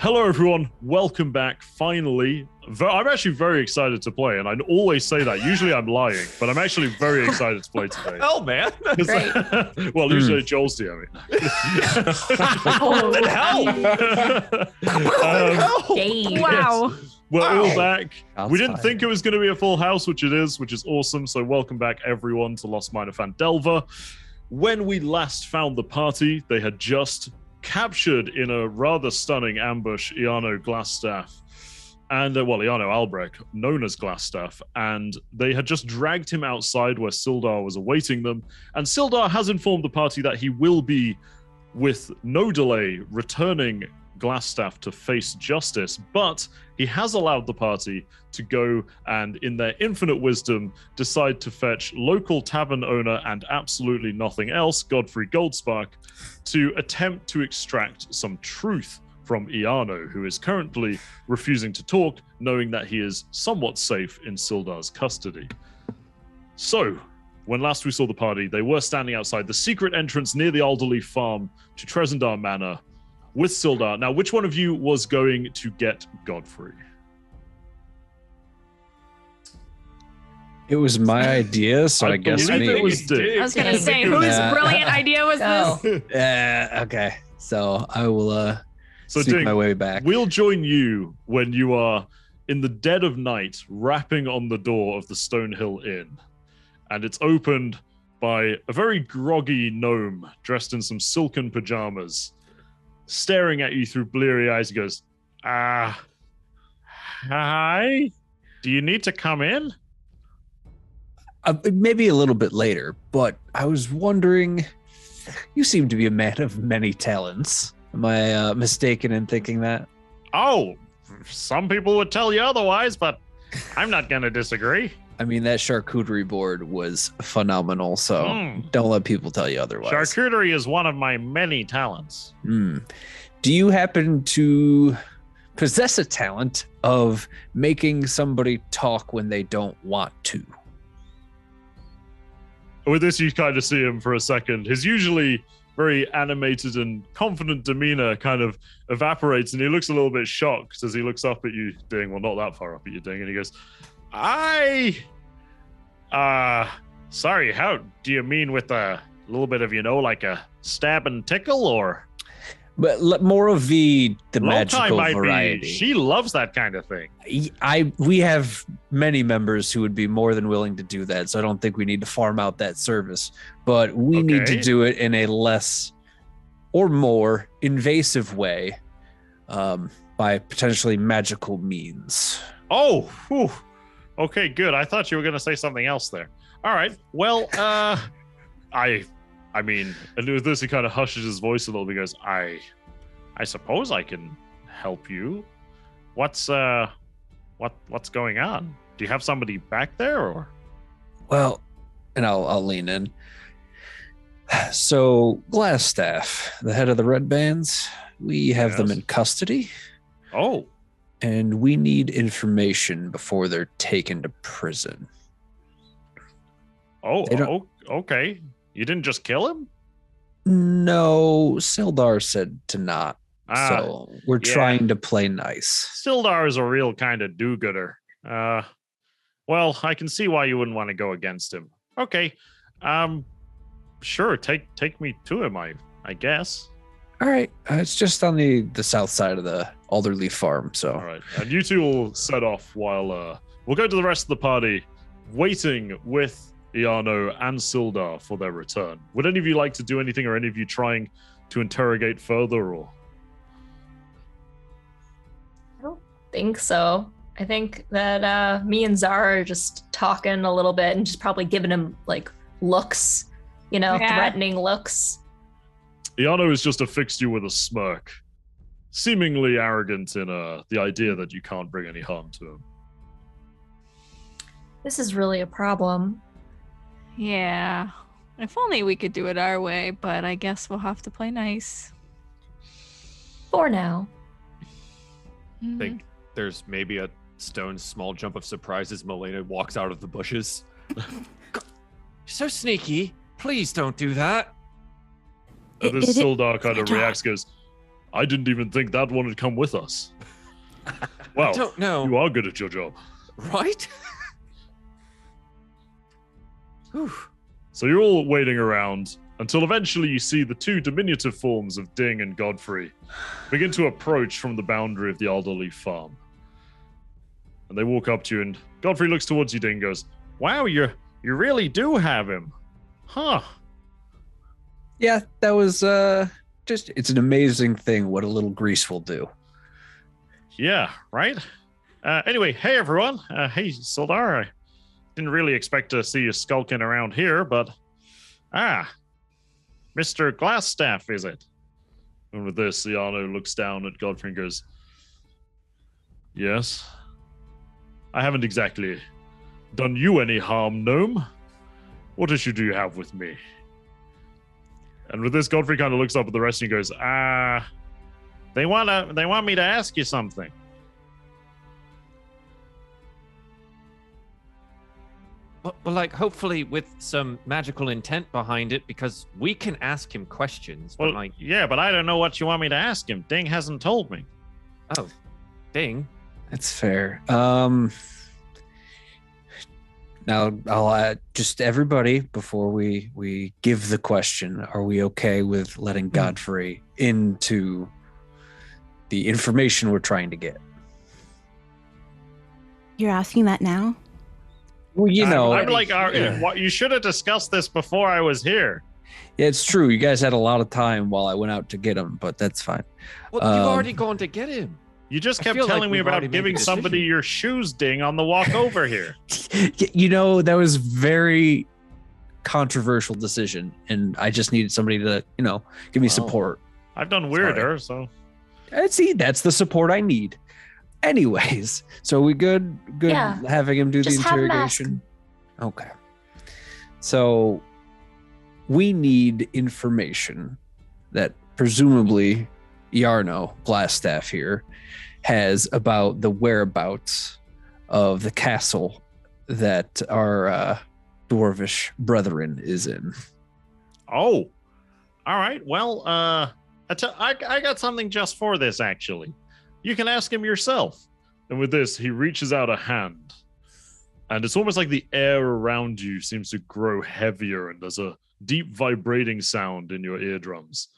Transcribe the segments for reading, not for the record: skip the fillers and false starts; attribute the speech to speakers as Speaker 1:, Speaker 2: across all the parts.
Speaker 1: Hello, everyone. Welcome back. Finally, I'm actually very excited to play, and I always say that. Usually, I'm lying, but I'm actually very excited to play today.
Speaker 2: Oh man!
Speaker 3: Great.
Speaker 1: Well, usually Joel's DMing.
Speaker 2: What the hell?
Speaker 3: Dave.
Speaker 4: Wow.
Speaker 1: We're all back.
Speaker 5: Shots
Speaker 1: We didn't
Speaker 5: fired.
Speaker 1: think it was going to be a full house, which it is, which is awesome. So welcome back, everyone, to Lost Mine of Phandelver. When we last found the party, they had just captured in a rather stunning ambush Iano Glassstaff and, Iano Albrecht, known as Glassstaff, and they had just dragged him outside where Sildar was awaiting them. And Sildar has informed the party that he will be, with no delay, returning Glassstaff to face justice, but he has allowed the party to go and, in their infinite wisdom, decide to fetch local tavern owner and absolutely nothing else, Godfrey Goldspark, to attempt to extract some truth from Iano, who is currently refusing to talk, knowing that he is somewhat safe in Sildar's custody. So, when last we saw the party, they were standing outside the secret entrance near the Alderleaf farm to Trezendar Manor with Sildar. Now, which one of you was going to get Godfrey?
Speaker 5: It was my idea, so I guess
Speaker 1: believe
Speaker 5: me.
Speaker 1: it was Dick.
Speaker 4: I was going to say, whose
Speaker 5: Yeah.
Speaker 4: brilliant idea was
Speaker 3: Go.
Speaker 4: this?
Speaker 5: Okay, so I will
Speaker 1: So,
Speaker 5: sneak
Speaker 1: Dick,
Speaker 5: my way back.
Speaker 1: we'll join you when you are in the dead of night, rapping on the door of the Stonehill Inn. And it's opened by a very groggy gnome dressed in some silken pajamas, staring at you through bleary eyes. He goes, hi? Do you need to come in?
Speaker 5: Maybe a little bit later, but I was wondering, you seem to be a man of many talents. Am I mistaken in thinking that?
Speaker 1: Oh, some people would tell you otherwise, but I'm not going to disagree.
Speaker 5: I mean, that charcuterie board was phenomenal, so don't let people tell you otherwise.
Speaker 1: Charcuterie is one of my many talents.
Speaker 5: Do you happen to possess a talent of making somebody talk when they don't want to?
Speaker 1: With this, you kind of see him for a second. His usually very animated and confident demeanor kind of evaporates, and he looks a little bit shocked as he looks up at you, Ding. Well, not that far up at you, Ding. And he goes, sorry, how do you mean with a little bit of, like a stab and tickle, or?
Speaker 5: But more of the
Speaker 1: Low time
Speaker 5: magical
Speaker 1: might
Speaker 5: variety.
Speaker 1: be. She loves that kind of thing.
Speaker 5: We have many members who would be more than willing to do that, so I don't think we need to farm out that service. But we need to
Speaker 1: Okay.
Speaker 5: do it in a less or more invasive way, by potentially magical means.
Speaker 1: Oh, whew. Okay, good. I thought you were going to say something else there. All right. Well, I mean, and with this, he kind of hushes his voice a little bit. He goes, I suppose I can help you. What's going on? Do you have somebody back there, or?
Speaker 5: Well, and I'll lean in. So, Glassstaff, the head of the Red Bands, we have them
Speaker 1: Yes.
Speaker 5: in custody,
Speaker 1: Oh,
Speaker 5: and we need information before they're taken to prison. They don't-
Speaker 1: okay. You didn't just kill him?
Speaker 5: No, Sildar said to not. So we're
Speaker 1: yeah.
Speaker 5: trying to play nice.
Speaker 1: Sildar is a real kind of do-gooder. Well, I can see why you wouldn't want to go against him. Okay. Sure, take me to him, I guess.
Speaker 5: All right. It's just on the south side of the Alderleaf farm. So
Speaker 1: All right. And you two will set off while we'll go to the rest of the party, waiting with Iano and Sildar for their return. Would any of you like to do anything, or any of you trying to interrogate further, or?
Speaker 3: I don't think so. I think that me and Zara are just talking a little bit and just probably giving him like looks,
Speaker 4: Yeah.
Speaker 3: threatening looks.
Speaker 1: Iano has just affixed you with a smirk, seemingly arrogant in the idea that you can't bring any harm to him.
Speaker 3: This is really a problem.
Speaker 4: Yeah. If only we could do it our way, but I guess we'll have to play nice.
Speaker 3: For now.
Speaker 4: Mhm.
Speaker 2: Think there's maybe a stone's small jump of surprise as Melena walks out of the bushes. So sneaky. Please don't do that.
Speaker 1: This Sildar kind of reacts, goes, I didn't even think that one would come with us. Wow,
Speaker 2: I don't know.
Speaker 1: you are good at your job.
Speaker 2: Right? Whew.
Speaker 1: So you're all waiting around until eventually you see the two diminutive forms of Ding and Godfrey begin to approach from the boundary of the Alderleaf farm. And they walk up to you, and Godfrey looks towards you, Ding, and goes, "Wow, you really do have him. Huh."
Speaker 5: Yeah, that was it's an amazing thing what a little grease will do.
Speaker 1: Yeah, right? Anyway, hey everyone. Hey, Sildar. I didn't really expect to see you skulking around here, but... Mr. Glassstaff, is it? And with this, Iano looks down at Godfrey and goes, "Yes. I haven't exactly done you any harm, gnome. What issue do you have with me?" And with this, Godfrey kind of looks up at the rest and goes, they want me to ask you something."
Speaker 2: Well, like, hopefully with some magical intent behind it, because we can ask him questions. But
Speaker 1: Well,
Speaker 2: like,
Speaker 1: yeah, but I don't know what you want me to ask him. Ding hasn't told me.
Speaker 2: oh, Ding.
Speaker 5: That's fair. Now I'll just everybody before we give the question. Are we okay with letting Godfrey into the information we're trying to get?
Speaker 6: You're asking that now?
Speaker 5: Well, you know,
Speaker 1: I'm like,
Speaker 2: Yeah.
Speaker 1: what, you should have discussed this before I was here.
Speaker 5: yeah, it's true. You guys had a lot of time while I went out to get him, but that's fine.
Speaker 2: Well, you've already gone to get him.
Speaker 1: You just
Speaker 2: I
Speaker 1: kept
Speaker 2: feel like
Speaker 1: telling me
Speaker 2: we've already
Speaker 1: about
Speaker 2: made
Speaker 1: giving
Speaker 2: the
Speaker 1: somebody
Speaker 2: decision.
Speaker 1: your shoes, Ding, on the walk over here.
Speaker 5: You know, that was very controversial decision, and I just needed somebody to, give me
Speaker 2: Wow.
Speaker 5: support.
Speaker 1: I've done weirder, so...
Speaker 5: See, that's the support I need. Anyways, so we good
Speaker 3: Yeah.
Speaker 5: having him do
Speaker 3: Just
Speaker 5: the
Speaker 3: have him ask.
Speaker 5: interrogation? Okay. So we need information that presumably Yarno, Glassstaff here, has about the whereabouts of the castle that our dwarvish brethren is in.
Speaker 1: Oh. All right, well, I got something just for this, actually. You can ask him yourself. And with this, he reaches out a hand. And it's almost like the air around you seems to grow heavier, and there's a deep vibrating sound in your eardrums.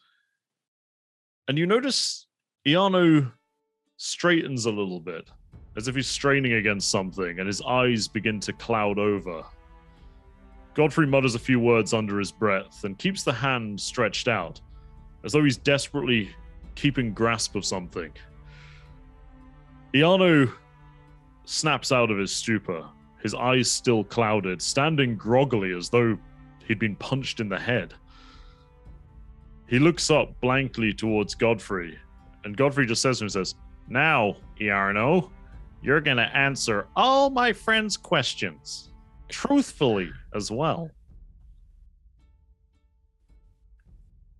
Speaker 1: And you notice Iano straightens a little bit, as if he's straining against something, and his eyes begin to cloud over. Godfrey mutters a few words under his breath and keeps the hand stretched out, as though he's desperately keeping grasp of something. Iano snaps out of his stupor, his eyes still clouded, standing groggily as though he'd been punched in the head. He looks up blankly towards Godfrey, and Godfrey just says to him, "Now, Iarno, you're going to answer all my friends' questions, truthfully as well."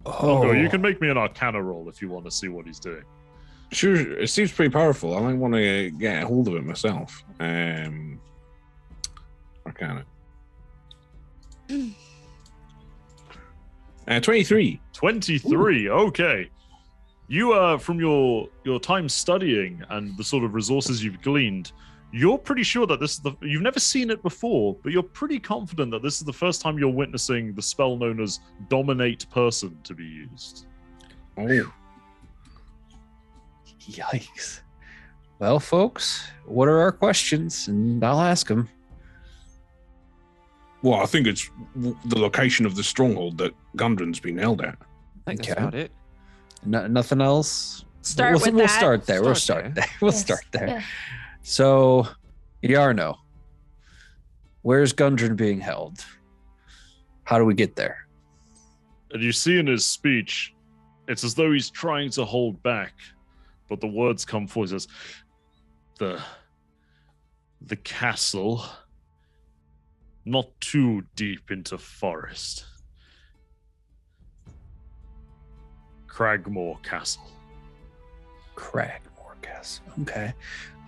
Speaker 5: Oh,
Speaker 1: You can make me an Arcana roll if you want to see what he's doing.
Speaker 7: Sure, it seems pretty powerful. I might want to get a hold of it myself. Arcana. 23.
Speaker 1: 23. Okay. You, from your time studying and the sort of resources you've gleaned, you're pretty sure that this is you've never seen it before, but you're pretty confident that this is the first time you're witnessing the spell known as Dominate Person to be used.
Speaker 7: Oh,
Speaker 5: yikes. Well, folks, what are our questions? And I'll ask them.
Speaker 7: well, I think it's the location of the stronghold that Gundren's been held at.
Speaker 2: I think that's
Speaker 5: Okay.
Speaker 2: about it.
Speaker 5: Nothing else?
Speaker 4: Start
Speaker 5: we'll,
Speaker 4: with
Speaker 5: we'll
Speaker 4: that.
Speaker 5: start there. We'll
Speaker 2: Start
Speaker 5: start
Speaker 2: there.
Speaker 5: there. We'll
Speaker 3: Yes,
Speaker 5: start there.
Speaker 3: yeah.
Speaker 5: So, Yarno, where's Gundren being held? How do we get there?
Speaker 1: And you see in his speech, it's as though he's trying to hold back, but the words come forth. He says, the castle, not too deep into forest. Cragmore Castle.
Speaker 5: Cragmore Castle. Okay.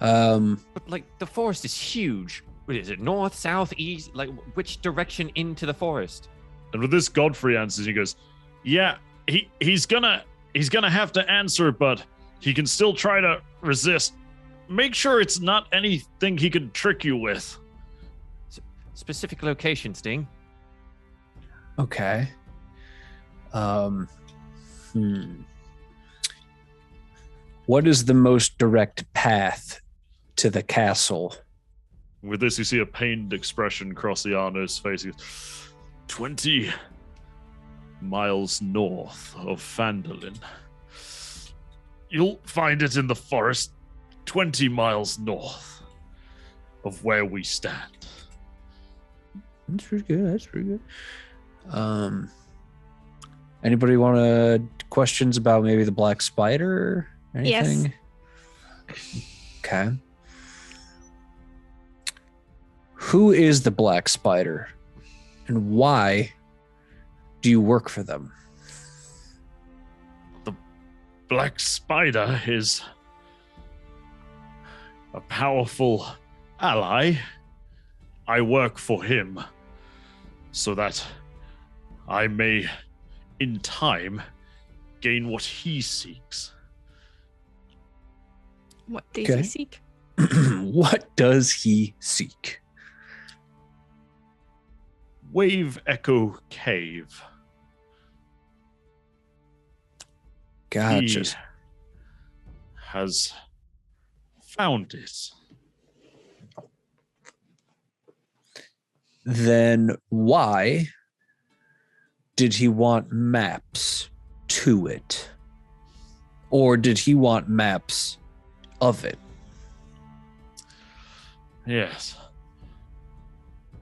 Speaker 2: But like, the forest is huge. What is it? North, south, east? Like, which direction into the forest?
Speaker 1: And with this, Godfrey answers. He goes, "Yeah, he's gonna he's gonna have to answer, but he can still try to resist. Make sure it's not anything he can trick you with.
Speaker 2: Specific location, Sting.
Speaker 5: Okay. What is the most direct path to the castle?
Speaker 1: With this, you see a pained expression cross Iano's face. He goes, 20 miles north of Phandelver. You'll find it in the forest 20 miles north of where we stand.
Speaker 5: That's pretty good. Anybody want questions about maybe the black spider or anything?
Speaker 4: Yes.
Speaker 5: Okay. Who is the black spider and why do you work for them?
Speaker 1: The black spider is a powerful ally. I work for him so that I may, in time, gain what he seeks.
Speaker 4: What does
Speaker 5: Okay.
Speaker 4: he seek?
Speaker 5: What does he seek?
Speaker 1: Wave Echo Cave.
Speaker 5: Gotcha.
Speaker 1: He has found it.
Speaker 5: Then why did he want maps to it? Or did he want maps of it?
Speaker 1: Yes.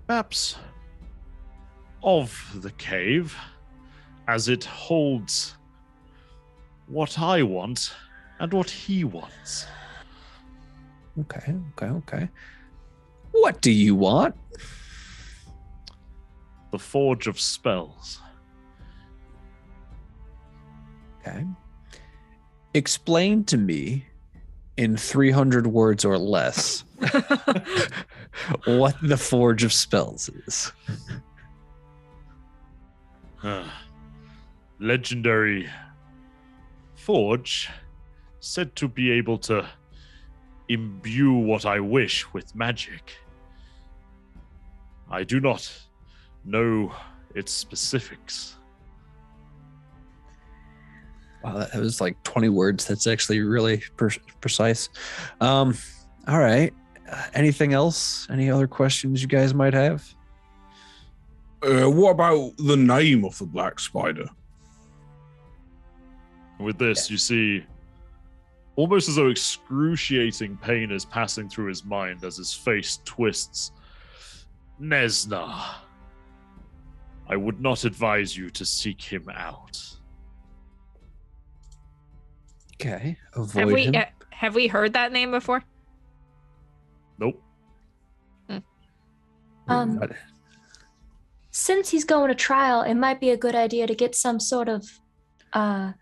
Speaker 1: Maps of the cave, as it holds what I want and what he wants.
Speaker 5: Okay. What do you want?
Speaker 1: The Forge of Spells.
Speaker 5: Okay. Explain to me in 300 words or less what the Forge of Spells is.
Speaker 1: Legendary forge said to be able to imbue what I wish with magic. I do not know its specifics.
Speaker 5: Wow, that was like 20 words. That's actually really precise. All right. Anything else? Any other questions you guys might have?
Speaker 7: What about the name of the black spider?
Speaker 1: With this, you see almost as though excruciating pain is passing through his mind as his face twists. Nesna, I would not advise you to seek him out.
Speaker 5: Okay. Avoid him.
Speaker 4: Have we heard that name before?
Speaker 1: Nope.
Speaker 3: Since he's going to trial, it might be a good idea to get some sort of for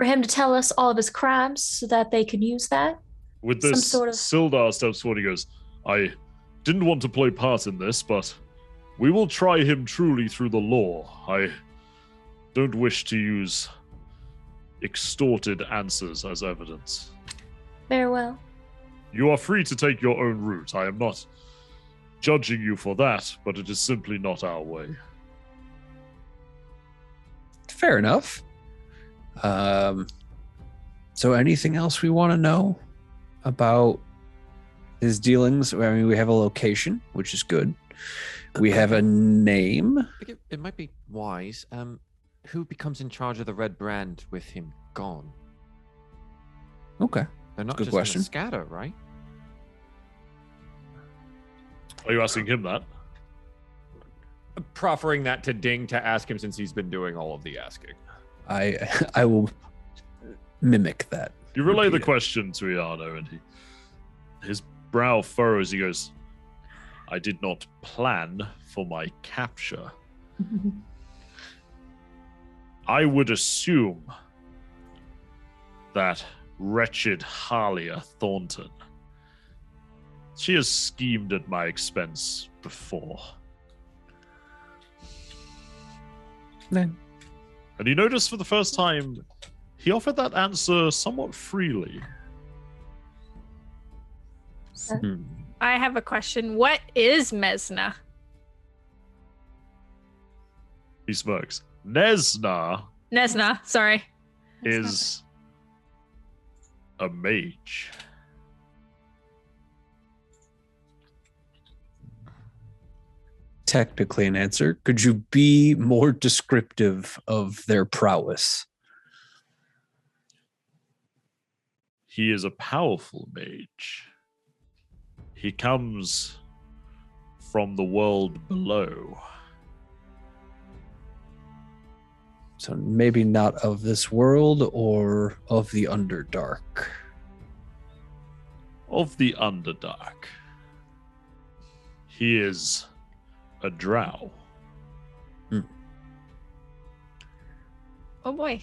Speaker 3: him to tell us all of his crimes so that they can use that.
Speaker 1: With
Speaker 3: Some
Speaker 1: this,
Speaker 3: sort of-
Speaker 1: Sildar steps forward. He goes, I didn't want to play part in this, but we will try him truly through the law. I don't wish to use extorted answers as evidence.
Speaker 3: Very well.
Speaker 1: You are free to take your own route. I am not judging you for that, but it is simply not our way.
Speaker 5: Fair enough. So anything else we want to know about his dealings? I mean, we have a location, which is good. We have a name.
Speaker 2: I think it might be wise. Who becomes in charge of the red brand with him gone?
Speaker 5: Okay.
Speaker 2: They're not
Speaker 5: Good
Speaker 2: just
Speaker 5: question.
Speaker 2: gonna scatter, right?
Speaker 1: Are you asking him that?
Speaker 2: Proffering that to Ding to ask him since he's been doing all of the asking.
Speaker 5: I will mimic that.
Speaker 1: You relay the
Speaker 5: Repeat it.
Speaker 1: question to Iano, and his brow furrows. He goes, I did not plan for my capture. I would assume that wretched Halia Thornton, she has schemed at my expense before. And you notice for the first time, he offered that answer somewhat freely.
Speaker 4: I have a question. What is Mesna?
Speaker 1: He smirks. Nesna
Speaker 4: Sorry.
Speaker 1: is a mage.
Speaker 5: Technically an answer. Could you be more descriptive of their prowess?
Speaker 1: He is a powerful mage. He comes from the world below.
Speaker 5: So maybe not of this world or of the Underdark.
Speaker 1: Of the Underdark. He is a drow.
Speaker 4: Oh boy.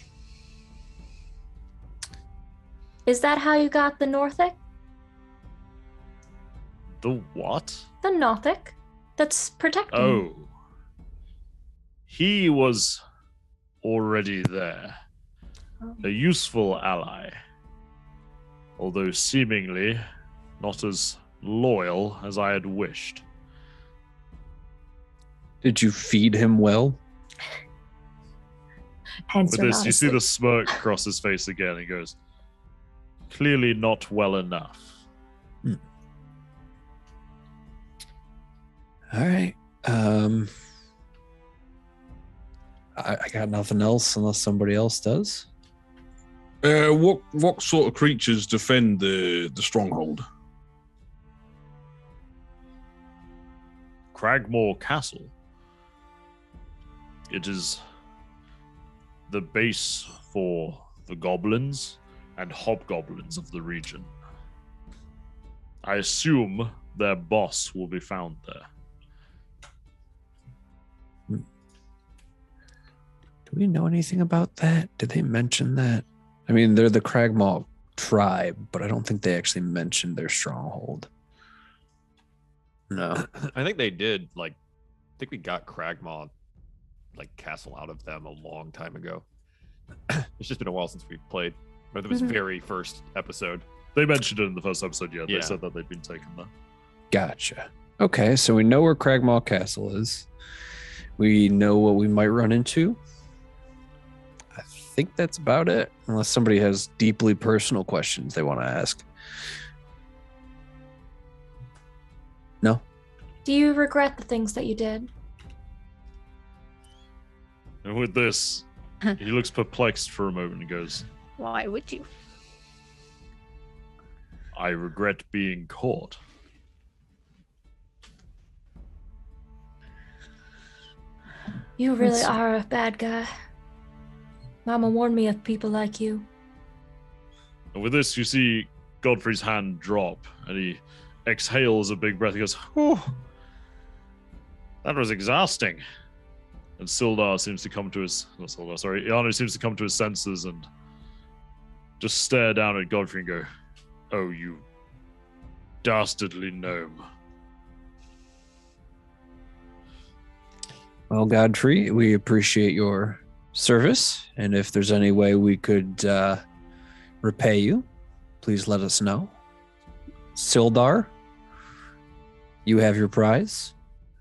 Speaker 3: Is that how you got the Northic?
Speaker 1: The what?
Speaker 3: The Northic that's protecting you.
Speaker 1: Oh. He was already there. A useful ally. Although seemingly not as loyal as I had wished.
Speaker 5: Did you feed him well?
Speaker 3: Hence
Speaker 1: With
Speaker 3: we're
Speaker 1: this,
Speaker 3: not
Speaker 1: you see
Speaker 3: asleep.
Speaker 1: the smirk cross his face again. He goes, clearly not well enough.
Speaker 5: All right. I got nothing else unless somebody else does.
Speaker 7: What sort of creatures defend the stronghold?
Speaker 1: Cragmore Castle. It is the base for the goblins and hobgoblins of the region. I assume their boss will be found there.
Speaker 5: Do we know anything about that? Did they mention that? I mean, they're the Cragmaw tribe, but I don't think they actually mentioned their stronghold. No.
Speaker 2: I think they did. I think we got Cragmaw, castle out of them a long time ago. It's just been a while since we've played. But it was very first episode.
Speaker 1: They mentioned it in the first episode, yeah. They
Speaker 2: Yeah.
Speaker 1: said that they'd been taken there.
Speaker 5: Gotcha. Okay, so we know where Cragmaw Castle is. We know what we might run into. I think that's about it, unless somebody has deeply personal questions they want to ask. No?
Speaker 3: Do you regret the things that you did?
Speaker 1: And with this, he looks perplexed for a moment and goes,
Speaker 4: Why would you?
Speaker 1: I regret being caught.
Speaker 3: You really
Speaker 5: That's-
Speaker 3: are a bad guy. Mama warned me of people like you.
Speaker 1: And with this, you see Godfrey's hand drop, and he exhales a big breath. He goes, "Whew, that was exhausting." And Sildar seems to come to his, not Sildar, sorry, Iano seems to come to his senses and just stare down at Godfrey and go, "Oh, you dastardly gnome."
Speaker 5: Well, Godfrey, we appreciate your service, and if there's any way we could repay you, please let us know. Sildar, you have your prize.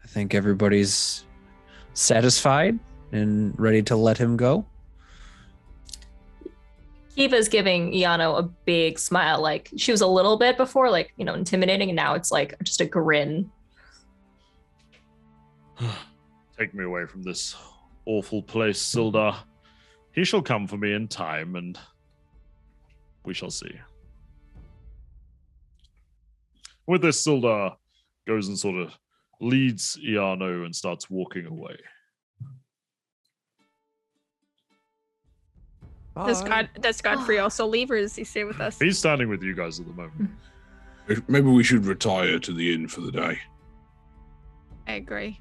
Speaker 5: I think everybody's satisfied and ready to let him go.
Speaker 3: Kiva's giving Iano a big smile. Like, she was a little bit before, intimidating, and now it's like just a grin.
Speaker 1: Take me away from this awful place, Sildar. He shall come for me in time, and we shall see. With this, Sildar goes and sort of leads Iano and starts walking away.
Speaker 4: Does Godfrey also leave, or does he stay with us?
Speaker 1: He's standing with you guys at the moment.
Speaker 7: Maybe we should retire to the inn for the day.
Speaker 4: I agree.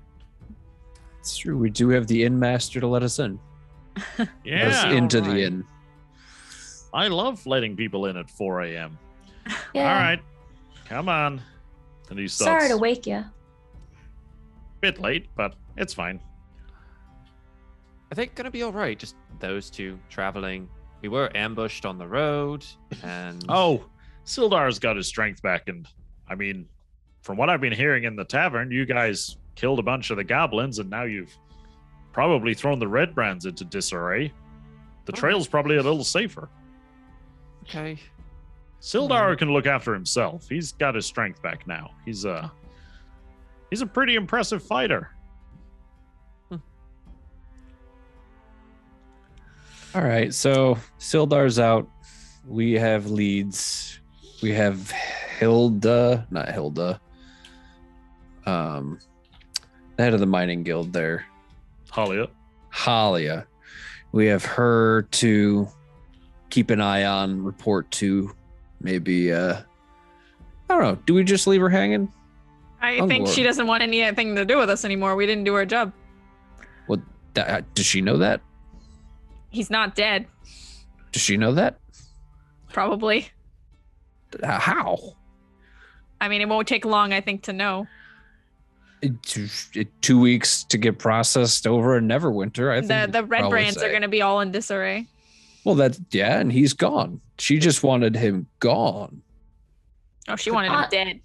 Speaker 5: It's true. We do have the inn master to let us in. Let us into the inn.
Speaker 1: I love letting people in at 4 a.m.
Speaker 3: Yeah.
Speaker 1: All right, come on. And he starts.
Speaker 3: Sorry to wake you.
Speaker 1: Bit late, but it's fine.
Speaker 2: I think gonna be all right. Just those two traveling. We were ambushed on the road, and
Speaker 1: Oh, Sildar's got his strength back, and I mean, from what I've been hearing in the tavern, you guys killed a bunch of the goblins, and now you've probably thrown the red brands into disarray. The trail's probably a little safer.
Speaker 2: okay.
Speaker 1: Sildar can look after himself. He's got his strength back now. He's a pretty impressive fighter.
Speaker 5: All right, so Sildar's out. We have leads. We have not Hilda. The head of the mining guild there. Halia. We have her to keep an eye on, report to. Maybe I don't know. Do we just leave her hanging?
Speaker 4: I think she doesn't want anything to do with us anymore. We didn't do our job.
Speaker 5: Well, does she know that?
Speaker 4: He's not dead.
Speaker 5: Does she know that?
Speaker 4: Probably.
Speaker 5: How?
Speaker 4: I mean, it won't take long, I think, to know.
Speaker 5: 2 weeks to get processed over in Neverwinter. I think
Speaker 4: The red brands are going to be all in disarray.
Speaker 5: Well, and he's gone. She just wanted him gone.
Speaker 4: Oh, she wanted him dead.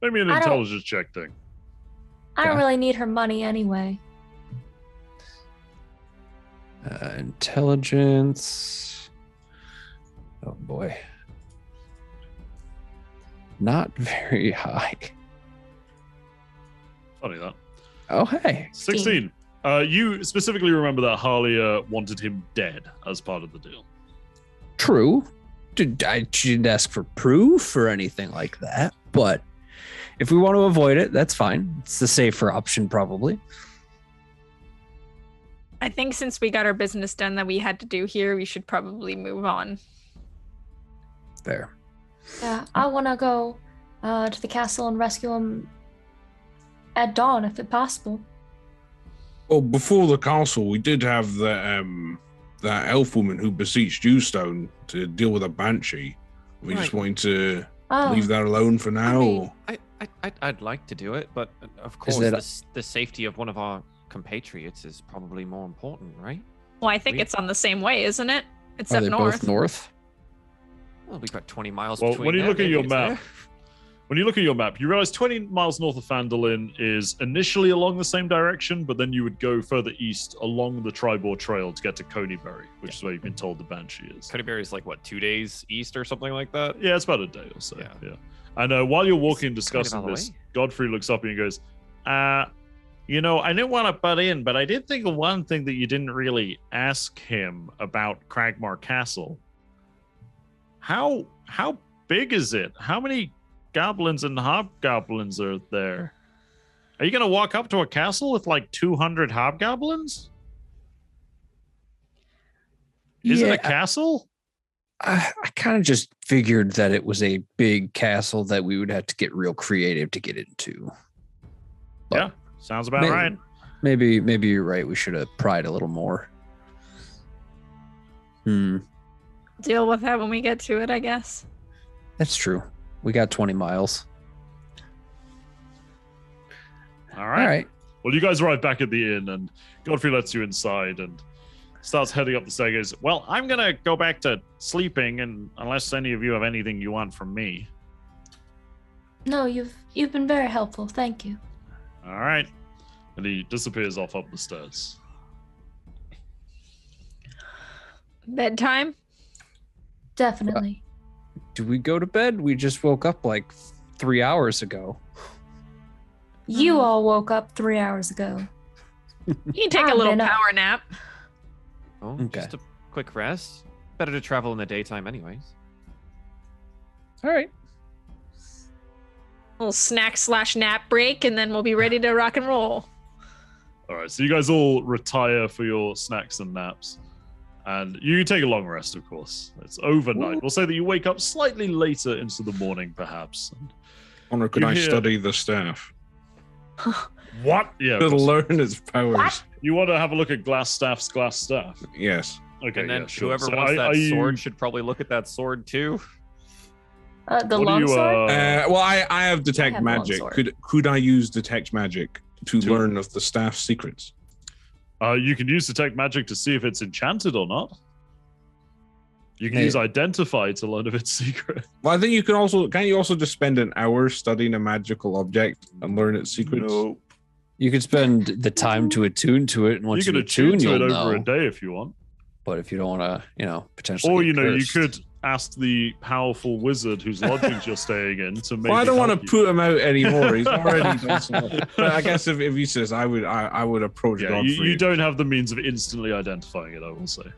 Speaker 1: Maybe an intelligence check thing.
Speaker 3: I don't really need her money anyway.
Speaker 5: Intelligence. Oh boy. Not very high.
Speaker 1: Funny that.
Speaker 5: Oh, hey.
Speaker 1: 16. You specifically remember that Halia wanted him dead as part of the deal.
Speaker 5: True. She didn't ask for proof or anything like that. But if we want to avoid it, that's fine. It's the safer option, probably.
Speaker 4: I think since we got our business done that we had to do here, we should probably move on.
Speaker 5: Fair.
Speaker 3: Yeah, I want to go to the castle and rescue him at dawn, if it's possible.
Speaker 7: Well, before the castle, we did have that elf woman who beseeched Dewstone to deal with a banshee. We just wanted to leave that alone for now.
Speaker 2: I mean, I'd like to do it, but of course, the safety of one of our compatriots is probably more important, right?
Speaker 4: Well, I think it's on the same way, isn't it? It's
Speaker 5: Are
Speaker 4: up
Speaker 5: they
Speaker 4: north.
Speaker 5: both north?
Speaker 2: Well, we've got 20 miles
Speaker 1: Well,
Speaker 2: between
Speaker 1: when you
Speaker 2: them,
Speaker 1: look at
Speaker 2: maybe
Speaker 1: your
Speaker 2: it's
Speaker 1: map,
Speaker 2: there.
Speaker 1: When you look at your map, you realize 20 miles north of Phandelver is initially along the same direction, but then you would go further east along the Tribor Trail to get to Coneybury, which is where you've been told the Banshee is.
Speaker 2: Coneybury is like, what, 2 days east or something like that?
Speaker 1: Yeah, it's about a day or so.
Speaker 2: Yeah.
Speaker 1: Yeah. And while you're walking and
Speaker 2: It's kind of
Speaker 1: discussing
Speaker 2: out of the
Speaker 1: this,
Speaker 2: way.
Speaker 1: Godfrey looks up and he goes, I didn't want to butt in, but I did think of one thing that you didn't really ask him about Cragmar Castle. How big is it? How many goblins and hobgoblins are there? Are you going to walk up to a castle with like 200 hobgoblins? Is it a castle?
Speaker 5: I kind of just figured that it was a big castle that we would have to get real creative to get into. But
Speaker 1: Yeah, sounds about right.
Speaker 5: Maybe you're right. We should have pried a little more.
Speaker 4: Deal with that when we get to it, I guess.
Speaker 5: That's true. We got 20 miles.
Speaker 1: All right.
Speaker 5: All right.
Speaker 1: Well, you guys arrive back at the inn, and Godfrey lets you inside and starts heading up the stairs. Well, I'm going to go back to sleeping, and unless any of you have anything you want from me.
Speaker 3: No, you've been very helpful. Thank you.
Speaker 1: All right. And he disappears off up the stairs.
Speaker 4: Bedtime?
Speaker 3: Definitely.
Speaker 5: Do we go to bed? We just woke up like 3 hours ago.
Speaker 3: You all woke up 3 hours ago.
Speaker 4: You can take a
Speaker 3: I've
Speaker 4: little
Speaker 3: been up.
Speaker 4: power nap.
Speaker 2: Oh,
Speaker 5: Okay.
Speaker 2: just a quick rest. Better to travel in the daytime anyways.
Speaker 5: All right.
Speaker 4: Little snack/nap break, and then we'll be ready to rock and roll.
Speaker 1: All right. So you guys all retire for your snacks and naps. And you take a long rest, of course. It's overnight. We'll say that you wake up slightly later into the morning, perhaps. And
Speaker 7: Honor, could
Speaker 1: You
Speaker 7: I
Speaker 1: hear-
Speaker 7: study the staff?
Speaker 1: what? Yeah. of
Speaker 7: To
Speaker 1: course.
Speaker 7: learn its powers.
Speaker 1: You want to have a look at glass staff?
Speaker 7: Yes.
Speaker 1: Okay.
Speaker 2: And then
Speaker 1: yeah, sure.
Speaker 2: whoever
Speaker 1: So
Speaker 2: wants that
Speaker 1: you-
Speaker 2: sword should probably look at that sword too.
Speaker 3: The
Speaker 1: what do you,
Speaker 3: longsword?
Speaker 7: Well, I have detect
Speaker 3: have
Speaker 7: magic.
Speaker 3: longsword.
Speaker 7: Could I use detect magic to
Speaker 1: To-
Speaker 7: learn of the staff's secrets?
Speaker 1: You can use detect magic to see if it's enchanted or not. You can use identify to learn if it's secret.
Speaker 7: Well, I think you can also. Can't you also just spend an hour studying a magical object and learn its secrets?
Speaker 1: No.
Speaker 5: You could spend the time to attune to it, and once
Speaker 1: You
Speaker 5: you
Speaker 1: can attune to
Speaker 5: you'll
Speaker 1: it over
Speaker 5: know.
Speaker 1: a day if you want.
Speaker 5: But if you don't want to, potentially.
Speaker 1: Or,
Speaker 5: get
Speaker 1: you
Speaker 5: cursed.
Speaker 1: could ask the powerful wizard whose lodgings you're staying in to maybe
Speaker 7: Well, I don't want to
Speaker 1: help you.
Speaker 7: put him out anymore. He's already done so much. But I guess if he says, I would approach
Speaker 1: Yeah,
Speaker 7: Godfrey.
Speaker 1: you don't have the means of instantly identifying it, I will say.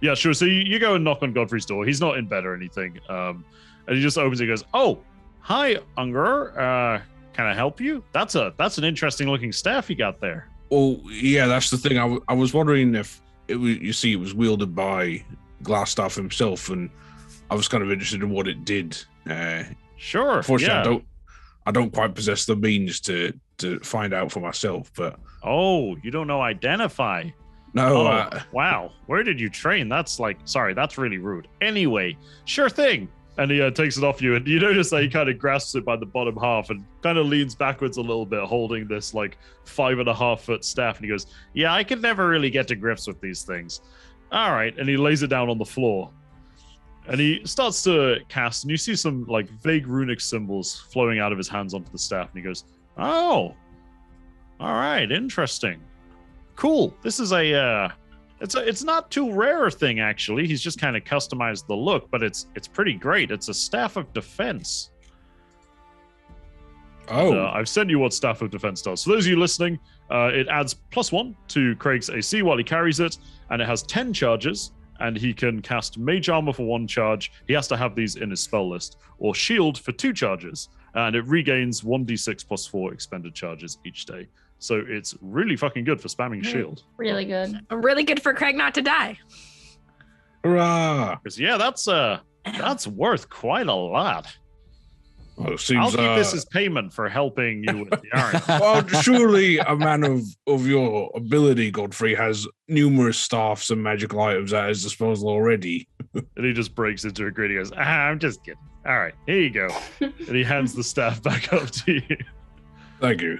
Speaker 1: Yeah, sure. So you go and knock on Godfrey's door. He's not in bed or anything. And he just opens it and goes, "Oh, hi, Unger. Can I help you? That's an interesting looking staff you got there."
Speaker 7: Well, yeah, that's the thing. I was wondering if it was. You see, it was wielded by Glassstaff himself, and I was kind of interested in what it did.
Speaker 1: Sure.
Speaker 7: Unfortunately,
Speaker 1: yeah.
Speaker 7: I don't quite possess the means to find out for myself. But
Speaker 1: you don't know identify.
Speaker 7: no,
Speaker 1: Wow. Where did you train? That's really rude. Anyway, sure thing. And he takes it off you, and you notice that he kind of grasps it by the bottom half and kind of leans backwards a little bit, holding this 5.5 foot staff. And he goes, "Yeah, I could never really get to grips with these things. All right." And he lays it down on the floor. And he starts to cast, and you see some vague runic symbols flowing out of his hands onto the staff. And he goes, "Oh, all right, interesting. Cool. This is it's not too rare a thing, actually. He's just kind of customized the look, but it's pretty great. It's a staff of defense." I've sent you what staff of defense does. For those of you listening, it adds +1 to Craig's AC while he carries it, and it has 10 charges, and he can cast Mage Armor for 1 charge. He has to have these in his spell list, or Shield for 2 charges, and it regains 1d6 +4 expended charges each day. So it's really fucking good for spamming Shield.
Speaker 3: Really good.
Speaker 4: Really good for Craig not to die.
Speaker 7: hurrah!
Speaker 1: Because that's worth quite a lot.
Speaker 7: Well, it seems,
Speaker 1: I'll keep this as payment for helping you with the iron.
Speaker 7: well, surely a man of your ability, Godfrey, has numerous staffs and magical items at his disposal already.
Speaker 1: And he just breaks into a grin. He goes, "I'm just kidding. All right, here you go." And he hands the staff back up to you.
Speaker 7: Thank you.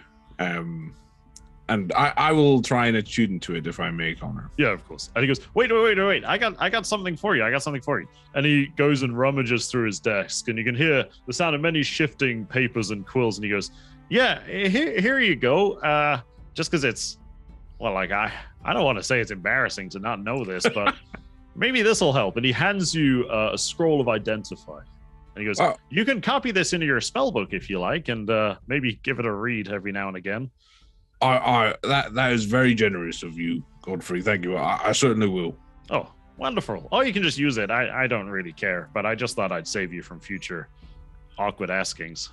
Speaker 7: And I will try and attune to it if I may, Connor.
Speaker 1: Yeah, of course. And he goes, wait. I got something for you. And he goes and rummages through his desk, and you can hear the sound of many shifting papers and quills. And he goes, "Yeah, here you go. Just because it's, I don't want to say it's embarrassing to not know this, but maybe this will help." And he hands you a scroll of identify. And he goes, "You can copy this into your spell book if you like, and maybe give it a read every now and again."
Speaker 7: That is very generous of you, Godfrey. Thank you. I certainly will.
Speaker 1: Oh, wonderful. Oh, you can just use it. I don't really care, but I just thought I'd save you from future awkward askings.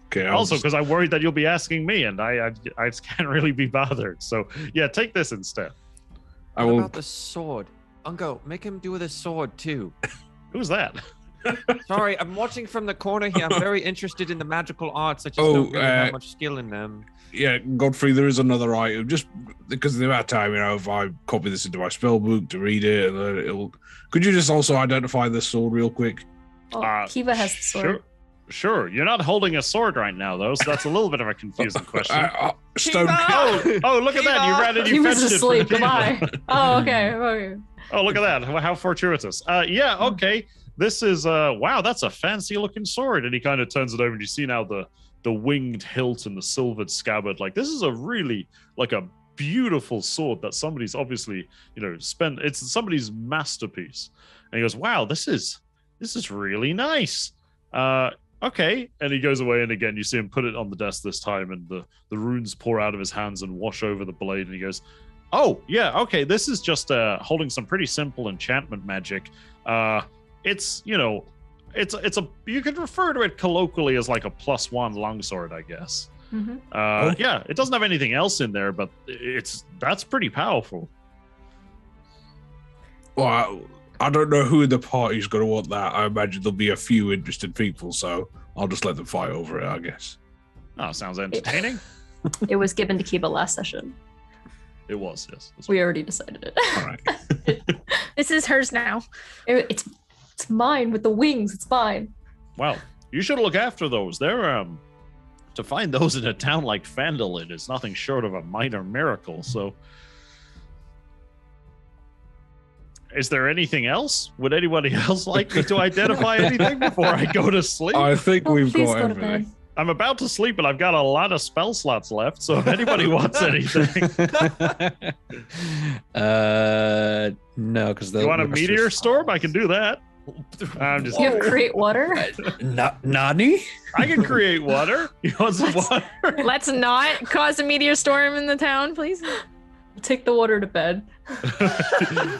Speaker 7: Okay.
Speaker 1: Also, because I'm worried that you'll be asking me, and I just can't really be bothered. So, yeah, take this instead.
Speaker 2: What about the sword? Ungo, make him do with his sword, too.
Speaker 1: Who's that?
Speaker 2: Sorry, I'm watching from the corner here. I'm very interested in the magical arts. I just don't really have much skill in them.
Speaker 7: Yeah, Godfrey, there is another item. Just because of the amount of time, if I copy this into my spell book to read it, and then it'll. Could you just also identify this sword real quick?
Speaker 3: Kiva has the sword.
Speaker 1: Sure. You're not holding a sword right now, though, so that's a little bit of a confusing question.
Speaker 7: Stone.
Speaker 1: Oh, look at that! You ran and you
Speaker 3: Kiva's
Speaker 1: fetched
Speaker 3: asleep.
Speaker 1: it.
Speaker 3: Goodbye. Oh, okay.
Speaker 1: Oh, look at that! How fortuitous. Yeah. Okay. This is wow. That's a fancy looking sword. And he kind of turns it over, and you see now the winged hilt and the silvered scabbard. This is a really a beautiful sword that somebody's obviously spent. It's somebody's masterpiece. And he goes, "Wow, this is really nice." Okay. And he goes away, and again you see him put it on the desk this time, and the runes pour out of his hands and wash over the blade. And he goes, "Oh yeah, okay. This is just holding some pretty simple enchantment magic. It's it's a you could refer to it colloquially as a +1 longsword, I guess."
Speaker 3: Mm-hmm.
Speaker 1: Yeah, it doesn't have anything else in there, but that's pretty powerful.
Speaker 7: Well, I don't know who in the party's going to want that. I imagine there'll be a few interested people, so I'll just let them fight over it, I guess.
Speaker 1: Oh, sounds entertaining.
Speaker 3: It was given to Kiva last session.
Speaker 1: It was, yes.
Speaker 3: We already decided it.
Speaker 7: All right.
Speaker 4: This is hers now.
Speaker 3: It's mine with the wings. It's mine.
Speaker 1: Well, you should look after those. They're to find those in a town like Phandelver is nothing short of a minor miracle. So, is there anything else? Would anybody else like me to identify anything before I go to sleep?
Speaker 7: I think we've
Speaker 3: please
Speaker 7: got
Speaker 3: go to bed.
Speaker 7: everything.
Speaker 1: I'm about to sleep, and I've got a lot of spell slots left. So if anybody wants anything,
Speaker 5: no, because
Speaker 1: you want a meteor storm? I can do that. I'm just.
Speaker 3: You create water?
Speaker 5: Nani?
Speaker 1: I can create water. You want some water?
Speaker 4: Let's not cause a meteor storm in the town, please.
Speaker 3: Take the water to bed.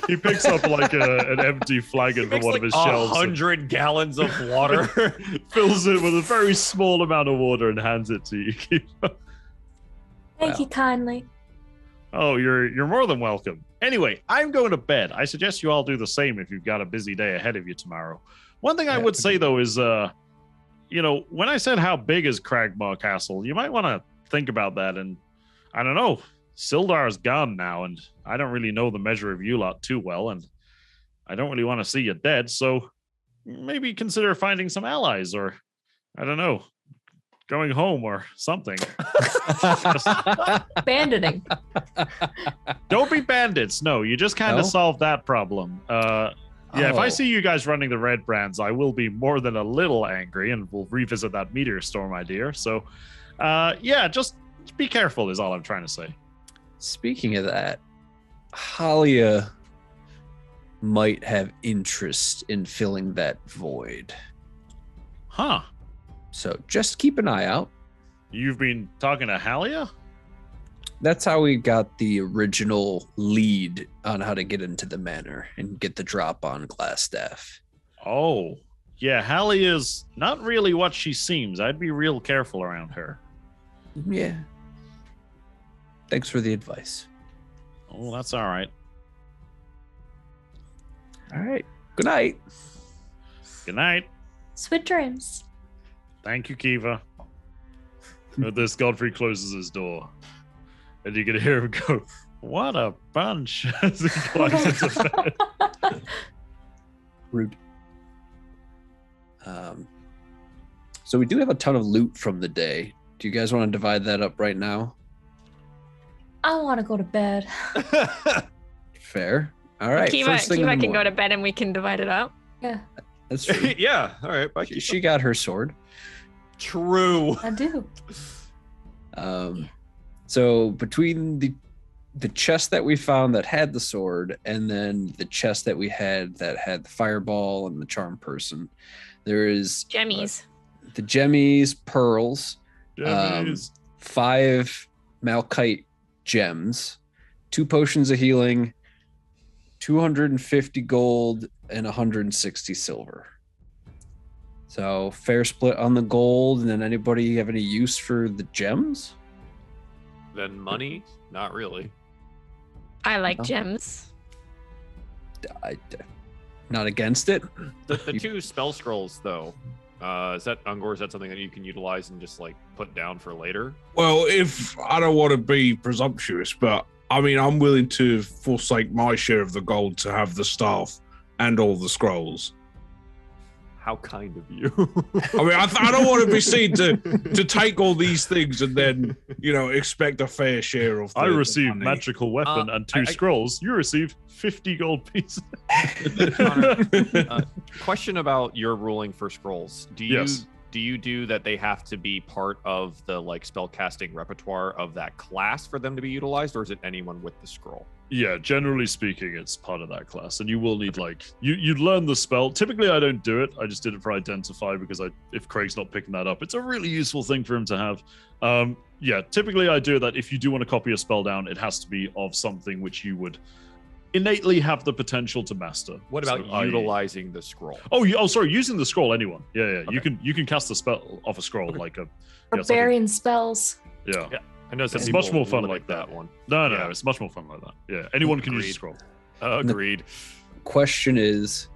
Speaker 1: He picks up like an empty flagon from one of his shelves.
Speaker 2: 100 gallons of water.
Speaker 1: Fills it with a very small amount of water and hands it to you.
Speaker 3: Thank you kindly.
Speaker 1: Oh, you're more than welcome. Anyway, I'm going to bed. I suggest you all do the same if you've got a busy day ahead of you tomorrow. One thing I would say though is, when I said how big is Cragmaw Castle, you might want to think about that. And I don't know, Sildar's gone now, and I don't really know the measure of you lot too well, and I don't really want to see you dead. So maybe consider finding some allies, or I don't know, going home or something.
Speaker 3: Abandoning.
Speaker 1: Don't be bandits. No, you just kind of solved that problem. If I see you guys running the red brands, I will be more than a little angry, and we'll revisit that meteor storm idea. So, just be careful is all I'm trying to say.
Speaker 5: Speaking of that, Halia might have interest in filling that void.
Speaker 1: Huh.
Speaker 5: So just keep an eye out.
Speaker 1: You've been talking to Halia?
Speaker 5: That's how we got the original lead on how to get into the manor and get the drop on Glassstaff.
Speaker 1: Oh, yeah, Halia's not really what she seems. I'd be real careful around her.
Speaker 5: Yeah. Thanks for the advice.
Speaker 1: Oh, that's all right.
Speaker 5: All right. Good night.
Speaker 1: Good night.
Speaker 3: Sweet dreams.
Speaker 1: Thank you, Kiva. With this, Godfrey closes his door. And you can hear him go, "What a bunch," as he climbs into bed.
Speaker 5: Rude. So we do have a ton of loot from the day. Do you guys want to divide that up right now?
Speaker 3: I want to go to bed.
Speaker 5: Fair. All right.
Speaker 4: Kiva
Speaker 5: first thing in the
Speaker 4: can go to
Speaker 5: morning.
Speaker 4: bed and we can divide it up.
Speaker 3: Yeah,
Speaker 5: That's true.
Speaker 2: Yeah, all right. Bye,
Speaker 5: She got her sword.
Speaker 2: True.
Speaker 3: I do.
Speaker 5: So between the chest that we found that had the sword and then the chest that we had that had the fireball and the charm person, there is
Speaker 4: Jemmies.
Speaker 5: the gemmies, pearls,
Speaker 1: Jimmies.
Speaker 5: 5 malachite gems, 2 potions of healing, 250 gold, and 160 silver. So fair split on the gold. And then anybody have any use for the gems?
Speaker 2: Then money? Not really.
Speaker 4: I like
Speaker 5: Oh.
Speaker 4: gems.
Speaker 5: Not against it.
Speaker 2: The 2 spell scrolls, though. Is that Ungor? Is that something that you can utilize and just like put down for later?
Speaker 7: Well, if I don't want to be presumptuous, but I mean, I'm willing to forsake my share of the gold to have the staff and all the scrolls.
Speaker 2: How kind of you.
Speaker 7: I mean, I don't want to be seen to take all these things and then, expect a fair share of the
Speaker 1: I received
Speaker 7: money.
Speaker 1: magical weapon and 2
Speaker 2: I-
Speaker 1: scrolls. You received 50 gold pieces.
Speaker 2: Connor, question about your ruling for scrolls. Do you
Speaker 1: Yes.
Speaker 2: do that they have to be part of the like spell casting repertoire of that class for them to be utilized, or is it anyone with the scroll?
Speaker 1: Yeah, generally speaking, it's part of that class, and you will need you learn the spell. Typically, I don't do it. I just did it for identify because if Craig's not picking that up, it's a really useful thing for him to have. Typically I do that. If you do want to copy a spell down, it has to be of something which you would innately have the potential to master.
Speaker 2: What about
Speaker 1: So,
Speaker 2: utilizing the scroll?
Speaker 1: sorry, using the scroll. Anyone? Yeah.
Speaker 2: Okay.
Speaker 1: You can cast the spell off a scroll
Speaker 2: Okay.
Speaker 1: like a
Speaker 3: Barbarian spells.
Speaker 1: yeah.
Speaker 2: I know some
Speaker 1: It's
Speaker 2: people
Speaker 1: much more fun
Speaker 2: limit
Speaker 1: like that.
Speaker 2: one.
Speaker 1: No,
Speaker 2: Yeah.
Speaker 1: it's much more fun like that. Yeah, anyone can use a
Speaker 2: Agreed.
Speaker 1: scroll.
Speaker 2: Agreed.
Speaker 5: Question is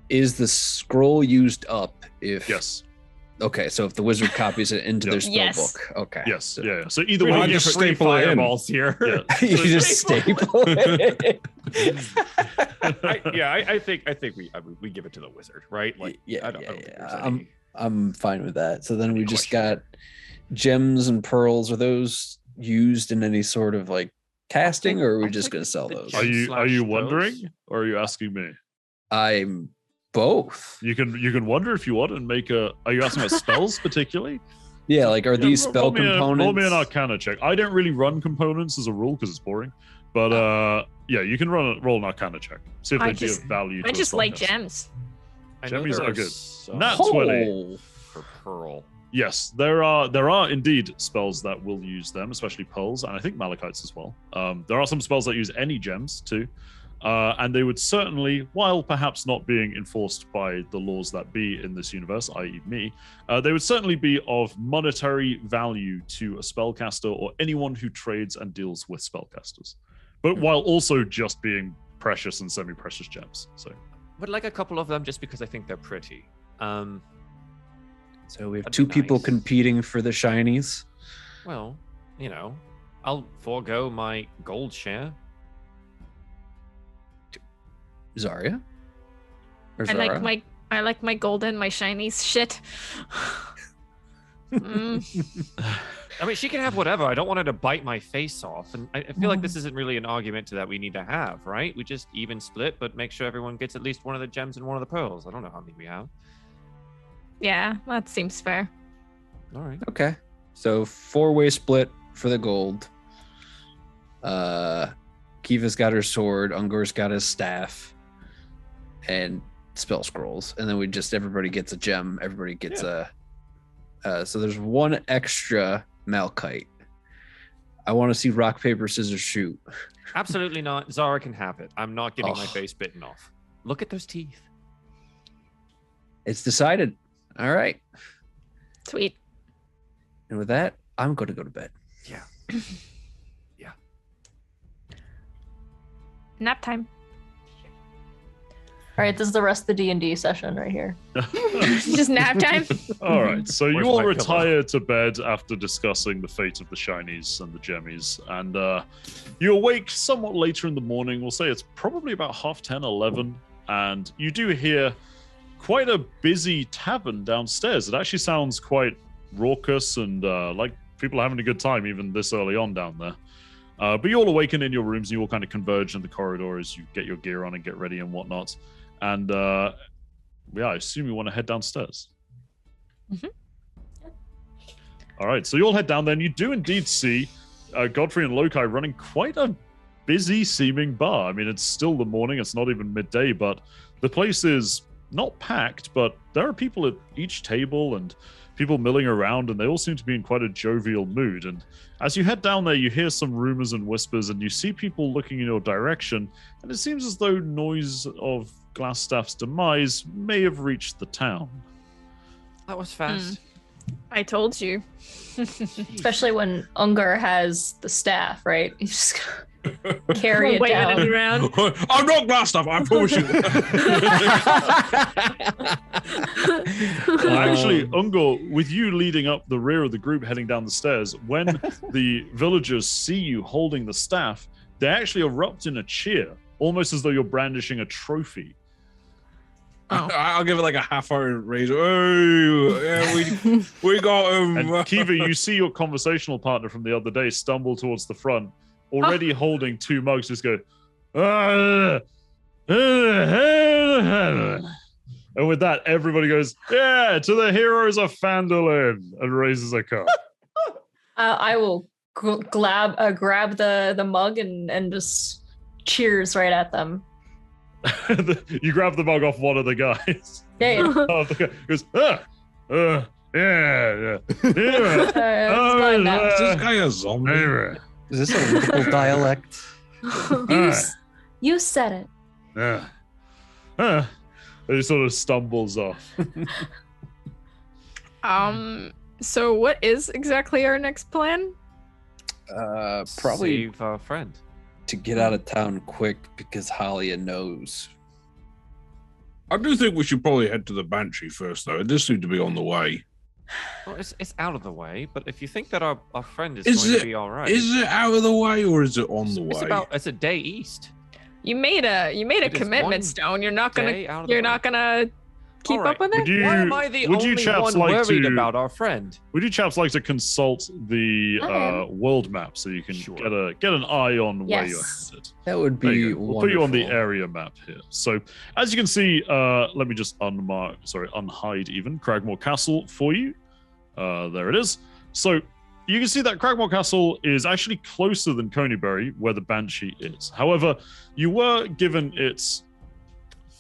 Speaker 5: the scroll used up if
Speaker 1: Yes.
Speaker 5: Okay, so if the wizard copies it into their spell
Speaker 4: Yes.
Speaker 5: book. Okay.
Speaker 1: Yes.
Speaker 5: So
Speaker 1: Yeah. So either
Speaker 7: Well,
Speaker 1: way,
Speaker 7: I
Speaker 1: you
Speaker 7: just
Speaker 1: just
Speaker 7: staple it in.
Speaker 2: fireballs here.
Speaker 1: Yeah.
Speaker 5: you just staple it.
Speaker 2: I think we give it to the wizard, right? Like,
Speaker 5: Yeah,
Speaker 2: I don't think there's
Speaker 5: yeah.
Speaker 2: any-
Speaker 5: I'm fine with that. So then we just got gems and pearls, are those used in any sort of like casting, or are we just going to sell those?
Speaker 1: Are you wondering, or are you asking me?
Speaker 5: I'm both.
Speaker 1: You can wonder if you want and make a. Are you asking about spells particularly?
Speaker 5: Yeah, like are these spell components?
Speaker 1: Roll me an Arcana check. I don't really run components as a rule because it's boring, but yeah, you can roll an Arcana check. See if they be of value.
Speaker 4: I just like gems.
Speaker 1: Gems are good. Nat
Speaker 5: 20
Speaker 2: for pearl.
Speaker 1: Yes, there are indeed spells that will use them, especially pearls, and I think malachites as well. There are some spells that use any gems too, and they would certainly, while perhaps not being enforced by the laws that be in this universe, i.e. me, they would certainly be of monetary value to a spellcaster or anyone who trades and deals with spellcasters, but while also just being precious and semi-precious gems. So,
Speaker 2: would like a couple of them just because I think they're pretty.
Speaker 5: So we have two people competing for the shinies.
Speaker 2: Well, I'll forego my gold share.
Speaker 5: Zarya? Or
Speaker 4: I like my golden, my shinies shit.
Speaker 2: I mean, she can have whatever. I don't want her to bite my face off. And I feel like this isn't really an argument that we need to have, right? We just even split, but make sure everyone gets at least one of the gems and one of the pearls. I don't know how many we have.
Speaker 4: Yeah, that seems fair.
Speaker 2: All right.
Speaker 5: Okay. So 4-way split for the gold. Kiva's got her sword, Ungor's got his staff, and spell scrolls. And then everybody gets a gem. Everybody gets so there's one extra malachite. I want to see rock, paper, scissors, shoot.
Speaker 2: Absolutely not. Zara can have it. I'm not getting my face bitten off. Look at those teeth.
Speaker 5: It's decided. All right.
Speaker 4: Sweet.
Speaker 5: And with that, I'm going to go to bed.
Speaker 2: Yeah. Yeah.
Speaker 4: Nap time.
Speaker 3: All right, this is the rest of the D&D session right here.
Speaker 4: Just nap time.
Speaker 1: All right, so you
Speaker 2: Where's
Speaker 1: all
Speaker 2: my
Speaker 1: retire to bed after discussing the fate of the shinies and the gemmies, and you awake somewhat later in the morning. We'll say it's probably about 10:30, 11, and you do hear quite a busy tavern downstairs. It actually sounds quite raucous and like people are having a good time even this early on down there. But you all awaken in your rooms and you all kind of converge in the corridor as you get your gear on and get ready and whatnot. And yeah, I assume you want to head downstairs.
Speaker 4: Mm-hmm.
Speaker 1: All right, so you all head down there and you do indeed see Godfrey and Lokai running quite a busy seeming bar. I mean, it's still the morning, it's not even midday, but the place is not packed, but there are people at each table and people milling around, and they all seem to be in quite a jovial mood. And as you head down there, you hear some rumors and whispers, and you see people looking in your direction, and it seems as though noise of Glassstaff's demise may have reached the town.
Speaker 2: That was fast.
Speaker 4: I told you.
Speaker 3: Especially when Ungar has the staff, right? He's just gonna carry it
Speaker 4: Waving
Speaker 3: down.
Speaker 4: it around.
Speaker 7: I'm not Glassstaff, I promise you.
Speaker 1: Actually, Ungar, with you leading up the rear of the group heading down the stairs, when the villagers see you holding the staff, they actually erupt in a cheer, almost as though you're brandishing a trophy.
Speaker 4: Oh.
Speaker 7: I'll give it like a half-hearted raise. Oh, yeah, we got him.
Speaker 1: And Kiva, you see your conversational partner from the other day stumble towards the front, already holding two mugs, just go, and with that, everybody goes, yeah, to the heroes of Phandelver, and raises a cup.
Speaker 3: I will grab the mug and just cheers right at them.
Speaker 1: You grab the mug off one of the guys.
Speaker 3: Yeah.
Speaker 1: Oh, the guy goes, yeah.
Speaker 7: Is this guy a zombie?
Speaker 5: Is this a local dialect?
Speaker 3: You said it.
Speaker 1: He sort of stumbles off.
Speaker 4: So what is exactly our next plan?
Speaker 5: Probably
Speaker 2: Save a friend.
Speaker 5: to get out of town quick because Halia knows.
Speaker 7: I do think we should probably head to the Banshee first, though. It does seem to be on the way.
Speaker 2: Well, it's out of the way, but if you think that our friend is
Speaker 7: Is
Speaker 2: going
Speaker 7: it-
Speaker 2: to be all right,
Speaker 7: Is it out of the way or is it on the way?
Speaker 2: it's a day east.
Speaker 4: You made a
Speaker 2: It is
Speaker 4: commitment,
Speaker 2: one
Speaker 4: Stone. You're
Speaker 2: day
Speaker 4: not
Speaker 2: out of the way.
Speaker 4: gonna keep
Speaker 2: All right.
Speaker 4: up with
Speaker 1: Would
Speaker 4: it?
Speaker 1: you,
Speaker 2: Why am I the
Speaker 1: would you
Speaker 2: only
Speaker 1: chaps
Speaker 2: one
Speaker 1: like
Speaker 2: worried
Speaker 1: to,
Speaker 2: about our friend?
Speaker 1: Would you chaps like to consult the world map so you can
Speaker 2: Sure.
Speaker 1: get an eye on where you're
Speaker 3: Yes.
Speaker 1: headed?
Speaker 5: That would
Speaker 1: There
Speaker 5: be
Speaker 1: you go.
Speaker 5: wonderful.
Speaker 1: We'll put you on the area map here. So, as you can see, let me just unhide even Cragmore Castle for you. There it is. So, you can see that Cragmore Castle is actually closer than Coneybury, where the Banshee is. However, you were given its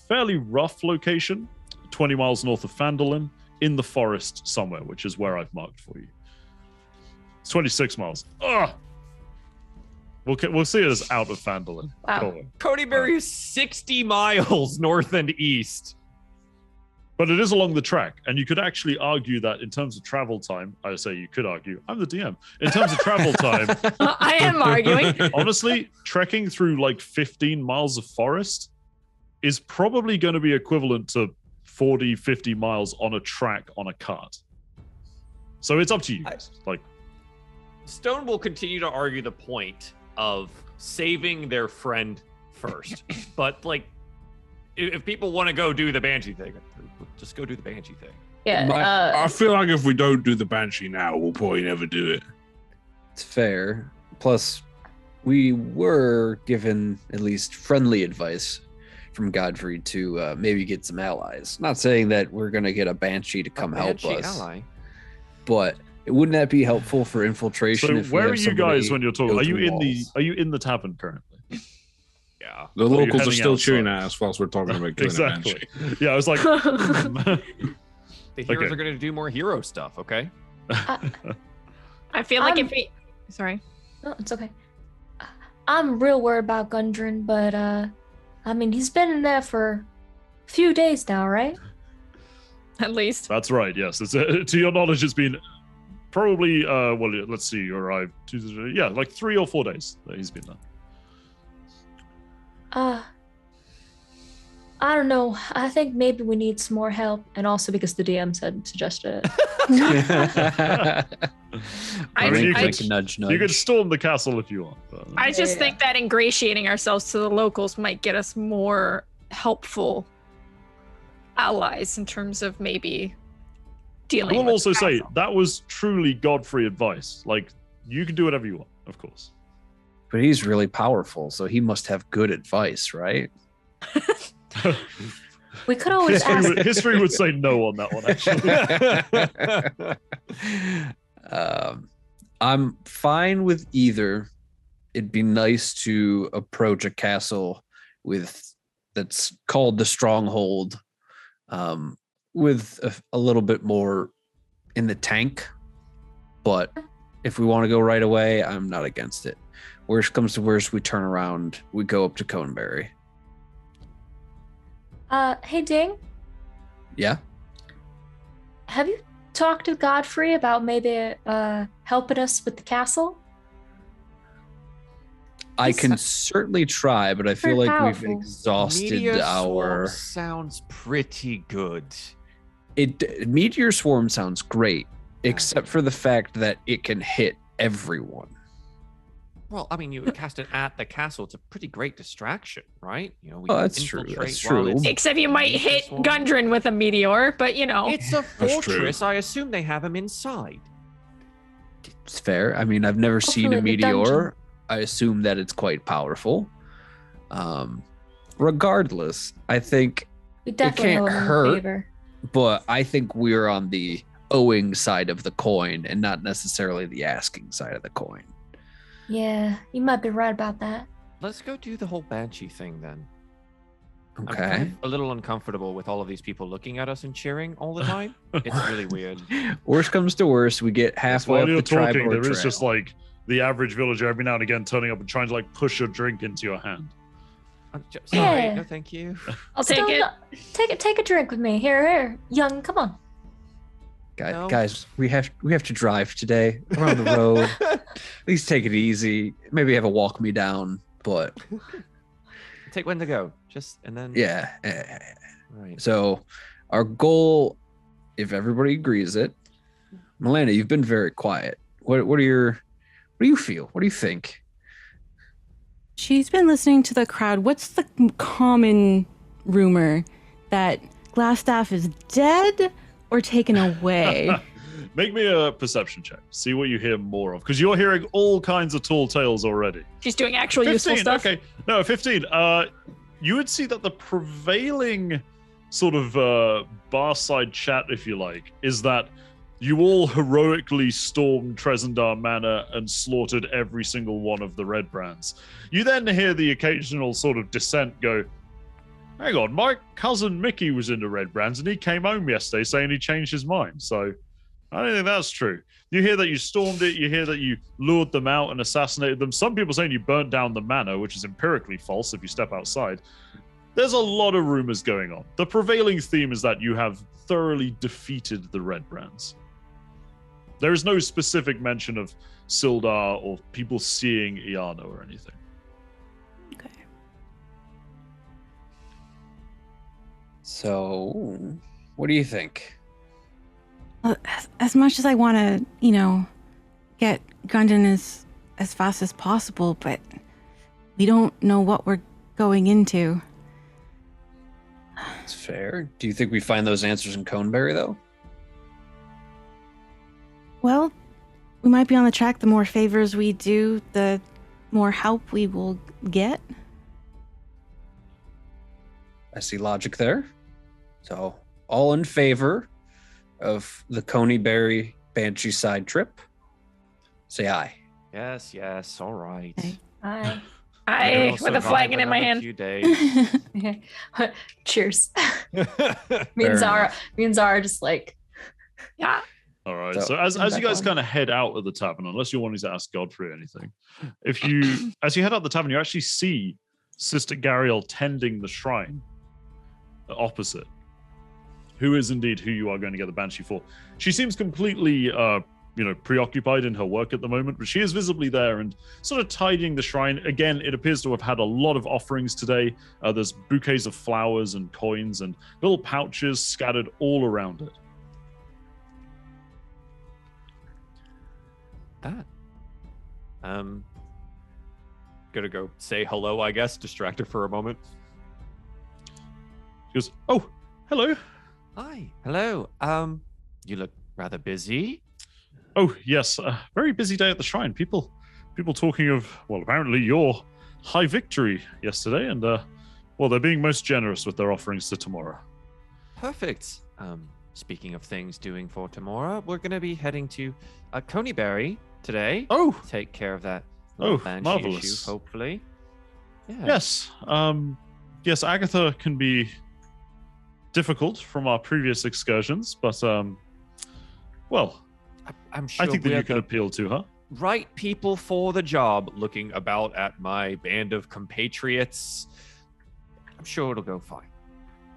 Speaker 1: fairly rough location, 20 miles north of Phandelver, in the forest somewhere, which is where I've marked for you. It's 26 miles. Ugh! We'll see it as out of Phandelver.
Speaker 3: Wow.
Speaker 2: Coneybury is 60 miles north and east.
Speaker 1: But it is along the track, and you could actually argue that in terms of travel time, I say you could argue, I'm the DM. In terms of travel time,
Speaker 4: I am arguing.
Speaker 1: honestly, trekking through like 15 miles of forest is probably going to be equivalent to 40, 50 miles on a track on a cart. So it's up to you guys.
Speaker 2: Stone will continue to argue the point of saving their friend first. But, like, if people want to go do the Banshee thing, just go do the Banshee thing.
Speaker 3: Yeah.
Speaker 7: I feel like if we don't do the Banshee now, we'll probably never do it.
Speaker 5: It's fair. Plus, we were given at least friendly advice from Godfrey to maybe get some allies. Not saying that we're going to get a Banshee to come help us, but wouldn't that be helpful for infiltration?
Speaker 1: So
Speaker 5: if we
Speaker 1: where are
Speaker 5: have
Speaker 1: you guys
Speaker 5: somebody
Speaker 1: when you're talking?
Speaker 5: go
Speaker 1: Are you
Speaker 5: through
Speaker 1: in the
Speaker 5: walls?
Speaker 1: Are you in the tavern currently?
Speaker 2: Yeah.
Speaker 7: The
Speaker 1: Or you're
Speaker 7: locals are
Speaker 1: heading
Speaker 7: still
Speaker 1: outside.
Speaker 7: cheering at us whilst we're talking about killing a
Speaker 1: Exactly.
Speaker 7: Banshee.
Speaker 1: Yeah, I was like,
Speaker 2: The heroes
Speaker 1: Okay.
Speaker 2: are going to do more hero stuff, okay?
Speaker 4: I feel like if we. Sorry.
Speaker 3: No, it's okay. I'm real worried about Gundren, but I mean, he's been in there for a few days now, right?
Speaker 4: At least.
Speaker 1: that's right. Yes, it's to your knowledge, it's been probably well, let's see, you arrived Tuesday. Yeah, like 3 or 4 days that he's been there.
Speaker 3: I don't know. I think maybe we need some more help, and also because the DM suggested it.
Speaker 4: I
Speaker 1: mean, you
Speaker 5: Like
Speaker 1: could-
Speaker 5: nudge, nudge.
Speaker 1: You can storm the castle if you want. But,
Speaker 4: I just
Speaker 3: Yeah.
Speaker 4: think that ingratiating ourselves to the locals might get us more helpful allies in terms of maybe
Speaker 1: I
Speaker 4: dealing
Speaker 1: will
Speaker 4: with
Speaker 1: also
Speaker 4: the
Speaker 1: say
Speaker 4: castle.
Speaker 1: that was truly Godfrey advice. Like, you can do whatever you want, of course.
Speaker 5: But he's really powerful, so he must have good advice, right?
Speaker 3: We could always ask.
Speaker 1: History would say no on that one, actually.
Speaker 5: I'm fine with either. It'd be nice to approach a castle that's called the Stronghold, with a little bit more in the tank. But if we want to go right away, I'm not against it. Worst comes to worst, we turn around, we go up to Coneberry.
Speaker 3: Hey, Ding,
Speaker 5: Yeah.
Speaker 3: have you talked to Godfrey about maybe helping us with the castle?
Speaker 5: I
Speaker 3: He's
Speaker 5: can certainly try, but I feel
Speaker 3: very
Speaker 5: like
Speaker 3: powerful.
Speaker 5: we've exhausted
Speaker 2: Meteor
Speaker 5: our.
Speaker 2: Swarm sounds pretty good.
Speaker 5: Meteor Swarm sounds great, except for the fact that it can hit everyone.
Speaker 2: Well, I mean, you cast it at the castle. It's a pretty great distraction, right? You know, we
Speaker 5: Oh,
Speaker 2: can
Speaker 5: that's true,
Speaker 2: infiltrate
Speaker 5: that's
Speaker 2: while
Speaker 5: true.
Speaker 2: it's
Speaker 4: Except you might
Speaker 2: Meteor
Speaker 4: hit
Speaker 2: Swarm.
Speaker 4: Gundren with a meteor, but you know.
Speaker 2: It's a
Speaker 7: true.
Speaker 2: fortress. I assume they have him inside.
Speaker 5: It's fair. I mean, I've never seen a
Speaker 3: Hopefully the
Speaker 5: meteor.
Speaker 3: dungeon.
Speaker 5: I assume that it's quite powerful. Regardless, I think,
Speaker 3: We definitely
Speaker 5: can't
Speaker 3: owe him a
Speaker 5: hurt.
Speaker 3: favor.
Speaker 5: but I think we're on the owing side of the coin and not necessarily the asking side of the coin.
Speaker 3: Yeah, you might be right about that.
Speaker 2: Let's go do the whole Banshee thing then. I'm
Speaker 5: Okay.
Speaker 2: kind of a little uncomfortable with all of these people looking at us and cheering all the time. It's really weird.
Speaker 5: Worst comes to worst, we get halfway
Speaker 1: While
Speaker 5: up
Speaker 1: you're
Speaker 5: the tribe
Speaker 1: talking,
Speaker 5: or
Speaker 1: there is
Speaker 5: trail.
Speaker 1: just like the average villager every now and again turning up and trying to like push a drink into your hand.
Speaker 2: I'm sorry,
Speaker 3: Yeah.
Speaker 2: no thank you.
Speaker 4: I'll take
Speaker 3: Still
Speaker 4: it.
Speaker 3: not- Take a drink with me. Here, young. Come on.
Speaker 2: No.
Speaker 5: Guys, we have to drive today. We're on the road. Please take it easy. Maybe have a walk me down, but
Speaker 2: Take when to go. Just and then
Speaker 5: yeah.
Speaker 2: Right.
Speaker 5: So our goal, if everybody agrees it, Milena, you've been very quiet. What do you feel? What do you think?
Speaker 6: She's been listening to the crowd. What's the common rumor that Glassstaff is dead or taken away.
Speaker 1: Make me a perception check. See what you hear more of, because you're hearing all kinds of tall tales already.
Speaker 4: She's doing actual
Speaker 1: 15,
Speaker 4: useful stuff.
Speaker 1: Okay, no, 15. You would see that the prevailing sort of barside chat, if you like, is that you all heroically stormed Trezendar Manor and slaughtered every single one of the Red Brands. You then hear the occasional sort of dissent go, hang on, my cousin Mickey was in the Red Brands and he came home yesterday saying he changed his mind. So I don't think that's true. You hear that you stormed it. You hear that you lured them out and assassinated them. Some people saying you burnt down the manor, which is empirically false if you step outside. There's a lot of rumors going on. The prevailing theme is that you have thoroughly defeated the Red Brands. There is no specific mention of Sildar or people seeing Iano or anything.
Speaker 6: Okay.
Speaker 5: So, what do you think?
Speaker 6: As much as I want to, get Gundon as fast as possible, but we don't know what we're going into.
Speaker 5: It's fair. Do you think we find those answers in Coneberry, though?
Speaker 6: Well, we might be on the track. The more favors we do, the more help we will get.
Speaker 5: I see logic there. So, all in favor of the Coneyberry Banshee side trip? Say aye.
Speaker 2: Yes, all right.
Speaker 6: Okay.
Speaker 4: I with a flagon in my hand.
Speaker 2: Few days.
Speaker 3: Cheers. Me and Zara just like,
Speaker 4: Yeah.
Speaker 1: All right. So as you guys kind of head out of the tavern, unless you're wanting to ask Godfrey anything, as you head out the tavern, you actually see Sister Gariel tending the shrine opposite. Who is indeed who you are going to get the Banshee for. She seems completely, preoccupied in her work at the moment, but she is visibly there and sort of tidying the shrine. Again, it appears to have had a lot of offerings today. There's bouquets of flowers and coins and little pouches scattered all around it.
Speaker 2: That. Gonna go say hello, I guess, distract her for a moment.
Speaker 1: She goes, oh, hello.
Speaker 2: Hi. Hello. You look rather busy.
Speaker 1: Oh, yes. Very busy day at the shrine. People talking of, well, apparently your high victory yesterday, and, they're being most generous with their offerings to tomorrow.
Speaker 2: Perfect. Speaking of things doing for tomorrow, we're going to be heading to Coneyberry today.
Speaker 1: Oh.
Speaker 2: Take care of that Banshee
Speaker 1: marvelous.
Speaker 2: issue, hopefully. Yeah.
Speaker 1: Yes. Yes, Agatha can be difficult from our previous excursions, but,
Speaker 2: I'm sure
Speaker 1: I think that you can appeal to her.
Speaker 2: Right people for the job. Looking about at my band of compatriots, I'm sure it'll go fine.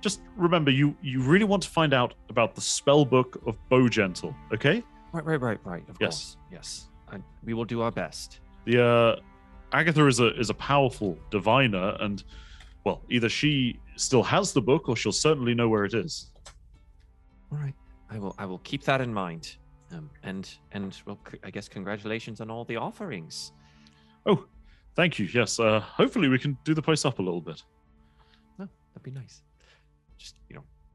Speaker 1: Just remember, you really want to find out about the spell book of Bowgentle, okay?
Speaker 2: Right. Of
Speaker 1: Yes.
Speaker 2: course. Yes. We will do our best.
Speaker 1: The Agatha is a powerful diviner, and well, either she still has the book, or she'll certainly know where it is.
Speaker 2: All right. I will keep that in mind. And well, I guess congratulations on all the offerings.
Speaker 1: Oh, thank you. Yes. Hopefully we can do the place up a little bit.
Speaker 2: Oh, that'd be nice. Just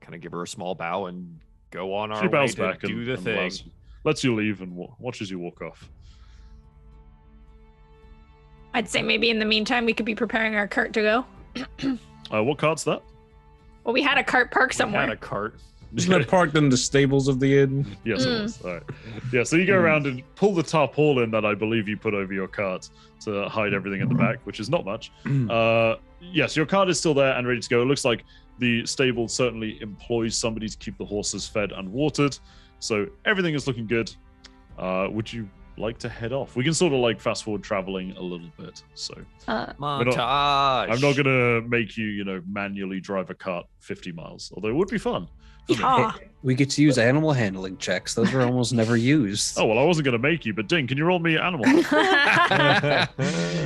Speaker 2: kind of give her a small bow and go on our
Speaker 1: She
Speaker 2: way
Speaker 1: bows
Speaker 2: to
Speaker 1: back
Speaker 2: do
Speaker 1: and
Speaker 2: the thing.
Speaker 1: lets you leave and watches you walk off.
Speaker 4: I'd say maybe in the meantime we could be preparing our cart to go.
Speaker 1: What cart's that?
Speaker 4: Well, we had a cart parked somewhere.
Speaker 2: We had a cart.
Speaker 7: Isn't it parked in the stables of the inn?
Speaker 1: Yes, it was. All right. Yeah, so you go around and pull the tarpaulin that I believe you put over your cart to hide everything at the back, which is not much. Yes, your cart is still there and ready to go. It looks like the stable certainly employs somebody to keep the horses fed and watered. So everything is looking good. Would you like to head off? We can sort of like fast forward traveling a little bit. So
Speaker 2: Montage.
Speaker 1: I'm not going to make you, manually drive a cart 50 miles, although it would be fun.
Speaker 5: We get to use animal handling checks. Those are almost never used.
Speaker 1: Oh, well, I wasn't going to make you, but Ding, can you roll me animal?
Speaker 4: If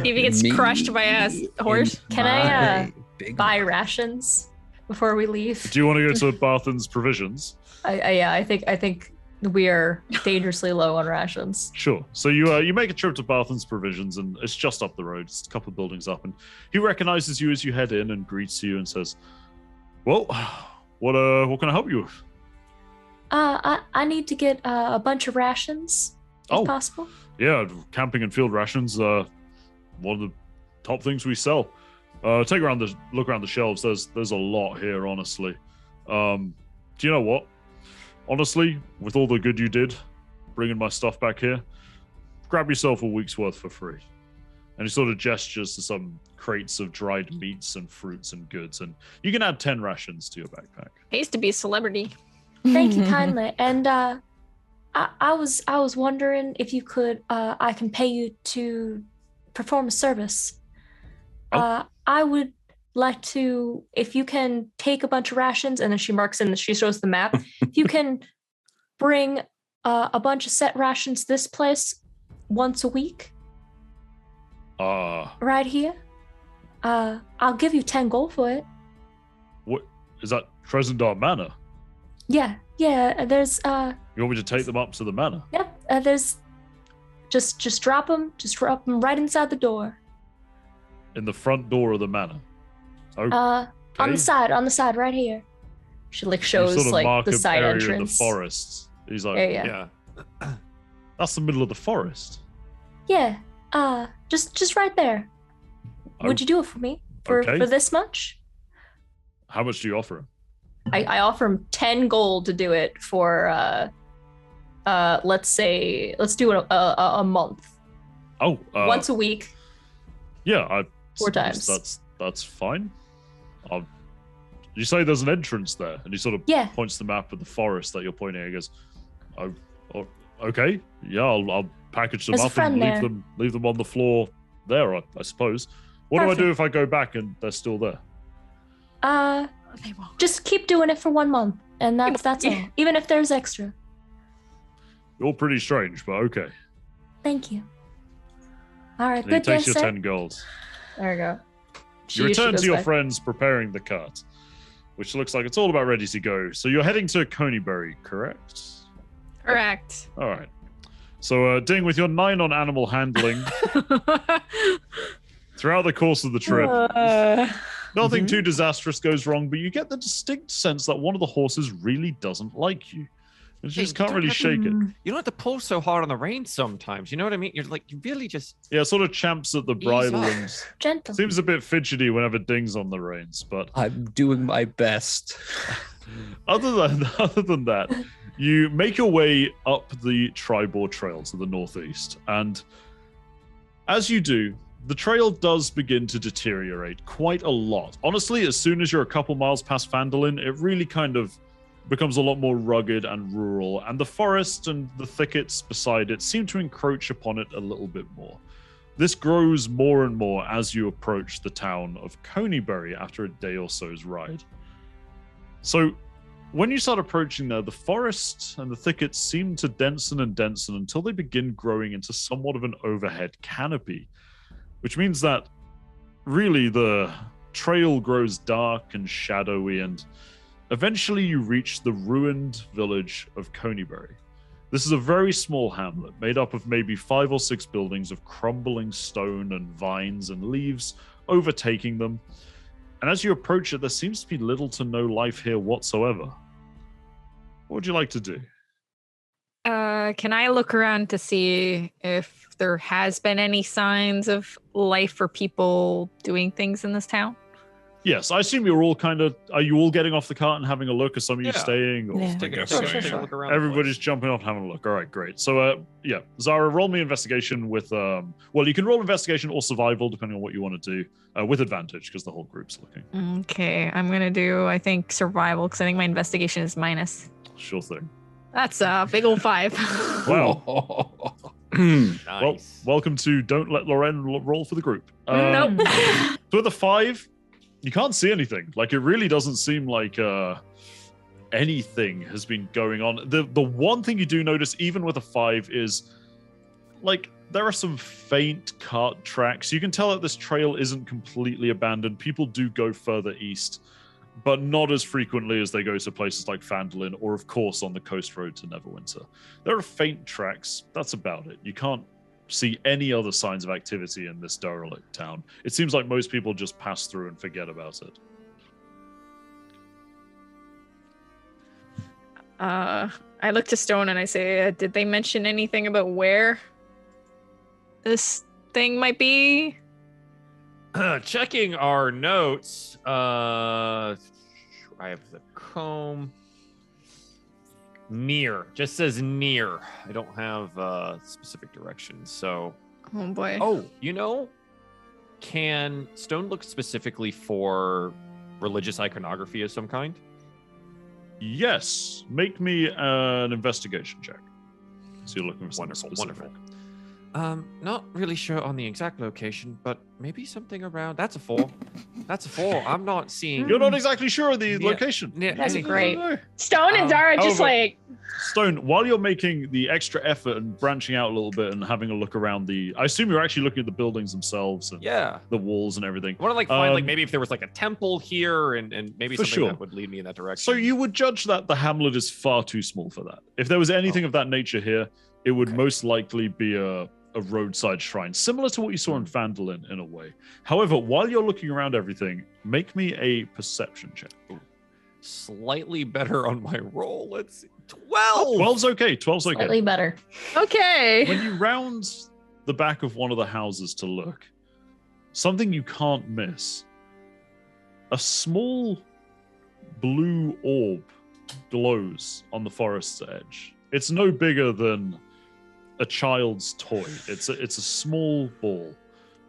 Speaker 4: he gets crushed by a horse.
Speaker 3: Can I buy rations before we leave?
Speaker 1: Do you want to go to Barthen's Provisions?
Speaker 3: I think we are dangerously low on rations.
Speaker 1: Sure. So you make a trip to Barthen's Provisions, and it's just up the road. It's a couple of buildings up, and he recognizes you as you head in and greets you and says, "Well, What can I help you with?
Speaker 3: I need to get a bunch of rations, if possible.
Speaker 1: Yeah, camping and field rations are one of the top things we sell. Look around the shelves. There's a lot here, honestly. Do you know what? Honestly, with all the good you did, bringing my stuff back here, grab yourself a week's worth for free. And he sort of gestures to some crates of dried meats and fruits and goods, and you can add 10 rations to your backpack.
Speaker 4: I used to be a celebrity.
Speaker 3: Thank you kindly. And I was wondering if you could I can pay you to perform a service. I would like to, if you can take a bunch of rations, and then she marks in, she shows the map. If you can bring a bunch of set rations to this place once a week. Right here. I'll give you 10 gold for it.
Speaker 1: What is that? Tresendar Manor?
Speaker 3: Yeah. There's
Speaker 1: You want me to take them up to the manor?
Speaker 3: Yep. There's just drop them right inside the door.
Speaker 1: In the front door of the manor.
Speaker 3: On the side, right here. She shows
Speaker 1: sort of mark
Speaker 3: the side
Speaker 1: area
Speaker 3: entrance.
Speaker 1: In the forest. He's like,
Speaker 3: Yeah.
Speaker 1: That's the middle of the forest.
Speaker 3: Yeah. Just right there. Would you do it for me for this much?
Speaker 1: How much do you offer him?
Speaker 3: I offer him 10 gold to do it for let's do it a month. Once a week.
Speaker 1: Yeah,
Speaker 3: 4 times.
Speaker 1: That's fine. You say there's an entrance there, and he sort of points the map of the forest that you're pointing at. He goes, okay, yeah, I'll package them up and leave them on the floor there, I suppose. What do I do if I go back and they're still there?
Speaker 4: They won't.
Speaker 3: Just keep doing it for 1 month, and that's all. Even if there's extra.
Speaker 1: You're pretty strange, but okay.
Speaker 3: Thank you. All right,
Speaker 1: and
Speaker 3: good
Speaker 1: he takes your
Speaker 3: sir.
Speaker 1: 10 gold.
Speaker 3: There we go.
Speaker 1: You return to your friends preparing the cart, which looks like it's all about ready to go. So you're heading to Coneybury, correct?
Speaker 4: Correct.
Speaker 1: All right. So, Ding, with your 9 on animal handling, throughout the course of the trip, nothing too disastrous goes wrong, but you get the distinct sense that one of the horses really doesn't like you. And she just can't really shake it.
Speaker 2: You don't have to pull so hard on the reins sometimes. You know what I mean? You're like, you really just...
Speaker 1: Yeah, sort of champs at the bridle and
Speaker 3: gentle.
Speaker 1: Seems a bit fidgety whenever Ding's on the reins, but...
Speaker 5: I'm doing my best.
Speaker 1: Other than that, you make your way up the Tribor Trail to the northeast, and as you do, the trail does begin to deteriorate quite a lot. Honestly, as soon as you're a couple miles past Phandelver, it really kind of becomes a lot more rugged and rural, and the forest and the thickets beside it seem to encroach upon it a little bit more. This grows more and more as you approach the town of Coneybury after a day or so's ride. So, when you start approaching there, the forest and the thickets seem to densen and densen until they begin growing into somewhat of an overhead canopy, which means that really the trail grows dark and shadowy, and eventually you reach the ruined village of Coneybury. This is a very small hamlet made up of maybe 5 or 6 buildings of crumbling stone and vines and leaves overtaking them. And as you approach it, there seems to be little to no life here whatsoever. What would you like to do?
Speaker 4: Can I look around to see if there has been any signs of life or people doing things in this town?
Speaker 1: Yes, I assume you're all are you all getting off the cart and having a look? Are some of you staying? Or
Speaker 2: Take a look around.
Speaker 1: Everybody's jumping off and having a look. All right, great. So, Zara, roll me investigation with, you can roll investigation or survival, depending on what you want to do, with advantage, because the whole group's looking.
Speaker 4: Okay, I'm going to do, I think, survival, because I think my investigation is minus.
Speaker 1: Sure thing.
Speaker 4: That's a big old 5.
Speaker 1: Wow.
Speaker 2: Nice.
Speaker 1: Well, welcome to Don't Let Loren Roll for the group.
Speaker 4: Nope.
Speaker 1: So with a 5, you can't see anything. Like, it really doesn't seem like anything has been going on. The one thing you do notice, even with a 5, is like there are some faint cart tracks. You can tell that this trail isn't completely abandoned. People do go further east, but not as frequently as they go to places like Phandelver or, of course, on the coast road to Neverwinter. There are faint tracks. That's about it. You can't see any other signs of activity in this derelict town. It seems like most people just pass through and forget about it.
Speaker 4: I look to Stone and I say, did they mention anything about where this thing might be?
Speaker 2: Checking our notes. I have the comb. Near. Just says near. I don't have specific directions. So.
Speaker 4: Oh boy.
Speaker 2: Oh, can Stone look specifically for religious iconography of some kind?
Speaker 1: Yes. Make me an investigation check. So you're looking for something
Speaker 2: Wonderful.
Speaker 1: specific.
Speaker 2: Not really sure on the exact location, but maybe something around. That's a 4. That's a 4. I'm not seeing.
Speaker 1: You're not exactly sure of the location.
Speaker 3: That's great.
Speaker 4: Stone and Zara just like.
Speaker 1: Stone, while you're making the extra effort and branching out a little bit and having a look around I assume you're actually looking at the buildings themselves and the walls and everything.
Speaker 2: I want to find maybe if there was a temple here and maybe something that would lead me in that direction.
Speaker 1: So you would judge that the hamlet is far too small for that. If there was anything of that nature here, it would most likely be a roadside shrine, similar to what you saw in Phandelver in a way. However, while you're looking around everything, make me a perception check.
Speaker 2: Ooh. Slightly better on my roll. Let's see. 12.
Speaker 1: 12's okay. 12's okay.
Speaker 3: Slightly better.
Speaker 4: Okay.
Speaker 1: When you round the back of one of the houses to look, something you can't miss. A small blue orb glows on the forest's edge. It's no bigger than a child's toy. It's a small ball,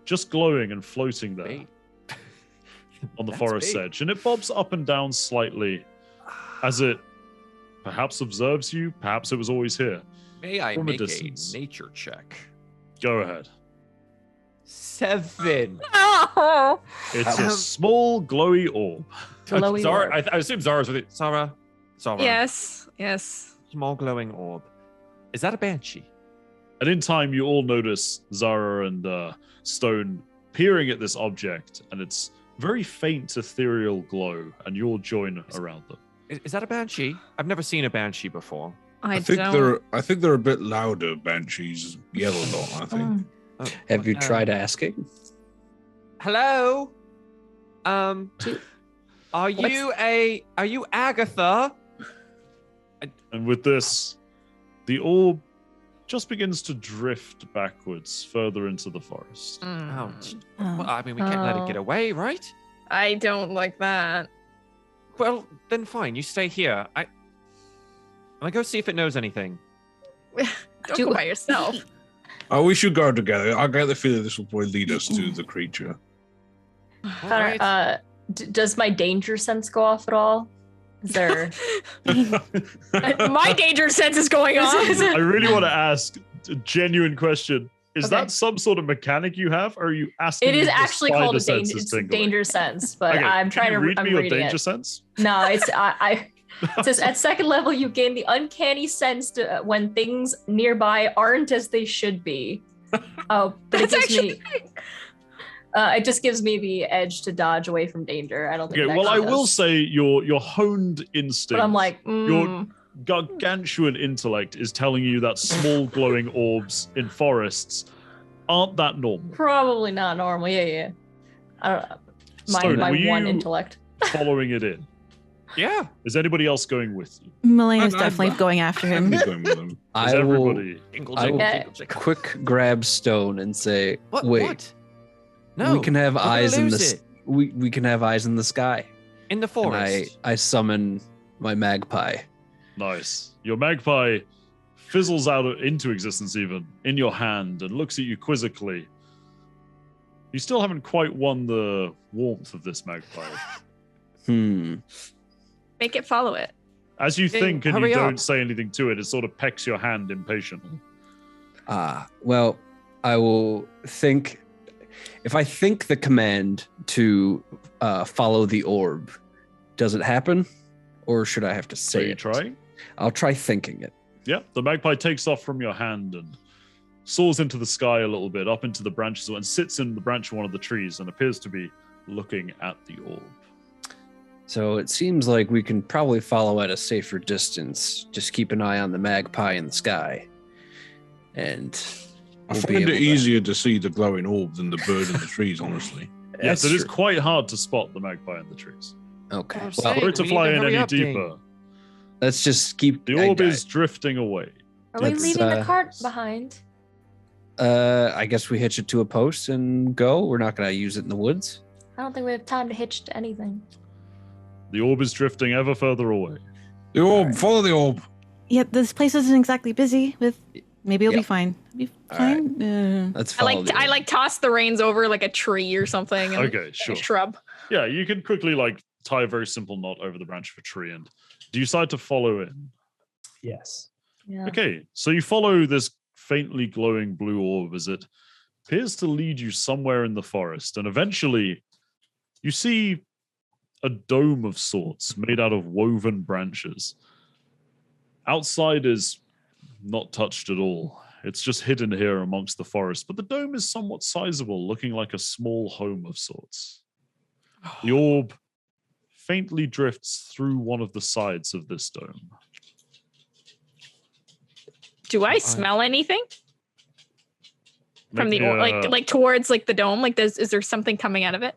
Speaker 1: just glowing and floating there on the forest's edge, and it bobs up and down slightly as it perhaps observes you. Perhaps it was always here.
Speaker 2: May I
Speaker 1: from
Speaker 2: make
Speaker 1: a distance.
Speaker 2: Nature check?
Speaker 1: Go ahead.
Speaker 2: 7.
Speaker 4: Oh.
Speaker 1: It's a small glowy orb.
Speaker 3: Glowy
Speaker 2: Zara,
Speaker 3: orb.
Speaker 2: I assume Zara's with it. Zara.
Speaker 4: Yes.
Speaker 2: Small glowing orb. Is that a banshee?
Speaker 1: And in time, you all notice Zara and Stone peering at this object, and it's very faint, ethereal glow, and you all join around them.
Speaker 2: Is that a banshee? I've never seen a banshee before.
Speaker 7: I think they're a bit louder, banshees. Yellow dot, I think.
Speaker 5: Have you tried asking?
Speaker 2: Hello? Are you Agatha?
Speaker 1: And with this, the orb just begins to drift backwards further into the forest.
Speaker 2: Ouch. Well, I mean, we can't let it get away, right?
Speaker 4: I don't like that.
Speaker 2: Well, then fine. You stay here. I'm gonna go see if it knows anything.
Speaker 4: Don't go by yourself.
Speaker 7: Oh, we should go together. I get the feeling this will probably lead us to the creature.
Speaker 2: Right.
Speaker 3: Does my danger sense go off at all? Is there?
Speaker 4: My danger sense is going on.
Speaker 1: I really want to ask a genuine question. Is that some sort of mechanic you have, or are you asking?
Speaker 3: It is actually called a
Speaker 1: danger
Speaker 3: danger sense, but
Speaker 1: okay.
Speaker 3: I'm trying to
Speaker 1: read me your danger
Speaker 3: it.
Speaker 1: sense.
Speaker 3: No, it's it says at second level you gain the uncanny sense to, when things nearby aren't as they should be. Oh, but it gives me. It just gives me the edge to dodge away from danger. I don't think.
Speaker 1: Okay, well, I will say your honed instinct.
Speaker 3: But I'm like,
Speaker 1: your gargantuan intellect is telling you that small glowing orbs in forests aren't that normal.
Speaker 3: Probably not normal. Yeah. I don't know.
Speaker 1: Stone,
Speaker 3: My
Speaker 1: were
Speaker 3: one
Speaker 1: you
Speaker 3: intellect.
Speaker 1: following it in?
Speaker 2: Yeah.
Speaker 1: Is anybody else going with you?
Speaker 6: Melena's definitely going after him.
Speaker 7: Going with them.
Speaker 5: I will
Speaker 2: Jingle.
Speaker 5: quick grab Stone and say,
Speaker 2: What?
Speaker 5: "Wait,
Speaker 2: What? No.
Speaker 5: we can have
Speaker 2: we're gonna
Speaker 5: eyes in
Speaker 2: lose
Speaker 5: the
Speaker 2: it.
Speaker 5: we can have eyes in the sky."
Speaker 2: In the
Speaker 5: And
Speaker 2: forest.
Speaker 5: I summon my magpie.
Speaker 1: Nice. Your magpie fizzles out into existence even in your hand and looks at you quizzically. You still haven't quite won the warmth of this magpie.
Speaker 4: Make it follow it.
Speaker 1: As you think and
Speaker 2: hurry
Speaker 1: you
Speaker 2: up.
Speaker 1: don't say anything to it, it sort of pecks your hand impatiently.
Speaker 5: Well, I will think. If I think the command to follow the orb, does it happen? Or should I have to
Speaker 1: So
Speaker 5: say
Speaker 1: you
Speaker 5: it?
Speaker 1: try?
Speaker 5: I'll try thinking it.
Speaker 1: Yeah, the magpie takes off from your hand and soars into the sky a little bit, up into the branches, and sits in the branch of one of the trees and appears to be looking at the orb.
Speaker 5: So it seems like we can probably follow at a safer distance. Just keep an eye on the magpie in the sky. And
Speaker 7: I
Speaker 5: we'll be
Speaker 7: find
Speaker 5: able
Speaker 7: it easier to see the glowing orb than the bird in the trees, honestly.
Speaker 1: Yes,
Speaker 5: That's
Speaker 1: it is
Speaker 5: true.
Speaker 1: quite hard to spot the magpie in the trees.
Speaker 5: Okay.
Speaker 2: Oh,
Speaker 5: Well,
Speaker 2: Hey,
Speaker 1: For it to
Speaker 2: we need
Speaker 1: fly
Speaker 2: to
Speaker 1: in
Speaker 2: hurry
Speaker 1: any
Speaker 2: up, Dane.
Speaker 1: deeper,
Speaker 5: Let's just keep.
Speaker 1: The orb is drifting away.
Speaker 3: Are we
Speaker 5: Let's,
Speaker 3: leaving the cart behind?
Speaker 5: I guess we hitch it to a post and go. We're not gonna use it in the woods.
Speaker 3: I don't think we have time to hitch to anything.
Speaker 1: The orb is drifting ever further away.
Speaker 7: The orb, follow the orb.
Speaker 6: Yeah, this place isn't exactly busy. Maybe it'll
Speaker 5: Yep.
Speaker 6: be fine. It'll be
Speaker 5: All
Speaker 6: fine.
Speaker 5: Let's
Speaker 4: I
Speaker 5: follow.
Speaker 4: like toss the reins over like a tree or something. And
Speaker 1: Okay, sure.
Speaker 4: A shrub.
Speaker 1: Yeah, you can quickly tie a very simple knot over the branch of a tree, and do you decide to follow in?
Speaker 8: Yes.
Speaker 3: Yeah.
Speaker 1: Okay, so you follow this faintly glowing blue orb as it appears to lead you somewhere in the forest, and eventually you see a dome of sorts made out of woven branches. Outside is not touched at all. It's just hidden here amongst the forest, but the dome is somewhat sizable, looking like a small home of sorts. The orb faintly drifts through one of the sides of this dome.
Speaker 4: Do I smell anything from
Speaker 1: Make
Speaker 4: the
Speaker 1: me,
Speaker 4: like towards like the dome? Like, is there something coming out of it?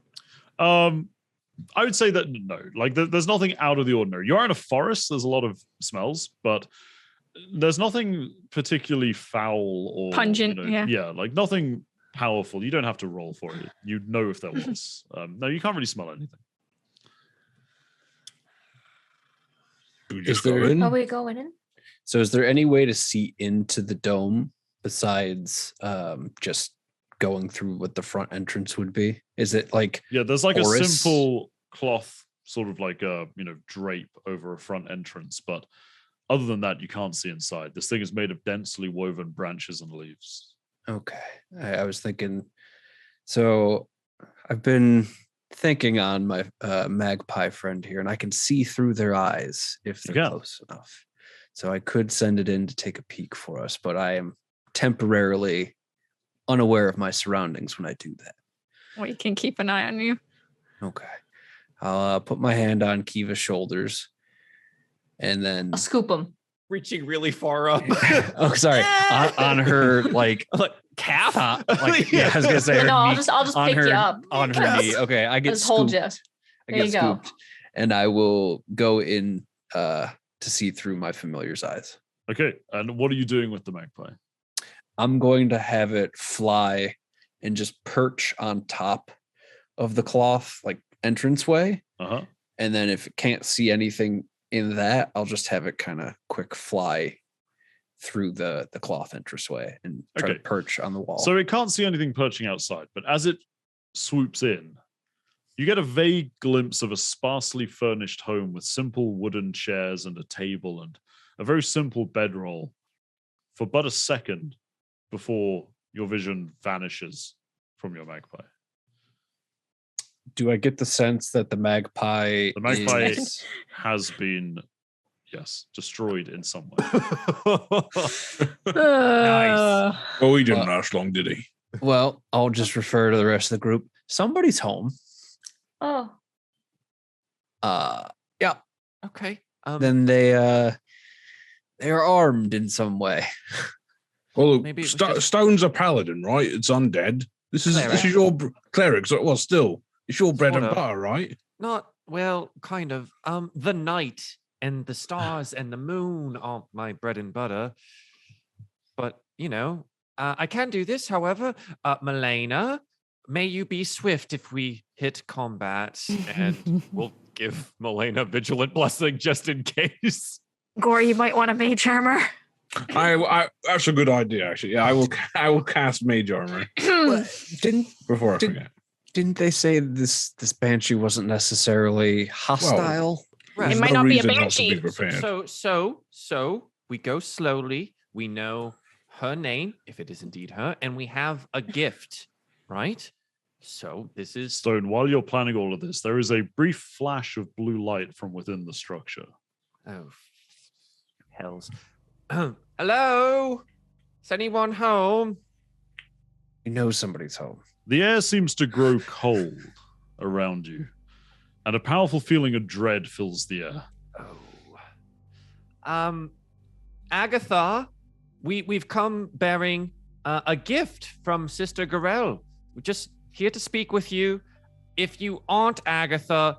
Speaker 1: I would say that no, there's nothing out of the ordinary. You are in a forest. There's a lot of smells, but there's nothing particularly foul or
Speaker 4: Pungent,
Speaker 1: yeah, like nothing powerful. You don't have to roll for it. You'd know if there was. No, you can't really smell anything.
Speaker 7: Do we just
Speaker 5: Is
Speaker 7: go
Speaker 5: there-
Speaker 7: in?
Speaker 3: Are we going in?
Speaker 5: So, is there any way to see into the dome besides just going through what the front entrance would be? Is it like
Speaker 1: Yeah, there's like a
Speaker 5: porous?
Speaker 1: simple cloth, sort of like a drape over a front entrance, but other than that, you can't see inside. This thing is made of densely woven branches and leaves.
Speaker 5: Okay. I was thinking, so I've been thinking on my magpie friend here, and I can see through their eyes if they're
Speaker 1: Yeah.
Speaker 5: close enough. So I could send it in to take a peek for us, but I am temporarily unaware of my surroundings when I do that.
Speaker 4: We can keep an eye on you.
Speaker 5: Okay. I'll put my hand on Kiva's shoulders, and then
Speaker 9: I'll scoop him.
Speaker 2: Reaching really far up.
Speaker 5: oh, sorry, on her like
Speaker 2: calf.
Speaker 5: yeah, I was gonna say her
Speaker 9: No, I'll
Speaker 5: knee,
Speaker 9: just
Speaker 5: on
Speaker 9: pick
Speaker 5: her
Speaker 9: you up.
Speaker 5: on her
Speaker 9: Yes.
Speaker 5: knee. Okay, I get
Speaker 9: Just hold
Speaker 5: scooped.
Speaker 9: you.
Speaker 5: I
Speaker 9: There
Speaker 5: get
Speaker 9: you go.
Speaker 5: scooped, and I will go in to see through my familiar's eyes.
Speaker 1: Okay, and what are you doing with the magpie?
Speaker 5: I'm going to have it fly and just perch on top of the cloth like entranceway,
Speaker 1: Uh-huh.
Speaker 5: and then if it can't see anything in that, I'll just have it kind of quick fly through the cloth entranceway and try
Speaker 1: Okay.
Speaker 5: to perch on the wall.
Speaker 1: So it can't see anything perching outside, but as it swoops in, you get a vague glimpse of a sparsely furnished home with simple wooden chairs and a table and a very simple bedroll for but a second before your vision vanishes from your magpie.
Speaker 5: Do I get the sense that the magpie
Speaker 1: The magpie
Speaker 5: is...
Speaker 1: has been, yes, destroyed in some way.
Speaker 2: Nice.
Speaker 7: Oh, he didn't last long, did he?
Speaker 5: Well, I'll just refer to the rest of the group. Somebody's home.
Speaker 3: Oh,
Speaker 5: Yeah.
Speaker 2: Okay.
Speaker 5: Then they are armed in some way.
Speaker 7: Well, look,
Speaker 2: Maybe it was just-
Speaker 7: Stone's a paladin, right? It's undead. This is your cleric. So, well, still, it's your bread
Speaker 2: Sort
Speaker 7: and
Speaker 2: of.
Speaker 7: butter, right?
Speaker 2: Not well, kind of. The night and the stars and the moon are my bread and butter. But I can do this. However, Milena, may you be swift if we hit combat, and we'll give Milena vigilant blessing just in case.
Speaker 4: Gore, you might want a mage armor.
Speaker 7: I that's a good idea, actually. Yeah, I will cast mage armor
Speaker 5: Didn't
Speaker 7: before I forget.
Speaker 5: they say this banshee wasn't necessarily hostile?
Speaker 2: Right.
Speaker 4: It
Speaker 7: There's
Speaker 4: might
Speaker 7: no
Speaker 4: not be a
Speaker 7: reason not to be
Speaker 4: banshee.
Speaker 7: prepared.
Speaker 2: So we go slowly. We know her name, if it is indeed her, and we have a gift, right? So this is
Speaker 1: Stone, while you're planning all of this, there is a brief flash of blue light from within the structure.
Speaker 2: oh hells. Hello? Is anyone home?
Speaker 5: You know somebody's home.
Speaker 1: The air seems to grow cold around you, and a powerful feeling of dread fills the air.
Speaker 2: Oh. Agatha, we've come bearing a gift from Sister Garel. We're just here to speak with you. If you aren't Agatha,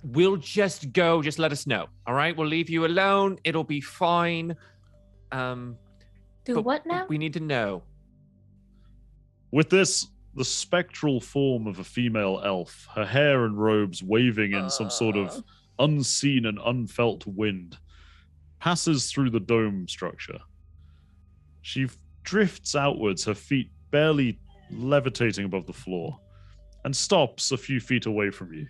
Speaker 2: We'll just go. Just let us know. All right. We'll leave you alone. It'll be fine.
Speaker 3: Do what now?
Speaker 2: We need to know.
Speaker 1: With this, the spectral form of a female elf, her hair and robes waving in some sort of unseen and unfelt wind, passes through the dome structure. She drifts outwards, her feet barely levitating above the floor, and stops a few feet away from you.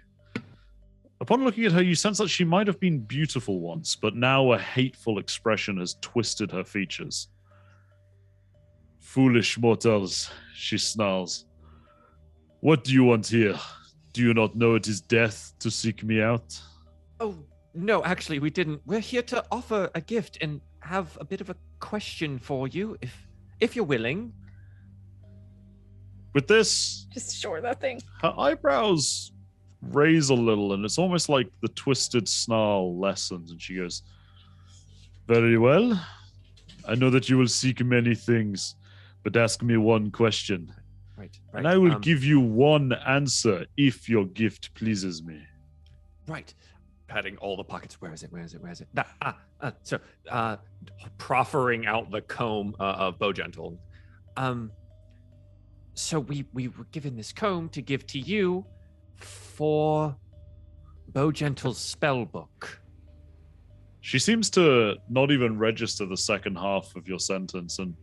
Speaker 1: Upon looking at her, you sense that she might have been beautiful once, but now a hateful expression has twisted her features. Foolish mortals, she snarls. What do you want here? Do you not know it is death to seek me out?
Speaker 2: Oh, no, actually, we didn't. We're here to offer a gift and have a bit of a question for you, if you're willing.
Speaker 1: With this,
Speaker 4: Just shore that thing.
Speaker 1: her eyebrows raise a little, and it's almost like the twisted snarl lessens, and she goes, Very well. I know that you will seek many things, but ask me one question.
Speaker 2: Right.
Speaker 1: And I will give you one answer if your gift pleases me.
Speaker 2: Right. Patting all the pockets. Where is it? So, proffering out the comb of Bowgentle. So we were given this comb to give to you for Bowgentle's spell book.
Speaker 1: She seems to not even register the second half of your sentence, and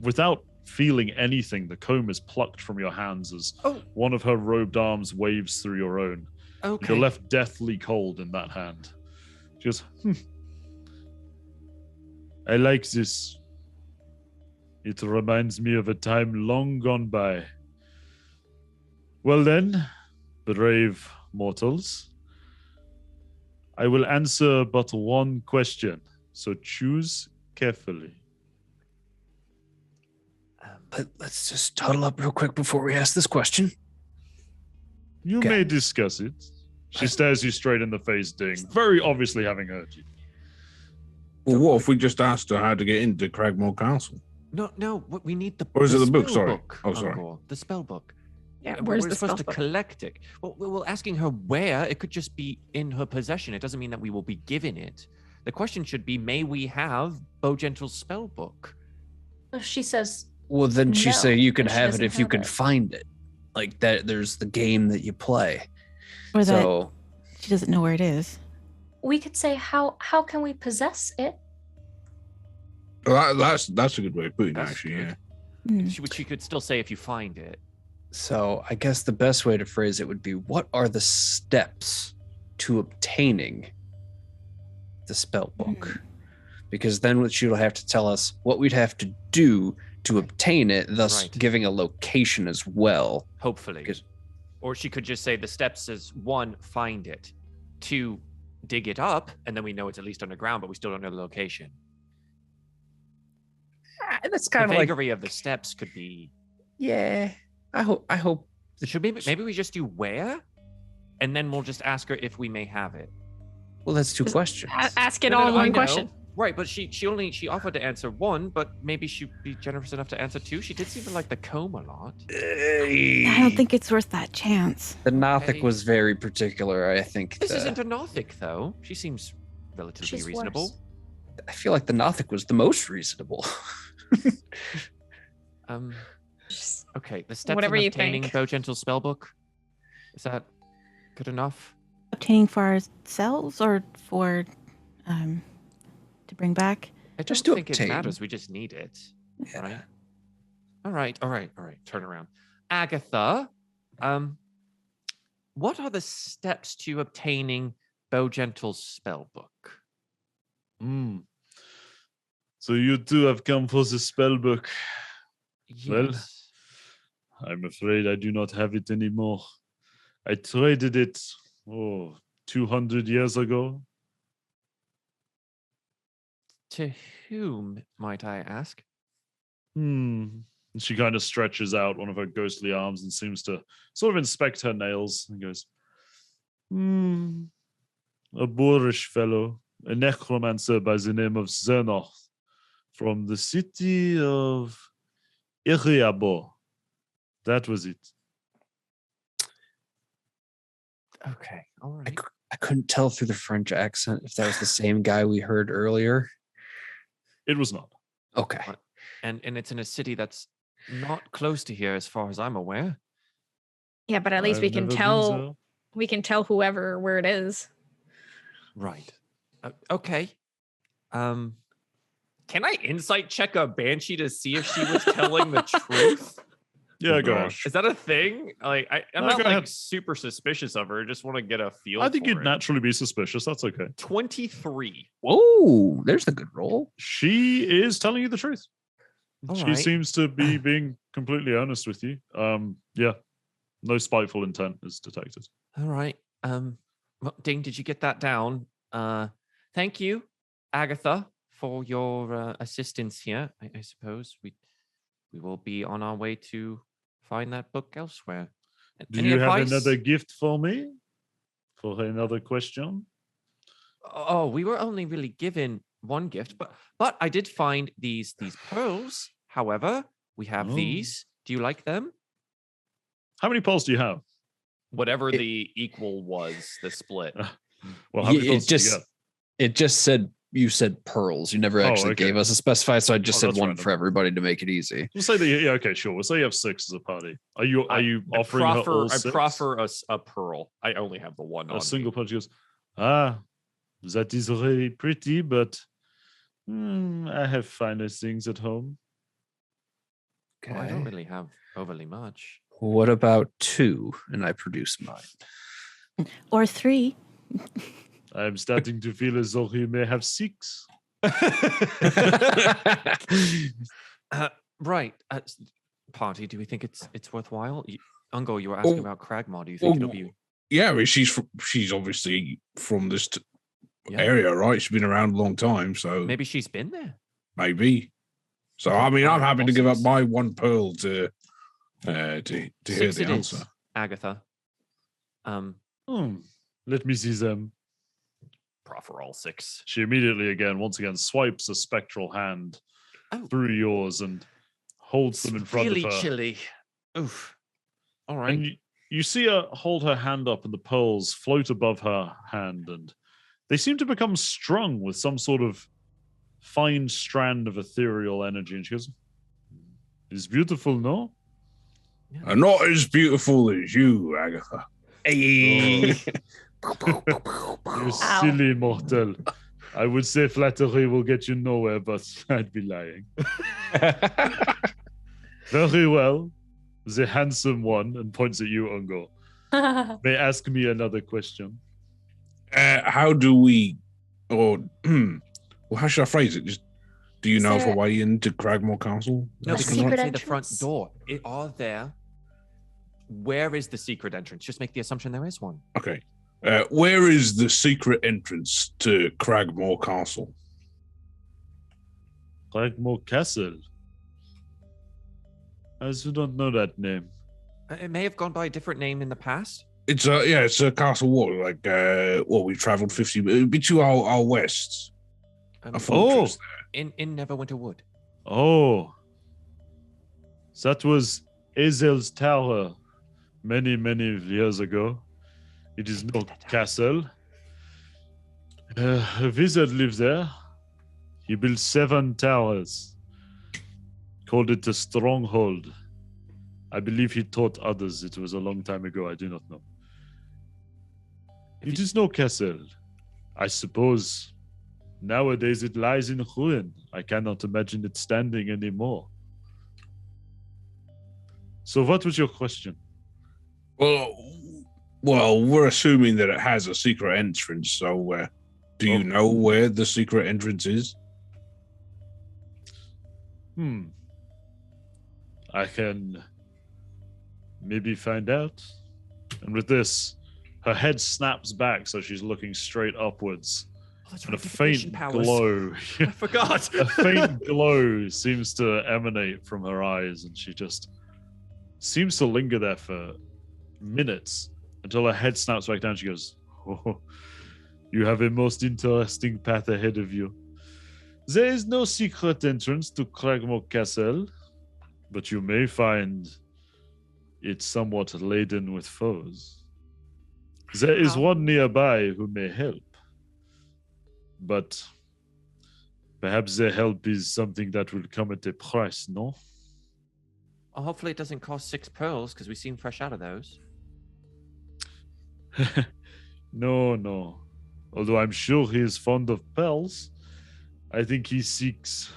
Speaker 1: without feeling anything, the comb is plucked from your hands as one of her robed arms waves through your own.
Speaker 2: Okay.
Speaker 1: You're left deathly cold in that hand. She goes, I like this. It reminds me of a time long gone by. Well then, brave mortals, I will answer but one question, so choose carefully.
Speaker 5: Let's just huddle up real quick before we ask this question.
Speaker 1: You
Speaker 5: Okay.
Speaker 1: may discuss it. She stares you straight in the face, Ding, very obviously having heard you.
Speaker 7: Well, what if we just asked her how to get into Cragmore Castle?
Speaker 2: No. We need the.
Speaker 7: Or is it the book?
Speaker 2: spell
Speaker 7: Sorry.
Speaker 2: book,
Speaker 7: Oh, sorry.
Speaker 2: Uncle. The spell book.
Speaker 4: Yeah,
Speaker 2: We're
Speaker 4: where's the
Speaker 2: supposed
Speaker 4: spell
Speaker 2: to
Speaker 4: book?
Speaker 2: collect it. Well, we're asking her where. It could just be in her possession. It doesn't mean that we will be given it. The question should be, may we have Bowgentle's spell book?
Speaker 3: She says,
Speaker 5: Well, then she
Speaker 3: No,
Speaker 5: say you can
Speaker 3: and she
Speaker 5: have it
Speaker 3: doesn't
Speaker 5: if you
Speaker 3: have
Speaker 5: can
Speaker 3: it.
Speaker 5: find it. Like that, there's the game that you play.
Speaker 6: Or that
Speaker 5: So
Speaker 6: she doesn't know where it is.
Speaker 3: we could say, how can we possess it?
Speaker 7: Well, that's a good way of putting it,
Speaker 2: That's
Speaker 7: actually,
Speaker 2: good.
Speaker 7: yeah.
Speaker 6: Hmm.
Speaker 2: Which you could still say if you find it.
Speaker 5: So I guess the best way to phrase it would be, what are the steps to obtaining the spell book? Because then what she'll have to tell us what we'd have to do to obtain it, thus
Speaker 2: Right.
Speaker 5: giving a location as well.
Speaker 2: Hopefully.
Speaker 5: Because-
Speaker 2: Or she could just say the steps is 1, find it. 2, dig it up, and then we know it's at least underground, but we still don't know the location.
Speaker 5: That's
Speaker 2: The
Speaker 5: kind of like,
Speaker 2: vagary of the steps could be.
Speaker 5: yeah. I hope.
Speaker 2: Should maybe we just do where, and then we'll just ask her if we may have it.
Speaker 5: Well, that's two questions.
Speaker 4: Ask it
Speaker 2: No,
Speaker 4: all in
Speaker 2: I
Speaker 4: one
Speaker 2: know.
Speaker 4: question.
Speaker 2: Right, but she offered to answer 1, but maybe she'd be generous enough to answer 2. She did seem to like the comb a lot.
Speaker 6: I don't think it's worth that chance.
Speaker 5: The Nothic
Speaker 2: Okay.
Speaker 5: was very particular. I think
Speaker 2: This
Speaker 5: the-
Speaker 2: isn't a Nothic, though. She seems relatively
Speaker 3: She's
Speaker 2: reasonable.
Speaker 3: worse.
Speaker 5: I feel like the Nothic was the most reasonable.
Speaker 2: Okay, the steps
Speaker 4: Whatever
Speaker 2: in
Speaker 4: you
Speaker 2: obtaining
Speaker 4: think.
Speaker 2: Bowgentle's spellbook. Is that good enough?
Speaker 6: Obtaining for ourselves or for to bring back?
Speaker 2: I
Speaker 5: Just
Speaker 2: don't
Speaker 5: to
Speaker 2: think
Speaker 5: obtain.
Speaker 2: it matters. We just need it.
Speaker 5: Yeah.
Speaker 2: Right? All right. Turn around. Agatha, what are the steps to obtaining Bowgentle's spellbook?
Speaker 1: So you two have come for the spell book. Well,
Speaker 2: Yes.
Speaker 1: I'm afraid I do not have it anymore. I traded it, 200 years ago.
Speaker 2: To whom, might I ask?
Speaker 1: And she kind of stretches out one of her ghostly arms and seems to sort of inspect her nails and goes, a boorish fellow, a necromancer by the name of Zernoth, from the city of Iriabo. That was it.
Speaker 2: Okay. All right.
Speaker 5: I couldn't tell through the French accent if that was the same guy we heard earlier.
Speaker 1: It was not.
Speaker 5: Okay.
Speaker 2: And it's in a city that's not close to here, as far as I'm aware.
Speaker 4: Yeah, but at least we can tell. We can tell whoever where it is.
Speaker 2: Right. Okay. Can I insight check a banshee to see if she was telling the truth?
Speaker 1: Yeah, go ahead.
Speaker 2: Is that a thing? Like, I'm
Speaker 1: No,
Speaker 2: not
Speaker 1: go
Speaker 2: like
Speaker 1: ahead.
Speaker 2: super suspicious of her. I just want to get a feel.
Speaker 1: I think
Speaker 2: for
Speaker 1: you'd
Speaker 2: it.
Speaker 1: naturally be suspicious. That's okay.
Speaker 2: 23.
Speaker 5: Whoa, there's the good roll.
Speaker 1: She is telling you the truth.
Speaker 2: All
Speaker 1: She
Speaker 2: right.
Speaker 1: seems to be being completely honest with you. Yeah, no spiteful intent is detected.
Speaker 2: All right. Well, Ding, did you get that down? Thank you, Agatha, for your assistance here. I suppose we will be on our way to find that book elsewhere.
Speaker 1: Do
Speaker 2: Any
Speaker 1: you
Speaker 2: advice?
Speaker 1: have another gift for me? For another question?
Speaker 2: Oh, we were only really given one gift, but I did find these pearls. However, we have these. Do you like them?
Speaker 1: How many pearls do you have?
Speaker 2: Whatever the equal was, the split.
Speaker 1: Well, how many pearls did you get?
Speaker 5: It just said you said pearls. You never actually gave us a specify, so I just said one for everybody to make it easy.
Speaker 1: We'll say that. Yeah, okay, sure. We'll say you have 6 as a party. Are you offering her all 6?
Speaker 2: I proffer a pearl. I only have the one.
Speaker 1: A single pearl. She goes, that is really pretty, but I have finer things at home.
Speaker 2: Okay. Well, I don't really have overly much.
Speaker 5: What about 2? And I produce mine.
Speaker 6: Or 3.
Speaker 1: I'm starting to feel as though you may have 6.
Speaker 2: Right. Party, do we think it's worthwhile? Ungo, you were asking about Cragmaw. Do you think it'll be...
Speaker 7: Yeah, I mean, she's obviously from this area, right? She's been around a long time, so...
Speaker 2: Maybe she's been there.
Speaker 7: Maybe. So, I mean, I'm happy to give up my 1 pearl to hear the answer.
Speaker 2: Agatha.
Speaker 1: Let me see them.
Speaker 2: Proffer all 6.
Speaker 1: She immediately, once again, swipes a spectral hand through yours and holds them in front of her.
Speaker 2: Really chilly. Oof. All right.
Speaker 1: And you see her hold her hand up, and the pearls float above her hand, and they seem to become strung with some sort of fine strand of ethereal energy. And she goes, "It's beautiful, no?"
Speaker 7: Yeah. Not as beautiful as you, Agatha. Hey.
Speaker 1: You silly mortal. I would say flattery will get you nowhere, but I'd be lying. Very well. The handsome one, and points at you, Ungo, may ask me another question.
Speaker 7: How do we, or well, how should I phrase it? Just, do you know of a way into Cragmore Castle?
Speaker 2: No, because
Speaker 3: secret
Speaker 2: say the front
Speaker 3: entrance?
Speaker 2: door. Are there? Where is the secret entrance? Just make the assumption there is one.
Speaker 7: Okay. Where is the secret entrance to Cragmore Castle?
Speaker 1: Cragmore Castle? I still don't know that name.
Speaker 2: It may have gone by a different name in the past.
Speaker 7: It's a castle wall. Like, we've traveled 50. It'd be to our west. A fortress there.
Speaker 2: In Neverwinter Wood.
Speaker 1: Oh, that was Azel's Tower many years ago. It is no castle. A wizard lives there. He built 7 towers. Called it a stronghold. I believe he taught others. It was a long time ago. I do not know. It is no castle. I suppose nowadays it lies in ruin. I cannot imagine it standing anymore. So what was your question?
Speaker 7: Well, we're assuming that it has a secret entrance, so do you know where the secret entrance is?
Speaker 1: I can maybe find out. And with this, her head snaps back so she's looking straight upwards. And a faint glow.
Speaker 2: I forgot.
Speaker 1: A faint glow seems to emanate from her eyes, and she just seems to linger there for minutes until her head snaps back down. She goes, "Oh, you have a most interesting path ahead of you. There is no secret entrance to Cragmore Castle, but you may find it somewhat laden with foes." There is one nearby who may help. But perhaps their help is something that will come at a price, no?
Speaker 2: Well, hopefully it doesn't cost 6 pearls, because we seem fresh out of those.
Speaker 1: No. Although I'm sure he is fond of pearls, I think he seeks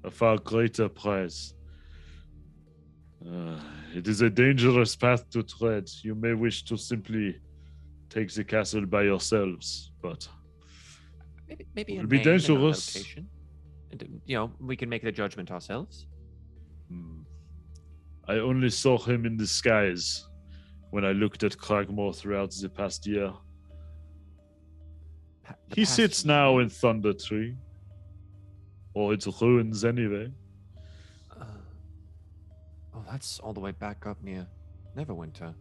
Speaker 1: a far greater prize. It is a dangerous path to tread. You may wish to simply take the castle by yourselves, but
Speaker 2: maybe
Speaker 1: it
Speaker 2: a
Speaker 1: will be
Speaker 2: name and a
Speaker 1: dangerous.
Speaker 2: location. And, we can make the judgment ourselves.
Speaker 1: I only saw him in disguise when I looked at Cragmore throughout the past year. He sits now in Thunder Tree. Or its ruins, anyway.
Speaker 2: That's all the way back up near Neverwinter.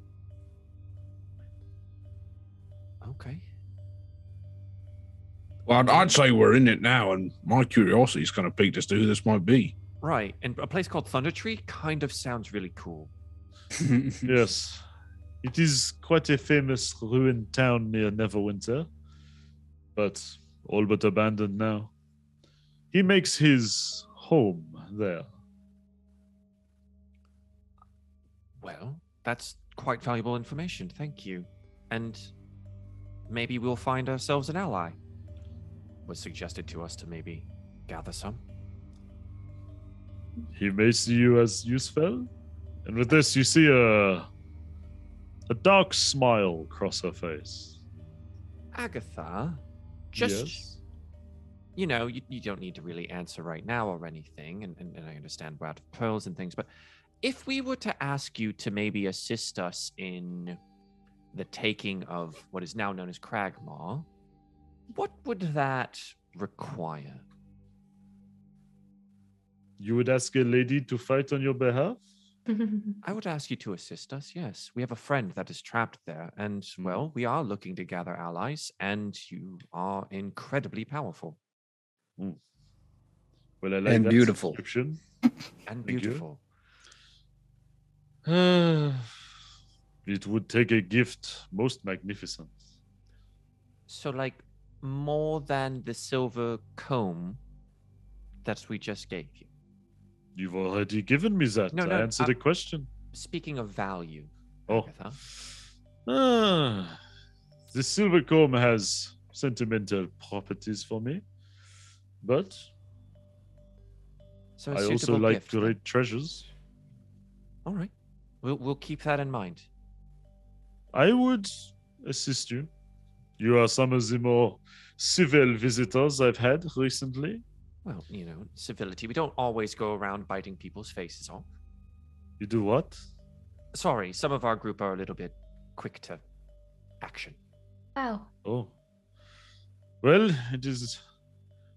Speaker 2: Okay.
Speaker 7: Well, I'd say we're in it now, and my curiosity's kind of piqued as to who this might be.
Speaker 2: Right, and a place called Thunder Tree kind of sounds really cool.
Speaker 1: Yes. It is quite a famous ruined town near Neverwinter, but all but abandoned now. He makes his home there.
Speaker 2: Well, that's quite valuable information. Thank you. And maybe we'll find ourselves an ally. Was suggested to us to maybe gather some.
Speaker 1: He may see you as useful. And with this, you see a dark smile cross her face.
Speaker 2: Agatha, just...
Speaker 1: Yes?
Speaker 2: You don't need to really answer right now or anything, and I understand we're out of pearls and things, but if we were to ask you to maybe assist us in the taking of what is now known as Cragmaw, what would that require?
Speaker 1: You would ask a lady to fight on your behalf?
Speaker 2: I would ask you to assist us, yes. We have a friend that is trapped there, and, well, we are looking to gather allies, and you are incredibly powerful.
Speaker 1: Well, I like
Speaker 5: And
Speaker 1: that
Speaker 5: beautiful.
Speaker 1: description.
Speaker 2: And
Speaker 1: you.
Speaker 2: beautiful.
Speaker 1: It would take a gift most magnificent.
Speaker 2: So, like, more than the silver comb that we just gave you.
Speaker 1: You've already given me that.
Speaker 2: No,
Speaker 1: I answered a question.
Speaker 2: Speaking of value,
Speaker 1: Oh.
Speaker 2: Agatha,
Speaker 1: The silver comb has sentimental properties for me, but
Speaker 2: so a
Speaker 1: I also
Speaker 2: suitable
Speaker 1: like
Speaker 2: gift, then.
Speaker 1: great treasures.
Speaker 2: All right, we'll keep that in mind.
Speaker 1: I would assist you. You are some of the more civil visitors I've had recently.
Speaker 2: Well, civility. We don't always go around biting people's faces off.
Speaker 1: You do what?
Speaker 2: Sorry, some of our group are a little bit quick to action.
Speaker 3: Wow.
Speaker 1: Oh. Well, it is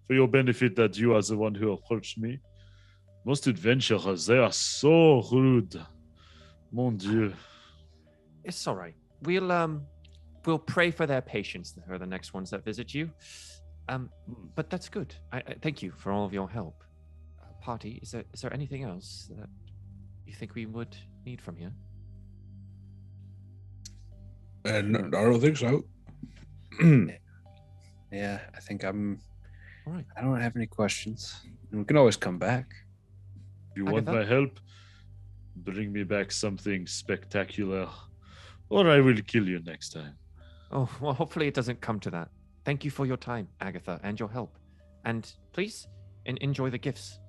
Speaker 1: for your benefit that you are the one who approached me. Most adventurers, they are so rude. Mon Dieu.
Speaker 2: It's all right. We'll pray for their patience for the next ones that visit you. But that's good. I thank you for all of your help. Party, is there anything else that you think we would need from here?
Speaker 7: No, I don't think so.
Speaker 5: Yeah, I think I'm.
Speaker 2: All right.
Speaker 5: I don't have any questions. And we can always come back.
Speaker 1: You want
Speaker 2: Agatha?
Speaker 1: my help? Bring me back something spectacular, or I will kill you next time.
Speaker 2: Oh, well, hopefully it doesn't come to that. Thank you for your time, Agatha, and your help. And please, enjoy the gifts.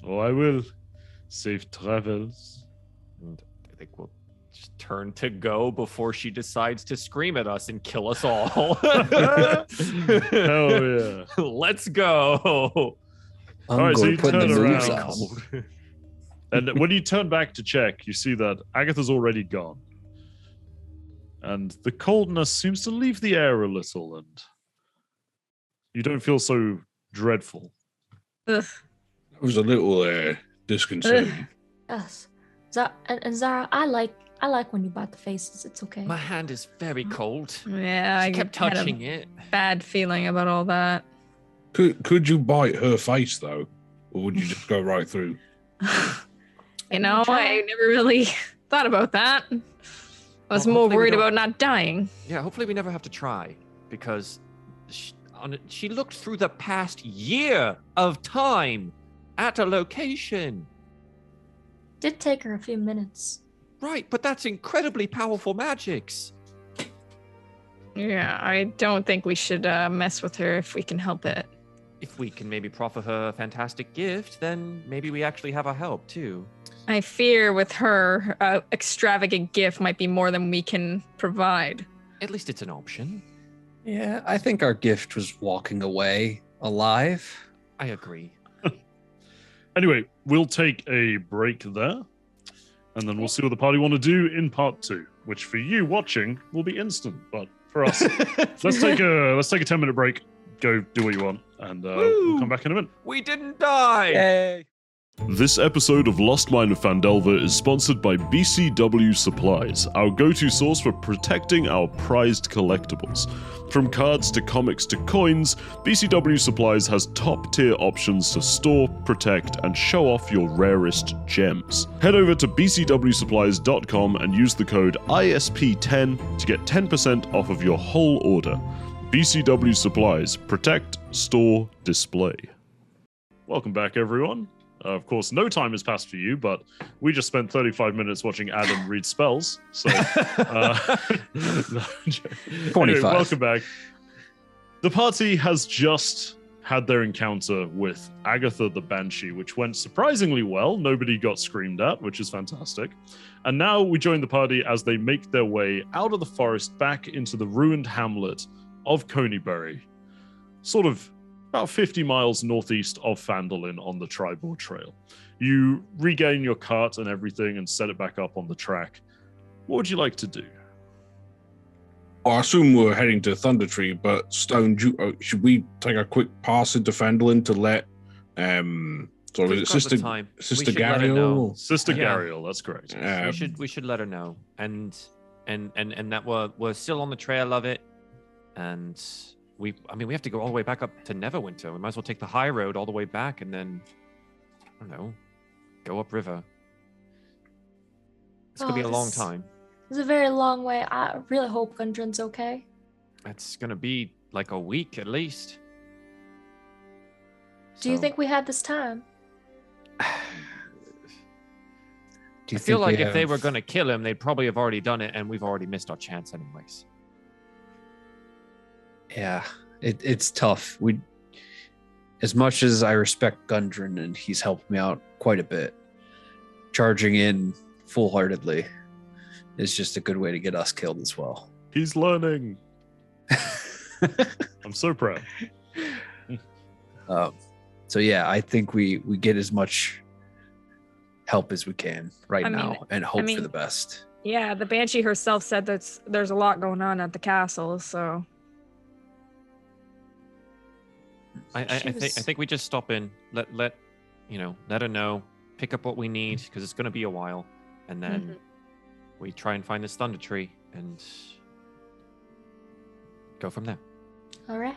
Speaker 1: Oh, I will. Safe travels.
Speaker 2: And I think we'll just turn to go before she decides to scream at us and kill us all.
Speaker 1: Hell yeah.
Speaker 2: Let's go.
Speaker 1: All right, so you
Speaker 5: putting the
Speaker 1: turn
Speaker 5: moves
Speaker 1: around.
Speaker 5: on.
Speaker 1: And when you turn back to check, you see that Agatha's already gone. And the coldness seems to leave the air a little, and you don't feel so dreadful.
Speaker 4: Ugh.
Speaker 7: It was a little disconcerting.
Speaker 3: Yes. And Zara, I like when you bite the faces. It's okay.
Speaker 2: My hand is very cold.
Speaker 4: Yeah,
Speaker 2: I
Speaker 4: I
Speaker 2: kept
Speaker 4: had a
Speaker 2: touching it.
Speaker 4: bad feeling about all that.
Speaker 7: Could you bite her face though, or would you just go right through?
Speaker 4: I never really thought about that. I was
Speaker 2: Well,
Speaker 4: more
Speaker 2: hopefully we
Speaker 4: worried
Speaker 2: don't-
Speaker 4: about not dying.
Speaker 2: Yeah, hopefully we never have to try, because she looked through the past year of time at a location.
Speaker 3: Did take her a few minutes.
Speaker 2: Right, but that's incredibly powerful magics.
Speaker 4: Yeah, I don't think we should mess with her if we can help it.
Speaker 2: If we can maybe proffer her a fantastic gift, then maybe we actually have our help too.
Speaker 4: I fear with her, extravagant gift might be more than we can provide.
Speaker 2: At least it's an option.
Speaker 5: Yeah, I think our gift was walking away alive.
Speaker 2: I agree.
Speaker 1: Anyway, we'll take a break there, and then we'll see what the party want to do in part 2, which for you watching will be instant, but for us, let's take a 10-minute break. Go do what you want, and we'll come back in a minute.
Speaker 2: We didn't die!
Speaker 5: Yay!
Speaker 1: This episode of Lost Mine of Phandelver is sponsored by BCW Supplies, our go-to source for protecting our prized collectibles. From cards to comics to coins, BCW Supplies has top-tier options to store, protect, and show off your rarest gems. Head over to bcwsupplies.com and use the code ISP10 to get 10% off of your whole order. BCW Supplies, protect, store, display. Welcome back, everyone. Of course, no time has passed for you, but we just spent 35 minutes watching Adam read spells. So,
Speaker 5: 25.
Speaker 1: Anyway, welcome back. The party has just had their encounter with Agatha the Banshee, which went surprisingly well. Nobody got screamed at, which is fantastic. And now we join the party as they make their way out of the forest back into the ruined hamlet of Coneybury, sort of about 50 miles northeast of Phandelver on the Tribor Trail. You regain your cart and everything and set it back up on the track. What would you like to do?
Speaker 7: Well, I assume we're heading to Thunder Tree, but Stone, should we take a quick pass into Phandelver to let sort of
Speaker 2: We've
Speaker 7: is it
Speaker 2: got the
Speaker 7: Sister
Speaker 2: time. We
Speaker 7: Sister
Speaker 2: should let her know.
Speaker 7: Gariel?
Speaker 1: Sister
Speaker 2: Yeah.
Speaker 1: Gariel, that's correct.
Speaker 2: we should let her know, and that we're still on the trail of it, and we have to go all the way back up to Neverwinter. We might as well take the high road all the way back, and then I don't know, go upriver. It's gonna be a long time.
Speaker 3: It's a very long way. I really hope Gundren's okay.
Speaker 2: It's gonna be like a week at least.
Speaker 3: Do you
Speaker 2: So,
Speaker 3: think we had this time?
Speaker 5: Do
Speaker 2: I
Speaker 5: you
Speaker 2: feel
Speaker 5: think
Speaker 2: like
Speaker 5: we
Speaker 2: if they
Speaker 5: have-
Speaker 2: were gonna kill him, they'd probably have already done it, and we've already missed our chance anyways.
Speaker 5: Yeah, it's tough. We, as much as I respect Gundren and he's helped me out quite a bit, charging in full-heartedly is just a good way to get us killed as well.
Speaker 1: He's learning. I'm so proud.
Speaker 5: So yeah, I think we get as much help as we can right
Speaker 4: I mean-
Speaker 5: now and hope
Speaker 4: mean-
Speaker 5: for the best.
Speaker 4: Yeah, the Banshee herself said that there's a lot going on at the castle, so
Speaker 2: I think we just stop in, let her know, pick up what we need because it's gonna be a while, and then we try and find this Thunder Tree and go from there.
Speaker 3: All right.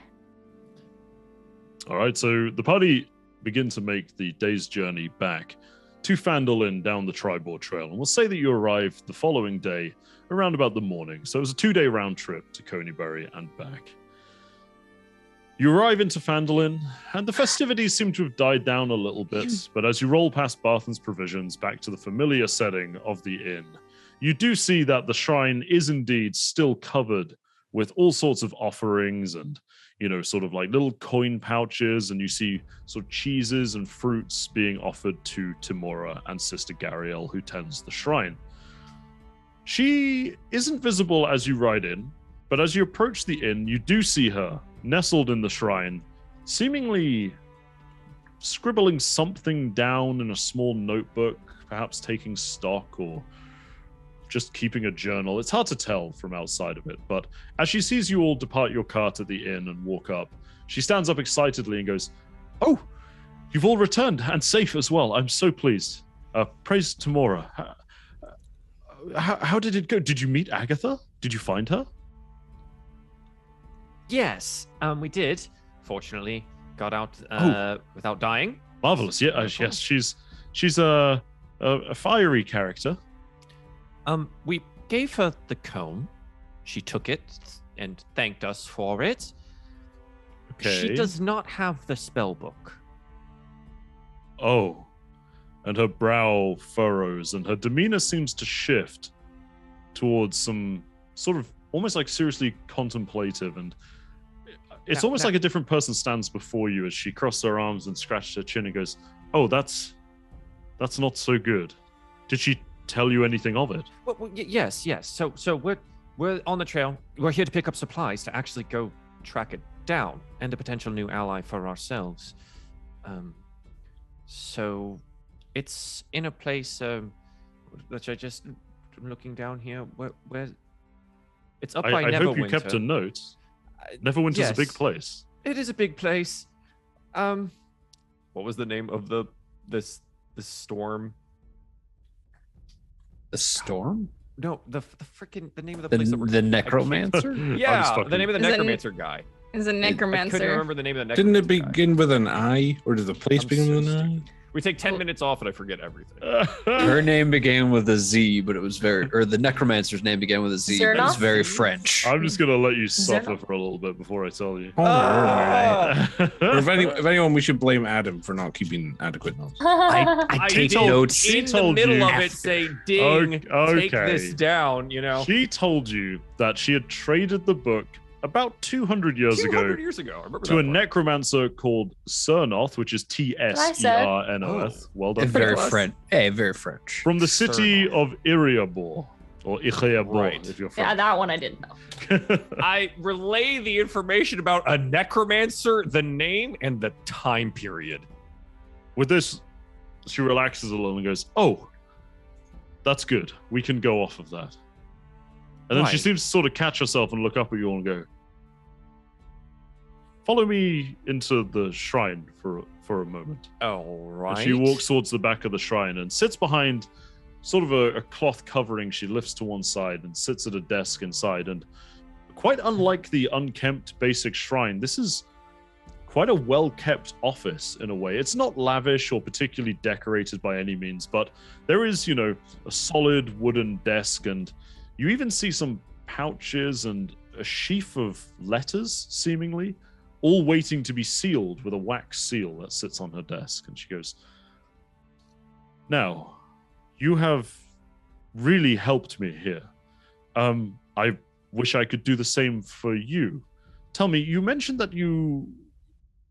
Speaker 1: All right, so the party begin to make the day's journey back to Phandelver down the Tribor Trail. And we'll say that you arrived the following day around about the morning. So it was a 2-day round trip to Coneybury and back. You arrive into Phandelver, and the festivities seem to have died down a little bit. But as you roll past Barthen's Provisions back to the familiar setting of the inn, you do see that the shrine is indeed still covered with all sorts of offerings and, sort of like little coin pouches, and you see sort of cheeses and fruits being offered to Timora and Sister Gariel, who tends the shrine. She isn't visible as you ride in, but as you approach the inn, you do see her nestled in the shrine, seemingly scribbling something down in a small notebook, perhaps taking stock or just keeping a journal. It's hard to tell from outside of it, but as she sees you all depart your cart at the inn and walk up, she stands up excitedly and goes, "Oh, you've all returned, and safe as well. I'm so pleased. Praise Timora. How did it go? Did you meet Agatha? Did you find her?"
Speaker 2: Yes, we did. Fortunately, got out without dying.
Speaker 1: Marvelous. Yeah, she's a fiery character.
Speaker 2: We gave her the comb. She took it and thanked us for it.
Speaker 1: Okay.
Speaker 2: She does not have the spell book.
Speaker 1: Oh. And her brow furrows, and her demeanor seems to shift towards some sort of almost like seriously contemplative, and it's almost like a different person stands before you as she crosses her arms and scratches her chin and goes, "Oh, that's not so good. Did she tell you anything of it?"
Speaker 2: Well, yes. So we're on the trail. We're here to pick up supplies to actually go track it down and a potential new ally for ourselves. So it's in a place which I just looking down here. Where it's up by Neverwinter.
Speaker 1: I hope you kept a note. Neverwinter's a big place.
Speaker 2: It is a big place. What was the name of this storm?
Speaker 5: The storm?
Speaker 2: No, the name of the place.
Speaker 5: The necromancer?
Speaker 2: Yeah, the name of the necromancer guy.
Speaker 4: Is a necromancer.
Speaker 2: I couldn't remember the name of the necromancer.
Speaker 7: Didn't it begin with an I, or did the place begin with an I?
Speaker 2: We take 10 minutes off and I forget everything.
Speaker 5: Her name began with a Z, but it was the necromancer's name began with a Z, but it was very French.
Speaker 1: I'm just gonna let you suffer for a little bit before I tell you.
Speaker 7: Or if anyone, we should blame Adam for not keeping adequate notes.
Speaker 5: I take notes.
Speaker 2: In the middle of it, say, "Ding, take this down." You know.
Speaker 1: She told you that she had traded the book about 200 years ago.
Speaker 2: I remember
Speaker 1: to a necromancer called Cernoth, which is Tsernoth. Well done.
Speaker 5: Very French. Very French.
Speaker 1: From the city of Iriabor, or Icheabor, if you're from.
Speaker 3: Yeah, that one I didn't know.
Speaker 2: I relay the information about a necromancer, the name, and the time period.
Speaker 1: With this, she relaxes a little and goes, "Oh, that's good. We can go off of that." And then she seems to sort of catch herself and look up at you all and go, "Follow me into the shrine for a moment."
Speaker 2: All right.
Speaker 1: And she walks towards the back of the shrine and sits behind sort of a cloth covering. She lifts to one side and sits at a desk inside. And quite unlike the unkempt basic shrine, this is quite a well-kept office in a way. It's not lavish or particularly decorated by any means, but there is, a solid wooden desk, and you even see some pouches and a sheaf of letters, seemingly, all waiting to be sealed with a wax seal that sits on her desk. And she goes, "Now, you have really helped me here. I wish I could do the same for you. Tell me, you mentioned that you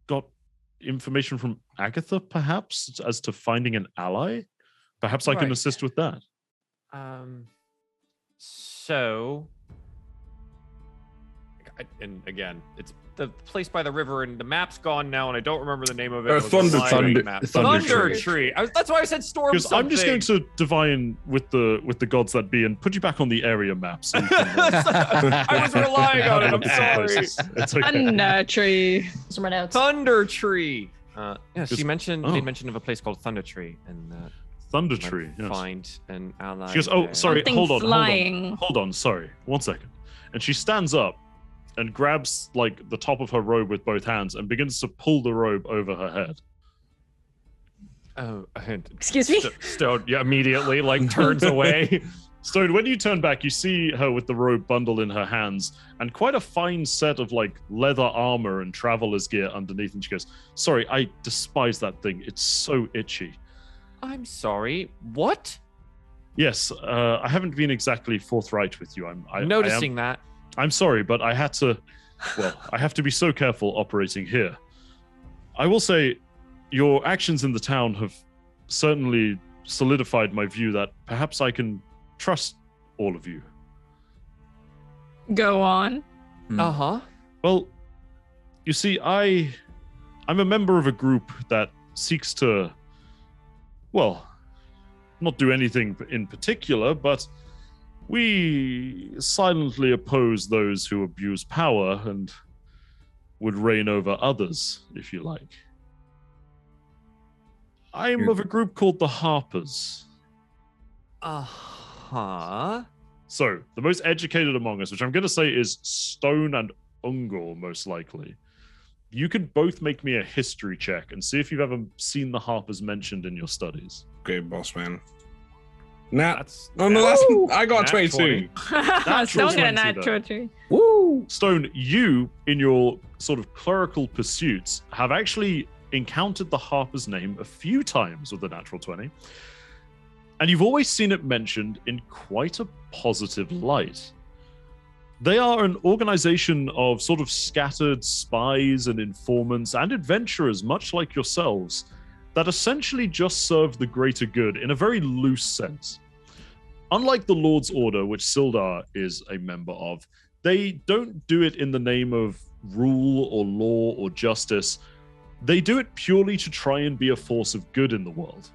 Speaker 1: got information from Agatha, perhaps, as to finding an ally? Perhaps I can assist with that."
Speaker 2: So, and again, it's the place by the river, and the map's gone now, and I don't remember the name of it.
Speaker 7: Thunder
Speaker 2: Tree. That's why I said storm.
Speaker 1: Because I'm just going to divine with the gods that be and put you back on the area map. So you can,
Speaker 2: I was relying on it. I'm sorry.
Speaker 1: It's okay.
Speaker 4: Thunder Tree.
Speaker 2: Thunder Tree. She mentioned they mentioned of a place called Thunder Tree, and
Speaker 1: Thunder Tree. Yes.
Speaker 2: Find an ally.
Speaker 1: She goes, "Oh, sorry.
Speaker 4: Something
Speaker 1: Hold
Speaker 4: flying.
Speaker 1: on. Sorry. 1 second." And she stands up and grabs like the top of her robe with both hands and begins to pull the robe over her head.
Speaker 2: Oh,
Speaker 3: excuse me.
Speaker 2: Stone, immediately turns away.
Speaker 1: Stone, when you turn back, you see her with the robe bundle in her hands and quite a fine set of leather armor and traveler's gear underneath. And she goes, "Sorry, I despise that thing. It's so itchy."
Speaker 2: I'm sorry. What?
Speaker 1: Yes, I haven't been exactly forthright with you. I'm
Speaker 2: noticing that.
Speaker 1: I'm sorry, but I had to. Well, I have to be so careful operating here. I will say, your actions in the town have certainly solidified my view that perhaps I can trust all of you.
Speaker 4: Go on.
Speaker 2: Uh-huh.
Speaker 1: Well, you see, I'm a member of a group that seeks to, well, not do anything in particular, but we silently oppose those who abuse power and would reign over others, if you like. I'm of a group called the Harpers.
Speaker 2: Uh-huh.
Speaker 1: So, the most educated among us, which I'm going to say is Stone and Ungor, most likely. You can both make me a history check and see if you've ever seen the Harpers mentioned in your studies.
Speaker 7: Okay, boss man. Nah.
Speaker 2: That's
Speaker 7: I got
Speaker 2: nat
Speaker 7: 22.
Speaker 2: 20.
Speaker 4: Stone got a
Speaker 1: 20
Speaker 4: nat
Speaker 1: though.
Speaker 4: 20.
Speaker 5: Woo!
Speaker 1: Stone, you, in your sort of clerical pursuits, have actually encountered the Harper's name a few times with the natural 20. And you've always seen it mentioned in quite a positive light. They are an organization of sort of scattered spies and informants and adventurers, much like yourselves, that essentially just serve the greater good in a very loose sense. Unlike the Lord's Order, which Sildar is a member of, they don't do it in the name of rule or law or justice. They do it purely to try and be a force of good in the world.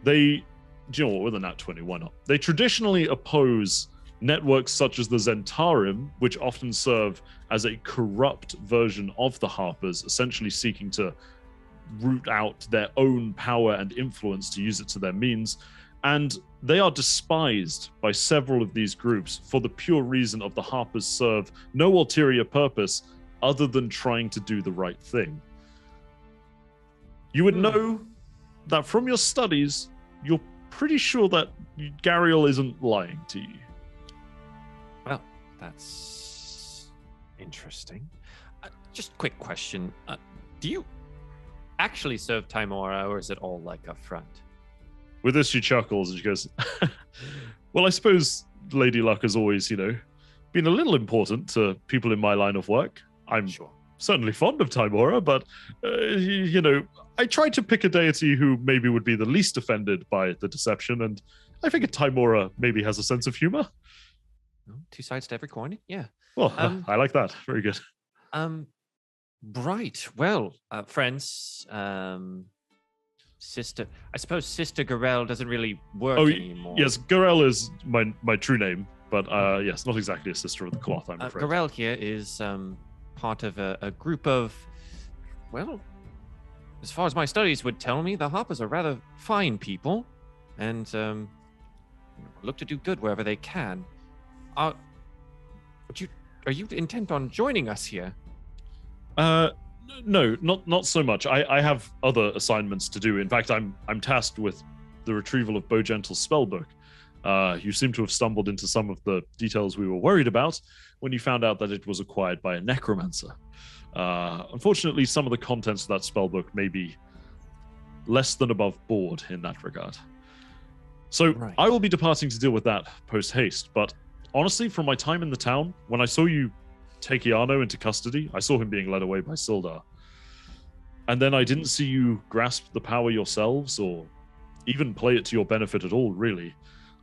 Speaker 1: They, do you know what, with a nat 20, why not? They traditionally oppose networks such as the Zentarim, which often serve as a corrupt version of the Harpers, essentially seeking to root out their own power and influence to use it to their means. And they are despised by several of these groups for the pure reason of the Harpers serve no ulterior purpose other than trying to do the right thing. You would know that from your studies, you're pretty sure that Gariel isn't lying to you.
Speaker 2: Well, that's interesting. Just quick question. Do you actually serve Timora, or is it all like a front?
Speaker 1: With this, she chuckles and she goes, well, I suppose Lady Luck has always, been a little important to people in my line of work. I'm certainly fond of Timora, but, I tried to pick a deity who maybe would be the least offended by the deception, and I figure Timora maybe has a sense of humor.
Speaker 2: Two sides to every coin, yeah.
Speaker 1: Well, I like that. Very good.
Speaker 2: Right. Well, friends, Sister, I suppose Sister Garel doesn't really work anymore.
Speaker 1: Yes, Garel is my true name, but yes, not exactly a sister of the cloth, I'm afraid.
Speaker 2: Garel here is part of a group of, well, as far as my studies would tell me, the Harpers are rather fine people, and look to do good wherever they can. Are you intent on joining us here?
Speaker 1: No, not so much. I have other assignments to do. In fact, I'm tasked with the retrieval of Bogentle's spellbook. You seem to have stumbled into some of the details we were worried about when you found out that it was acquired by a necromancer. Unfortunately, some of the contents of that spellbook may be less than above board in that regard. So right. I will be departing to deal with that post-haste, but honestly, from my time in the town, when I saw you take Iano into custody, I saw him being led away by Sildar. And then I didn't see you grasp the power yourselves or even play it to your benefit at all, really.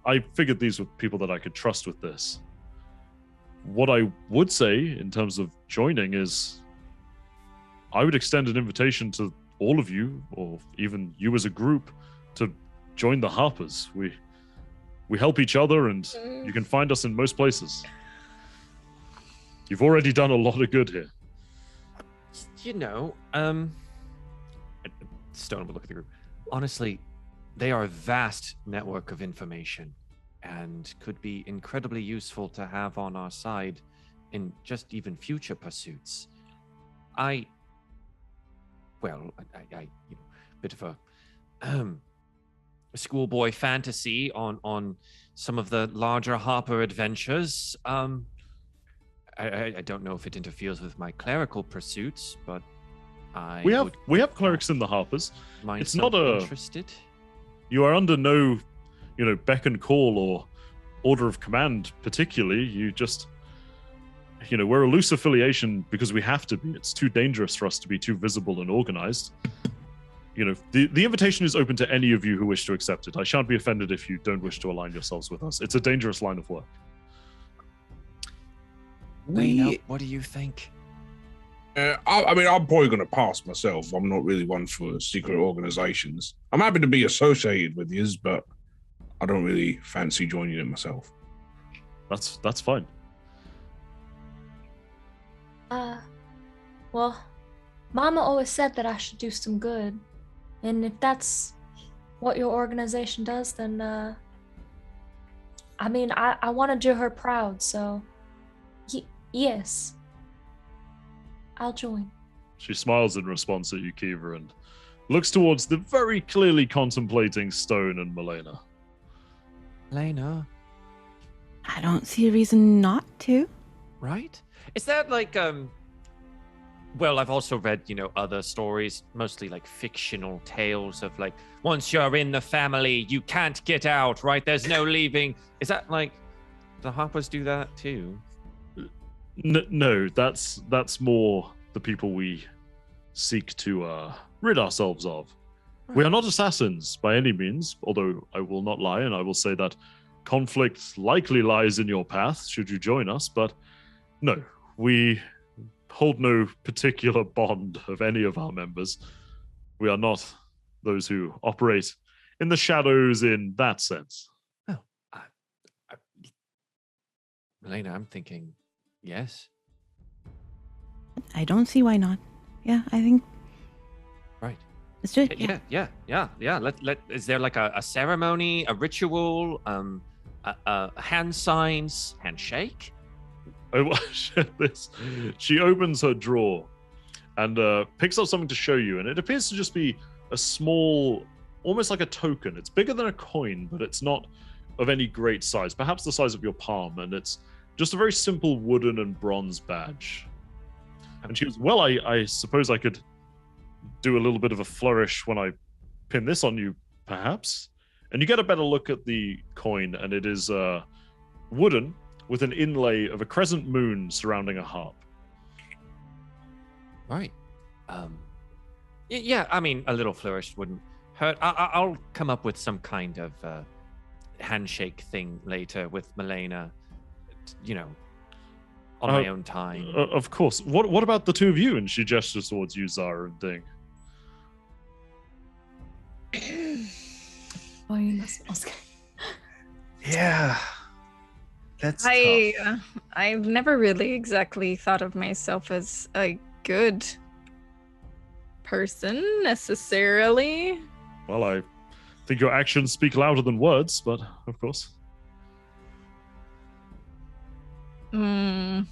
Speaker 1: I figured these were people that I could trust with this. What I would say in terms of joining is I would extend an invitation to all of you, or even you as a group, to join the Harpers. We help each other, and you can find us in most places. You've already done a lot of good here.
Speaker 2: Stone will look at the group. Honestly, they are a vast network of information and could be incredibly useful to have on our side in just even future pursuits. I bit of a schoolboy fantasy on some of the larger Harper adventures. I don't know if it interferes with my clerical pursuits, but
Speaker 1: we have clerics in the Harpers. It's not
Speaker 2: interested.
Speaker 1: You are under no, beck and call or order of command particularly. You just, we're a loose affiliation because we have to be. It's too dangerous for us to be too visible and organized. The invitation is open to any of you who wish to accept it. I shan't be offended if you don't wish to align yourselves with us. It's a dangerous line of work.
Speaker 2: Wayne, what do you think?
Speaker 7: I'm probably going to pass myself. I'm not really one for secret organizations. I'm happy to be associated with yous, but I don't really fancy joining it myself.
Speaker 1: That's fine.
Speaker 3: Well, Mama always said that I should do some good. And if that's what your organization does, then, I want to do her proud, so, yes. I'll join.
Speaker 1: She smiles in response at you, Kiva, and looks towards the very clearly contemplating Stone and Milena.
Speaker 2: Lena,
Speaker 6: I don't see a reason not to.
Speaker 2: right? Is that like well, I've also read, other stories, mostly like fictional tales of like, once you're in the family, you can't get out, right? There's no leaving. Is that like, the Hoppers do that too?
Speaker 1: No, that's more the people we seek to rid ourselves of. Right. We are not assassins by any means, although I will not lie, and I will say that conflict likely lies in your path, should you join us, but no, we hold no particular bond of any of our members. We are not those who operate in the shadows in that sense.
Speaker 2: Oh, Elena, I'm thinking yes.
Speaker 6: I don't see why not. Yeah, I think.
Speaker 2: Right.
Speaker 6: Let's do it.
Speaker 2: Yeah. Let. Is there like a ceremony, a ritual, hand signs, handshake?
Speaker 1: Oh, this. She opens her drawer and picks up something to show you, and it appears to just be a small, almost like a token. It's bigger than a coin, but it's not of any great size, perhaps the size of your palm, and it's just a very simple wooden and bronze badge. And she goes, well, I suppose I could do a little bit of a flourish when I pin this on you, perhaps. And you get a better look at the coin, and it is wooden, with an inlay of a crescent moon surrounding a harp.
Speaker 2: Right. Yeah, I mean, a little flourish wouldn't hurt. I'll come up with some kind of handshake thing later with Milena, on my own time.
Speaker 1: Of course. What about the two of you? And she gestures towards you, Zara and Ding.
Speaker 3: Oh, you must. Okay.
Speaker 5: Yeah. That's tough.
Speaker 4: I've never really exactly thought of myself as a good person necessarily.
Speaker 1: Well, I think your actions speak louder than words, but of course.
Speaker 5: I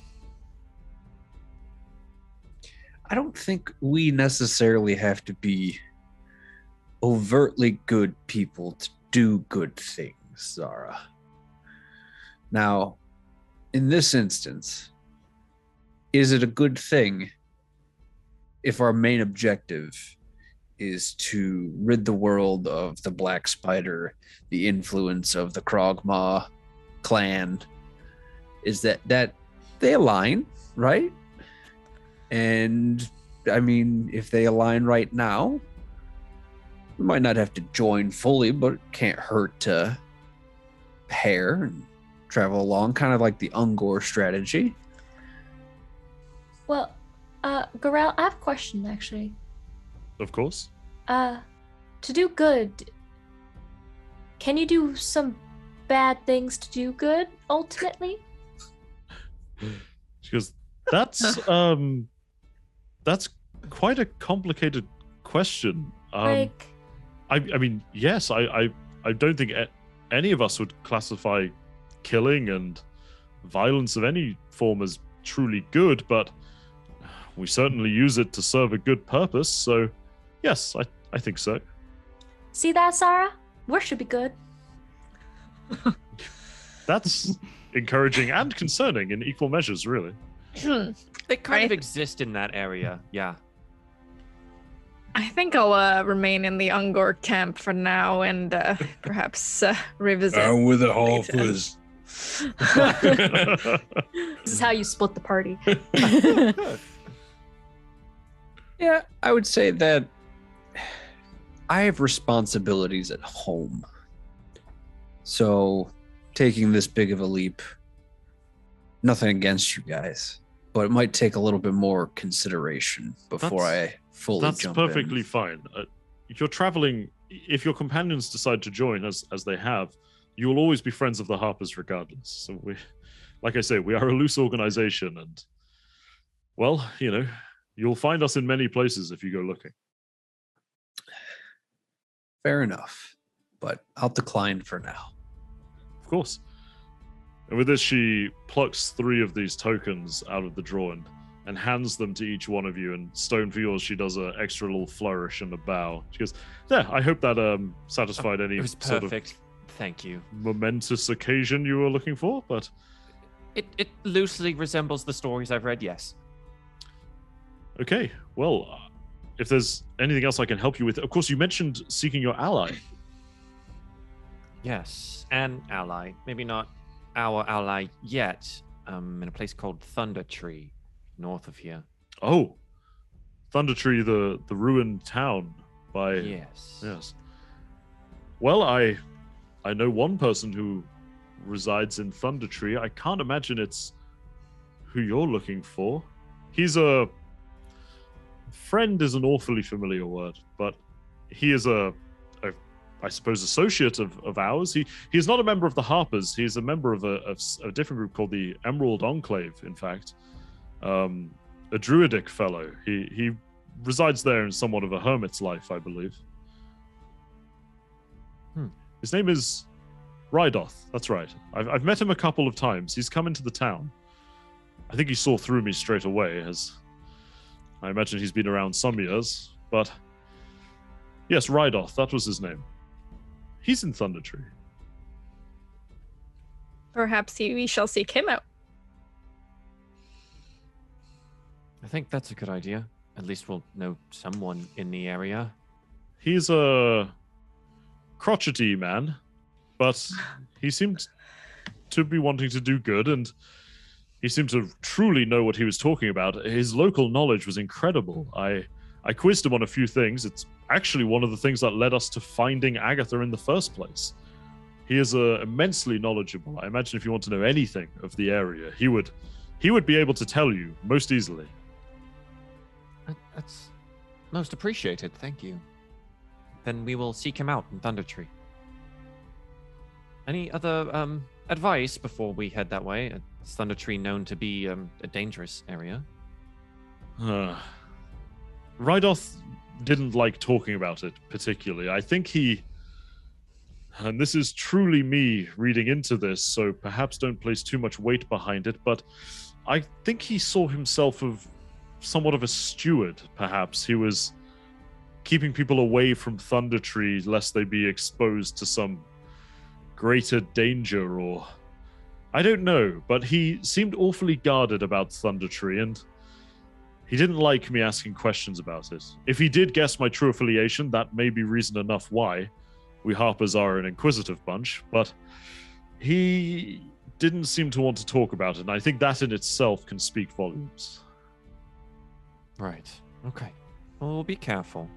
Speaker 5: don't think we necessarily have to be overtly good people to do good things, Zara. Now, in this instance, is it a good thing if our main objective is to rid the world of the Black Spider, the influence of the Krogmaw clan? Is that they align, right? And I mean, if they align right now, we might not have to join fully, but it can't hurt to pair and travel along, kind of like the Ungor strategy.
Speaker 3: Well, Garel, I have a question actually.
Speaker 1: Of course.
Speaker 3: To do good, can you do some bad things to do good ultimately?
Speaker 1: She goes, that's quite a complicated question. I mean, yes, I don't think any of us would classify killing and violence of any form as truly good, but we certainly use it to serve a good purpose. So, yes, I think so.
Speaker 3: See that, Sarah? We should be good.
Speaker 1: That's encouraging and concerning in equal measures, really.
Speaker 2: They kind of exist in that area, yeah.
Speaker 4: I think I'll remain in the Ungor camp for now and perhaps revisit.
Speaker 7: Down with the Hoppers.
Speaker 3: This is how you split the party.
Speaker 5: Yeah, I would say that I have responsibilities at home. So taking this big of a leap, nothing against you guys, but it might take a little bit more consideration before I fully jump in.
Speaker 1: That's perfectly fine. If you're traveling, if your companions decide to join, as they have, you will always be friends of the Harpers regardless. So like I say, we are a loose organization, and, well, you'll find us in many places if you go looking.
Speaker 5: Fair enough, but I'll decline for now.
Speaker 1: Of course. And with this, she plucks 3 of these tokens out of the drawer and hands them to each one of you. And Stone, for yours, she does an extra little flourish and a bow. She goes, "There, I hope that satisfied any
Speaker 2: It was
Speaker 1: sort
Speaker 2: perfect.
Speaker 1: of
Speaker 2: Thank you.
Speaker 1: momentous occasion you were looking for, but
Speaker 2: It loosely resembles the stories I've read, yes.
Speaker 1: okay. Well, if there's anything else I can help you with, of course, you mentioned seeking your ally.
Speaker 2: Yes, an ally. Maybe not our ally yet. In a place called Thunder Tree, north of here.
Speaker 1: Oh, Thunder Tree, the ruined town by
Speaker 2: Yes.
Speaker 1: Yes. Well, I know one person who resides in Thunder Tree. I can't imagine it's who you're looking for. He's a friend is an awfully familiar word, but he is I suppose associate of ours. He is not a member of the Harpers. He's a member of a different group called the Emerald Enclave, in fact. A druidic fellow. He resides there in somewhat of a hermit's life, I believe. His name is Rydoth. That's right. I've met him a couple of times. He's come into the town. I think he saw through me straight away, as I imagine he's been around some years. But yes, Rydoth, that was his name. He's in Thunder Tree.
Speaker 4: Perhaps we shall seek him out.
Speaker 2: I think that's a good idea. At least we'll know someone in the area.
Speaker 1: He's a crotchety man, but he seemed to be wanting to do good, and he seemed to truly know what he was talking about. His local knowledge was incredible. I quizzed him on a few things. It's actually one of the things that led us to finding Agatha in the first place. He is immensely knowledgeable. I imagine if you want to know anything of the area, he would be able to tell you most easily.
Speaker 2: That's most appreciated. Thank you. Then we will seek him out in Thunder Tree. Any other advice before we head that way? Is Thunder Tree known to be a dangerous area?
Speaker 1: Rydoth didn't like talking about it particularly. I think and this is truly me reading into this, so perhaps don't place too much weight behind it, but I think he saw himself of somewhat of a steward, perhaps. He was keeping people away from Thunder Tree lest they be exposed to some greater danger, or I don't know, but he seemed awfully guarded about Thunder Tree, and he didn't like me asking questions about it. If he did guess my true affiliation, that may be reason enough why. We Harpers are an inquisitive bunch, but he didn't seem to want to talk about it, and I think that in itself can speak volumes.
Speaker 2: Right. Okay. Well, we'll be careful.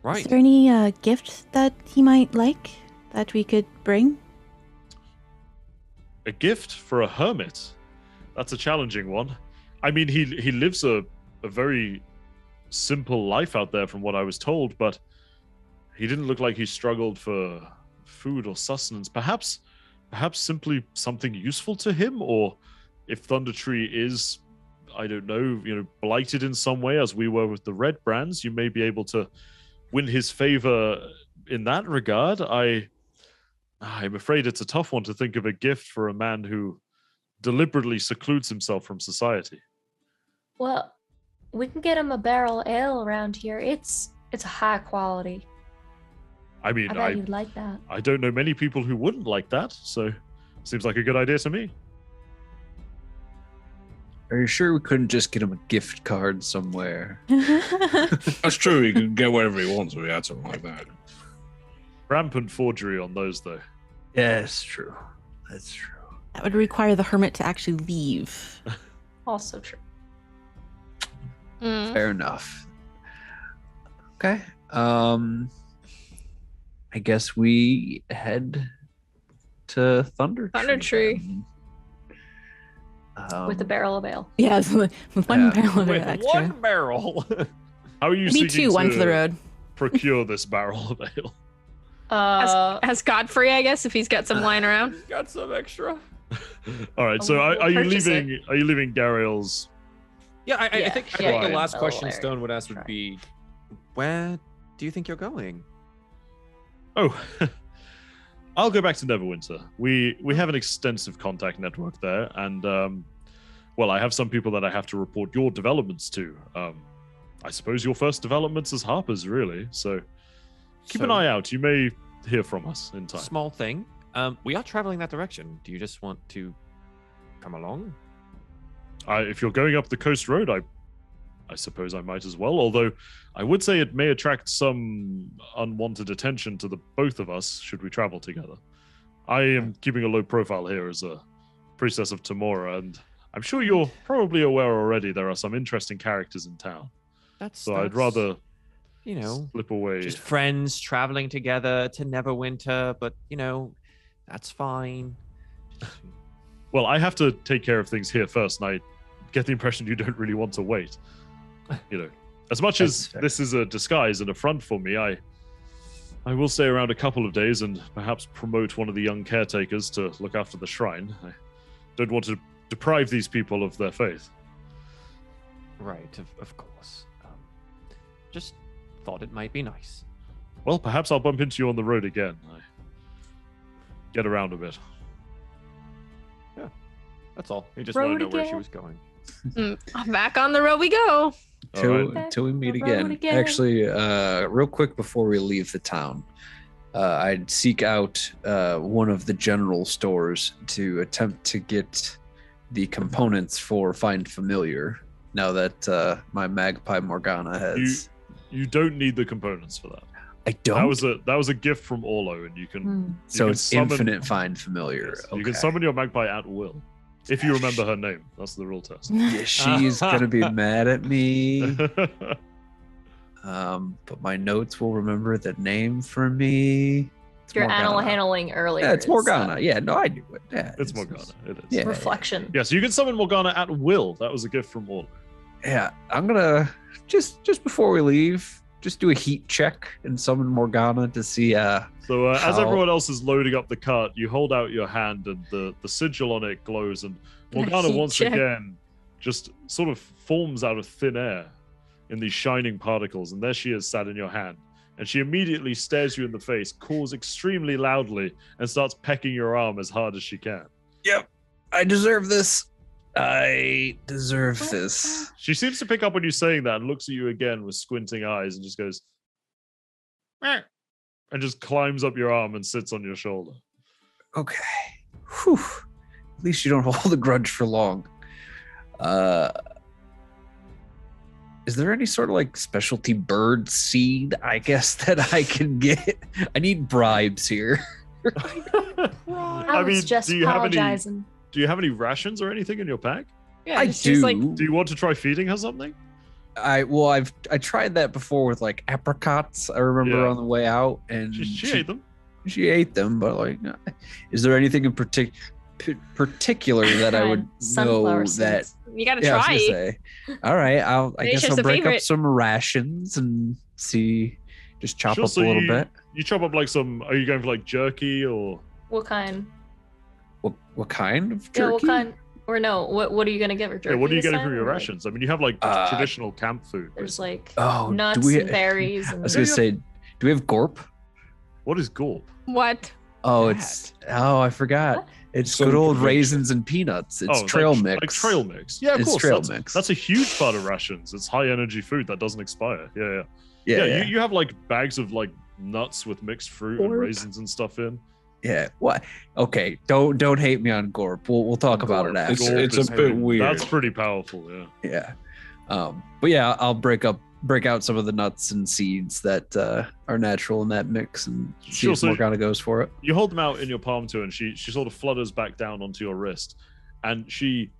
Speaker 2: Right.
Speaker 6: Is there any gift that he might like that we could bring?
Speaker 1: A gift for a hermit? That's a challenging one. I mean, he lives a very simple life out there from what I was told, but he didn't look like he struggled for food or sustenance. Perhaps simply something useful to him, or if Thunder Tree is, I don't know, blighted in some way, as we were with the Red Brands, you may be able to win his favor in that regard. I'm afraid it's a tough one to think of a gift for a man who deliberately secludes himself from society.
Speaker 3: Well, we can get him a barrel ale around here. It's a high quality.
Speaker 1: I mean,
Speaker 3: I bet you'd like that.
Speaker 1: I don't know many people who wouldn't like that, so seems like a good idea to me.
Speaker 5: Are you sure we couldn't just get him a gift card somewhere?
Speaker 7: That's true. He could get whatever he wants if he had something like that.
Speaker 1: Rampant forgery on those, though.
Speaker 5: Yes, true. That's true.
Speaker 6: That would require the hermit to actually leave.
Speaker 3: Also true.
Speaker 5: Fair enough. Okay. I guess we head to Thunder
Speaker 4: Tree.
Speaker 3: With a barrel of ale.
Speaker 6: Yes, with one barrel of ale
Speaker 2: With
Speaker 6: extra.
Speaker 2: one barrel.
Speaker 1: How are you
Speaker 6: Maybe
Speaker 1: seeking
Speaker 6: two, one
Speaker 1: to
Speaker 6: for the road.
Speaker 1: procure this barrel of ale?
Speaker 4: Has Godfrey, I guess, if he's got some lying around.
Speaker 2: Got some extra.
Speaker 1: All right. So
Speaker 3: We'll
Speaker 1: are you
Speaker 3: purchase
Speaker 1: leaving? Are you leaving Gariel's?
Speaker 2: Yeah, I
Speaker 3: Yeah,
Speaker 2: think
Speaker 3: yeah,
Speaker 2: the
Speaker 1: yeah.
Speaker 2: last question
Speaker 3: Larry.
Speaker 2: Stone would ask would
Speaker 3: Right.
Speaker 2: be, where do you think you're going?
Speaker 1: Oh, I'll go back to Neverwinter. We have an extensive contact network there, and well, I have some people that I have to report your developments to. I suppose your first developments as Harpers, really. So keep an eye out. You may hear from us in time.
Speaker 2: Small thing. We are traveling that direction. Do you just want to come along?
Speaker 1: If you're going up the coast road, I suppose I might as well. Although I would say it may attract some unwanted attention to the both of us should we travel together. I am keeping a low profile here as a priestess of Tamora, and I'm sure you're probably aware already there are some interesting characters in town. I'd rather, slip away.
Speaker 2: Just friends traveling together to Neverwinter, but that's fine.
Speaker 1: Well, I have to take care of things here first, and I get the impression you don't really want to wait. As much as this is a disguise and a front for me, I will stay around a couple of days and perhaps promote one of the young caretakers to look after the shrine. I don't want to deprive these people of their faith.
Speaker 2: Right, of course. Just thought it might be nice.
Speaker 1: Well, perhaps I'll bump into you on the road again. I get around a bit.
Speaker 2: Yeah, that's all. He just wanted to know where she was going.
Speaker 4: Back on the road we go.
Speaker 5: Till we meet again. Actually, real quick before we leave the town, I'd seek out one of the general stores to attempt to get the components for Find Familiar. Now that my Magpie Morgana has,
Speaker 1: you don't need the components for that.
Speaker 5: I don't.
Speaker 1: That was a gift from Orlo, and you can.
Speaker 5: So it's infinite Find Familiar.
Speaker 1: Yes, okay. You can summon your Magpie at will. If you remember her name, that's the real test.
Speaker 5: Yeah, she's gonna be mad at me. But my notes will remember the name for me. It's
Speaker 3: your animal handling earlier.
Speaker 5: Yeah, it's Morgana. Yeah, no, I knew it. Yeah,
Speaker 1: it's Morgana. It is.
Speaker 5: Yeah,
Speaker 3: reflection.
Speaker 1: Yeah, so you can summon Morgana at will. That was a gift from Orlo.
Speaker 5: Yeah, I'm gonna just before we leave, just do a heat check and summon Morgana to see.
Speaker 1: So as everyone else is loading up the cart, you hold out your hand and the sigil on it glows, and Morgana once again just sort of forms out of thin air in these shining particles, and there she is sat in your hand. And she immediately stares you in the face, calls extremely loudly, and starts pecking your arm as hard as she can.
Speaker 5: Yep, I deserve this. I deserve this.
Speaker 1: She seems to pick up when you're saying that and looks at you again with squinting eyes and just goes, meh, and just climbs up your arm and sits on your shoulder.
Speaker 5: Okay. Whew. At least you don't hold a grudge for long. Is there any sort of like specialty bird seed, I guess, that I can get? I need bribes here.
Speaker 3: I was just apologizing.
Speaker 1: Do you have any rations or anything in your pack?
Speaker 4: Yeah,
Speaker 5: I do.
Speaker 1: Do you want to try feeding her something?
Speaker 5: I tried that before with like apricots. I remember on the way out, and
Speaker 1: she ate them.
Speaker 5: She ate them, but like, is there anything in particular that I would know that
Speaker 4: you got to try?
Speaker 5: I was gonna say, all right, I guess I'll break up some rations and see, just chop up a little bit.
Speaker 1: You chop up like some. Are you going for like jerky or
Speaker 3: what kind?
Speaker 5: What kind of jerky?
Speaker 3: Yeah, what kind? Or no, what are you gonna give her? Jerky?
Speaker 1: Yeah, what are you getting from your rations? I mean, you have like traditional camp food.
Speaker 3: There's like nuts and berries. And
Speaker 5: I was gonna say, do we have gorp?
Speaker 1: What is gorp?
Speaker 4: What?
Speaker 5: Oh, I forgot. What? It's good old raisins and peanuts. It's trail mix.
Speaker 1: Like trail mix. Yeah, of course.
Speaker 5: Trail mix.
Speaker 1: That's a huge part of rations. It's high energy food that doesn't expire. Yeah. You have like bags of like nuts with mixed fruit and raisins and stuff in.
Speaker 5: Yeah. What? Okay. Don't hate me on gorp. We'll talk about it after.
Speaker 7: It's a bit weird.
Speaker 1: That's pretty powerful. Yeah.
Speaker 5: Yeah. But yeah, I'll break out some of the nuts and seeds that are natural in that mix and see if Morgana goes for it.
Speaker 1: You hold them out in your palm to her, and she sort of flutters back down onto your wrist, and she,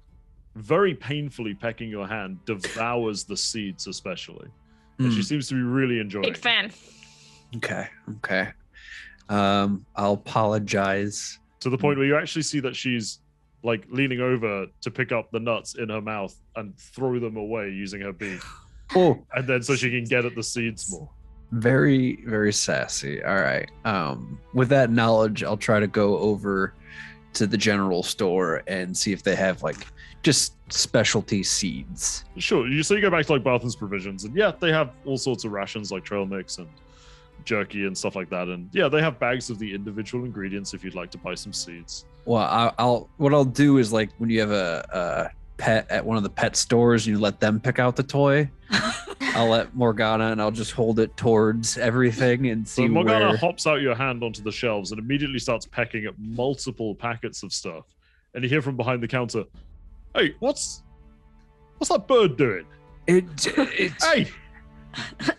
Speaker 1: very painfully pecking your hand, devours the seeds especially. And she seems to be really enjoying it.
Speaker 4: Big fan.
Speaker 5: Okay. I'll apologize.
Speaker 1: To the point where you actually see that she's like leaning over to pick up the nuts in her mouth and throw them away using her beak.
Speaker 5: Oh,
Speaker 1: and then so she can get at the seeds more.
Speaker 5: Very, very sassy. All right. With that knowledge, I'll try to go over to the general store and see if they have like just specialty seeds.
Speaker 1: Sure. So you go back to like Barthen's Provisions, and yeah, they have all sorts of rations like trail mix and jerky and stuff like that. And yeah, they have bags of the individual ingredients if you'd like to buy some seeds.
Speaker 5: Well, what I'll do is like when you have a pet at one of the pet stores and you let them pick out the toy, I'll let Morgana, and I'll just hold it towards everything and see
Speaker 1: So Morgana
Speaker 5: where.
Speaker 1: hops out your hand onto the shelves and immediately starts pecking at multiple packets of stuff. And you hear from behind the counter, "Hey, what's that bird doing?"
Speaker 5: It's
Speaker 1: Hey,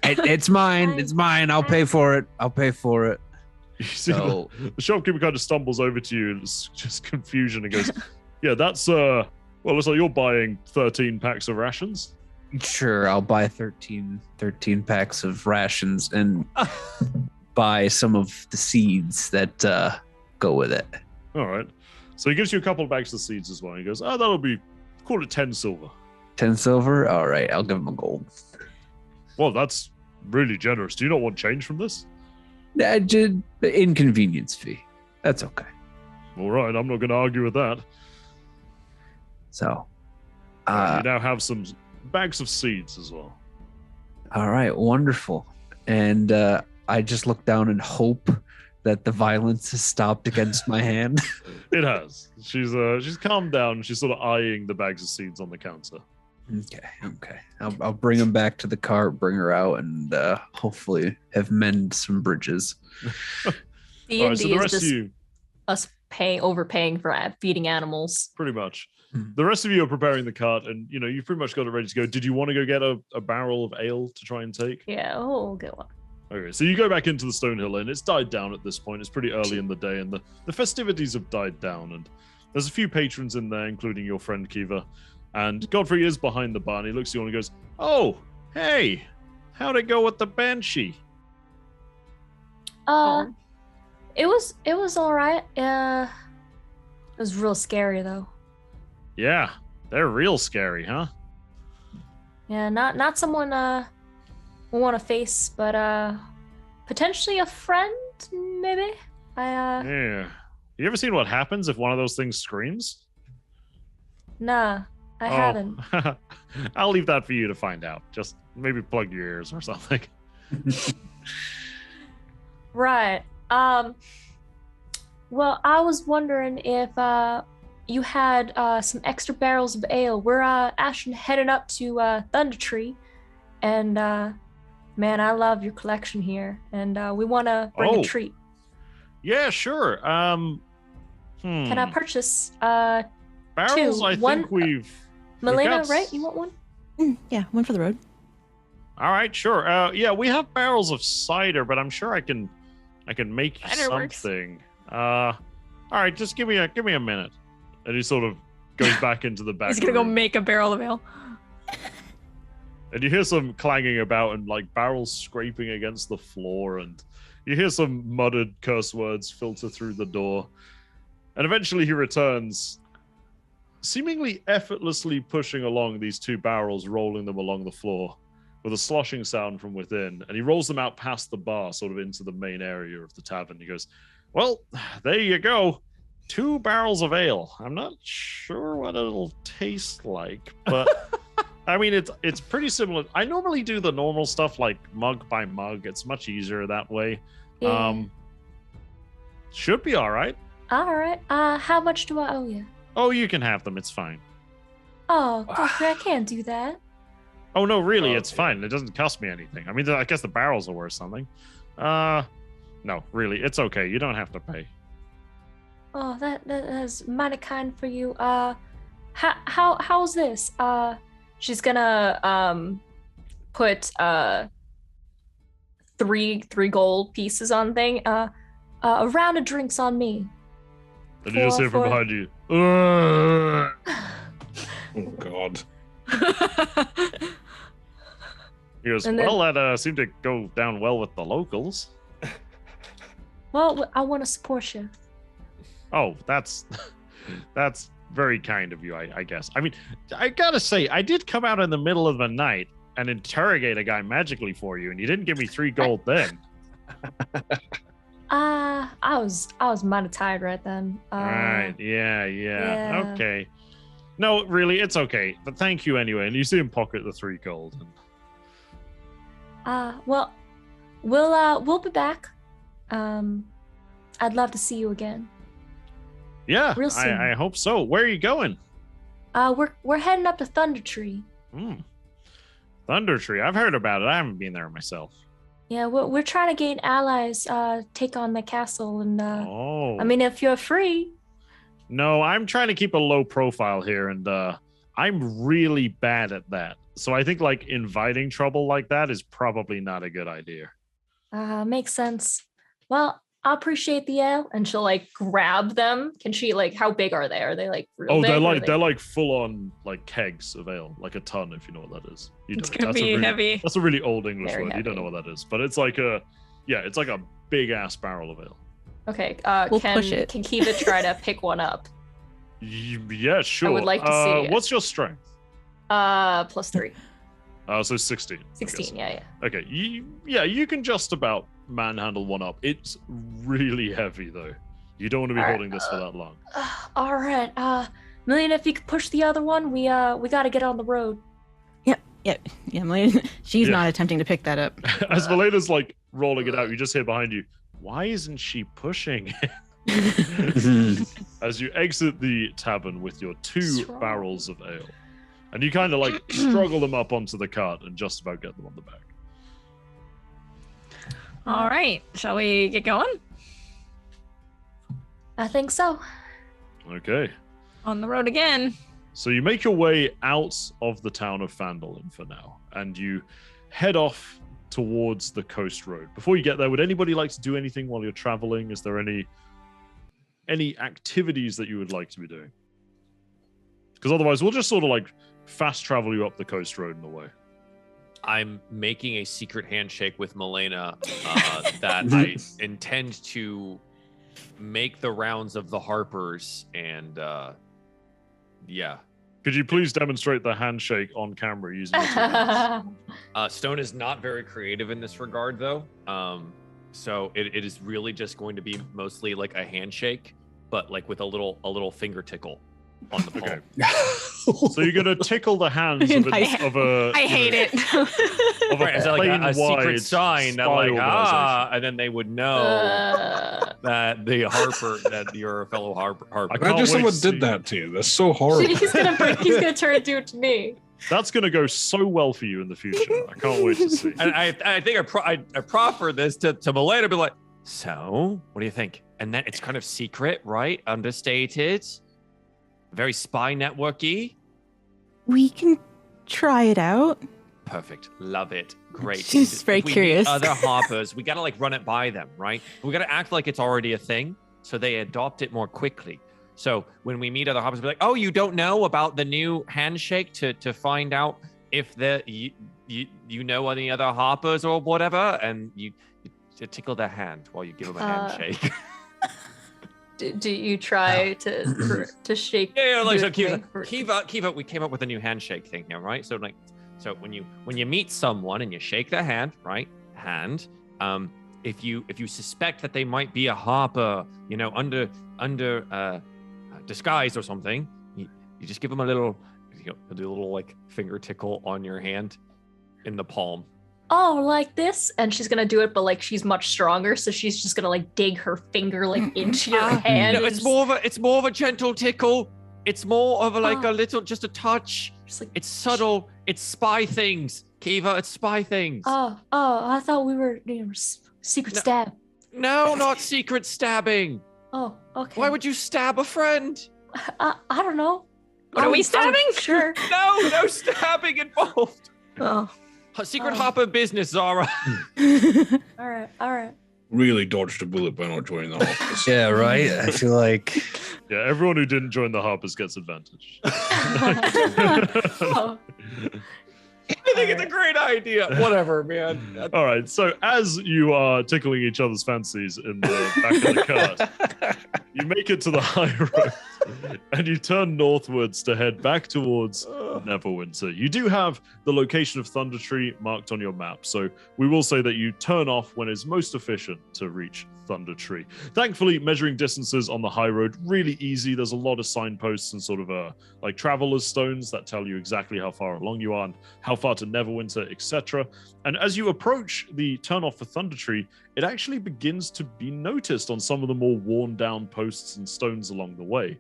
Speaker 5: it's mine. It's mine. I'll pay for it.
Speaker 1: you see
Speaker 5: So
Speaker 1: the shopkeeper kind of stumbles over to you and it's just confusion and goes, "Yeah, that's well, looks like you're buying 13 packs of rations."
Speaker 5: sure, I'll buy 13 packs of rations and buy some of the seeds that go with it.
Speaker 1: All right. So he gives you a couple of bags of seeds as well. He goes, "Oh, that'll be, call it 10 silver."
Speaker 5: 10 silver? All right, I'll give him a gold.
Speaker 1: Well, that's really generous. Do you not want change from this?
Speaker 5: Just inconvenience fee. That's okay.
Speaker 1: All right, I'm not going to argue with that.
Speaker 5: So,
Speaker 1: You now have some bags of seeds as well.
Speaker 5: all right, wonderful. And I just look down and hope that the violence has stopped against my hand.
Speaker 1: It has. She's calmed down. She's sort of eyeing the bags of seeds on the counter.
Speaker 5: Okay. I'll bring them back to the cart, bring her out, and hopefully have mend some bridges.
Speaker 8: D&D
Speaker 1: All right, so the
Speaker 8: is
Speaker 1: rest of
Speaker 8: just
Speaker 1: you,
Speaker 8: us overpaying for feeding animals.
Speaker 1: pretty much.
Speaker 5: Hmm.
Speaker 1: The rest of you are preparing the cart, and you've pretty much got it ready to go. Did you want to go get a barrel of ale to try and take?
Speaker 8: Yeah, oh, good one.
Speaker 1: Okay, so you go back into the Stonehill Inn. It's died down at this point. It's pretty early in the day, and the festivities have died down. And there's a few patrons in there, including your friend Kiva. And Godfrey is behind the bar, and he looks at you and he goes, "Oh, hey, how'd it go with the Banshee?"
Speaker 3: It was all right. It was real scary though.
Speaker 1: Yeah, they're real scary, huh?
Speaker 3: Yeah, not someone we want to face, but potentially a friend, maybe.
Speaker 1: Yeah. You ever seen what happens if one of those things screams?
Speaker 3: Nah, I haven't.
Speaker 1: I'll leave that for you to find out. Just maybe plug your ears or something.
Speaker 3: Right. Well, I was wondering if you had some extra barrels of ale. We're actually heading up to Thunder Tree, and man, I love your collection here, and we want to bring a treat.
Speaker 1: Yeah, sure.
Speaker 3: Can I purchase
Speaker 1: barrels?
Speaker 3: two?
Speaker 1: I
Speaker 3: One-
Speaker 1: think we've
Speaker 3: Milena,
Speaker 1: got
Speaker 3: right? You want one?
Speaker 6: Yeah, one for the road.
Speaker 1: All right, sure. Yeah, we have barrels of cider, but I'm sure I can make you
Speaker 4: Cider works.
Speaker 1: something. All right, just give me a minute. And he sort of goes back into the back.
Speaker 4: He's gonna go
Speaker 1: room.
Speaker 4: make a barrel of ale.
Speaker 1: And you hear some clanging about and like barrels scraping against the floor, and you hear some muttered curse words filter through the door. And eventually he returns, seemingly effortlessly pushing along these two barrels, rolling them along the floor with a sloshing sound from within. And he rolls them out past the bar, sort of into the main area of the tavern. He goes, "Well, there you go. 2 barrels of ale. I'm not sure what it'll taste like, but I mean, it's pretty similar. I normally do the normal stuff like mug by mug. It's much easier that way.
Speaker 3: Yeah.
Speaker 1: Should be all right.
Speaker 3: All right. How much do I owe you?
Speaker 1: Oh, you can have them. It's fine.
Speaker 3: Oh, Godfrey, I can't do that.
Speaker 1: Oh, no, really, it's
Speaker 5: Okay.
Speaker 1: fine. It doesn't cost me anything. I mean, I guess the barrels are worth something. No, really, it's okay. You don't have to pay.
Speaker 3: Oh, that is mighty kind for you. How's this?
Speaker 8: She's gonna put 3 gold pieces on thing.
Speaker 3: A round of drinks on me.
Speaker 1: And you just hear from
Speaker 3: for-
Speaker 1: behind you. "Ugh."
Speaker 7: Oh God.
Speaker 1: He goes,
Speaker 3: And then-
Speaker 1: "Well, that seemed to go down well with the locals."
Speaker 3: Well, I want to support you.
Speaker 1: Oh, that's very kind of you, I guess. I mean, I gotta say, I did come out in the middle of the night and interrogate a guy magically for you, and you didn't give me 3 gold then.
Speaker 3: I was mighty tired right then.
Speaker 1: Right? Yeah.
Speaker 3: yeah.
Speaker 1: Okay. No, really, it's okay. But thank you anyway. And you see him pocket the 3 gold.
Speaker 3: Well, we'll be back. I'd love to see you again.
Speaker 1: Yeah,
Speaker 3: Real soon.
Speaker 1: I hope so. Where are you going?
Speaker 3: We're heading up to Thunder Tree.
Speaker 1: Thunder Tree. I've heard about it. I haven't been there myself.
Speaker 3: Yeah, we're trying to gain allies, take on the castle, and
Speaker 1: Oh.
Speaker 3: I mean, if you're free.
Speaker 1: No, I'm trying to keep a low profile here, and I'm really bad at that. So I think like inviting trouble like that is probably not a good idea.
Speaker 3: Makes sense. Well, I appreciate the ale.
Speaker 8: And she'll like grab them. Can she like? How big are they? Are they like real big?
Speaker 1: They're like full on like kegs of ale, like a ton, if you know what that is.
Speaker 4: It's gonna be heavy.
Speaker 1: That's a really old English
Speaker 8: Very
Speaker 1: word.
Speaker 8: heavy.
Speaker 1: You don't know what that is, but it's like a big ass barrel of ale.
Speaker 8: Okay.
Speaker 4: We'll push it.
Speaker 8: Can Kiva try to pick one up?
Speaker 1: Yeah, sure.
Speaker 8: I would like to see it.
Speaker 1: What's your strength?
Speaker 8: +3.
Speaker 1: So 16.
Speaker 8: 16. Yeah.
Speaker 1: Okay. You can just about manhandle one up. It's really heavy though. You don't want to be holding this for that long.
Speaker 3: All right. Million, if you could push the other one, we got to get on the road.
Speaker 6: Yeah, she's not attempting to pick that up.
Speaker 1: As Valena's like rolling it out, you just hear behind you, why isn't she pushing? As you exit the tavern with your 2 barrels of ale. And you kind of like struggle them up onto the cart and just about get them on the back.
Speaker 4: All right, shall we get going?
Speaker 3: I think so.
Speaker 1: Okay.
Speaker 4: On the road again.
Speaker 1: So you make your way out of the town of Phandelver for now, and you head off towards the coast road. Before you get there, would anybody like to do anything while you're traveling? Is there any activities that you would like to be doing? Because otherwise, we'll just sort of like fast travel you up the coast road in a way.
Speaker 2: I'm making a secret handshake with Milena that I intend to make the rounds of the Harpers, and yeah.
Speaker 1: Could you please demonstrate the handshake on camera using your 2 hands?
Speaker 2: Stone is not very creative in this regard, though. So it is really just going to be mostly like a handshake, but like with a little finger tickle on the palm.
Speaker 1: Okay. So you're gonna tickle the hands of a
Speaker 4: I hate it.
Speaker 1: of a
Speaker 2: Right, it's like a secret
Speaker 1: plain-wide
Speaker 2: sign that
Speaker 1: spy
Speaker 2: like
Speaker 1: organization.
Speaker 2: and then they would know that the Harper that you're a fellow Harper.
Speaker 1: I can't
Speaker 7: Imagine
Speaker 1: wait
Speaker 7: someone
Speaker 1: to
Speaker 7: did
Speaker 1: see-
Speaker 7: that to you. That's so horrible.
Speaker 8: He's gonna turn and do it to me.
Speaker 1: That's gonna go so well for you in the future. I can't wait to see.
Speaker 2: And I think I proffer this to Milena, be like, so what do you think? And then it's kind of secret, right? Understated, very spy networky.
Speaker 6: We can try it out.
Speaker 2: Perfect. Love it. Great.
Speaker 6: She's very
Speaker 2: If we
Speaker 6: curious.
Speaker 2: meet other Harpers, we gotta like run it by them, right? We gotta act like it's already a thing, so they adopt it more quickly. So when we meet other Harpers, we're like, "Oh, you don't know about the new handshake to find out if you know any other Harpers or whatever," and you tickle their hand while you give them a handshake.
Speaker 8: Do you try to shake?
Speaker 2: Yeah, like so.
Speaker 8: do it
Speaker 2: Kiva, we came up with a new handshake thing now, right? So like, so when you meet someone and you shake their hand, right? If you suspect that they might be a Harper, you know, under disguise or something, you just give them a little, do a little like finger tickle on your hand, in the palm.
Speaker 8: Oh, like this? And she's gonna do it, but like she's much stronger, so she's just gonna like dig her finger like into your hand.
Speaker 2: No, it's more of a gentle tickle. It's more of a little, just a touch.
Speaker 8: Just like,
Speaker 2: It's subtle. It's spy things, Kiva. It's spy things.
Speaker 3: Oh, I thought we were secret stab.
Speaker 2: No, not secret stabbing.
Speaker 3: Oh, okay.
Speaker 2: Why would you stab a friend?
Speaker 3: I don't know.
Speaker 4: What are we stabbing?
Speaker 3: Sure.
Speaker 2: No stabbing involved.
Speaker 4: Oh.
Speaker 2: Secret Harper business, Zara.
Speaker 3: All right.
Speaker 7: Really dodged a bullet by not joining the Harpers.
Speaker 5: Yeah, right. I feel like
Speaker 1: Yeah, everyone who didn't join the Harpers gets advantage.
Speaker 3: Oh.
Speaker 2: I think it's a great idea. Whatever, man.
Speaker 1: All right, so as you are tickling each other's fancies in the back of the cart, you make it to the high road and you turn northwards to head back towards Neverwinter. You do have the location of Thunder Tree marked on your map, so we will say that you turn off when it's most efficient to reach Thunder Tree. Thankfully, measuring distances on the high road really easy. There's a lot of signposts and sort of like traveler's stones that tell you exactly how far along you are and how far to Neverwinter, etc. And as you approach the turnoff for Thunder Tree, it actually begins to be noticed on some of the more worn down posts and stones along the way.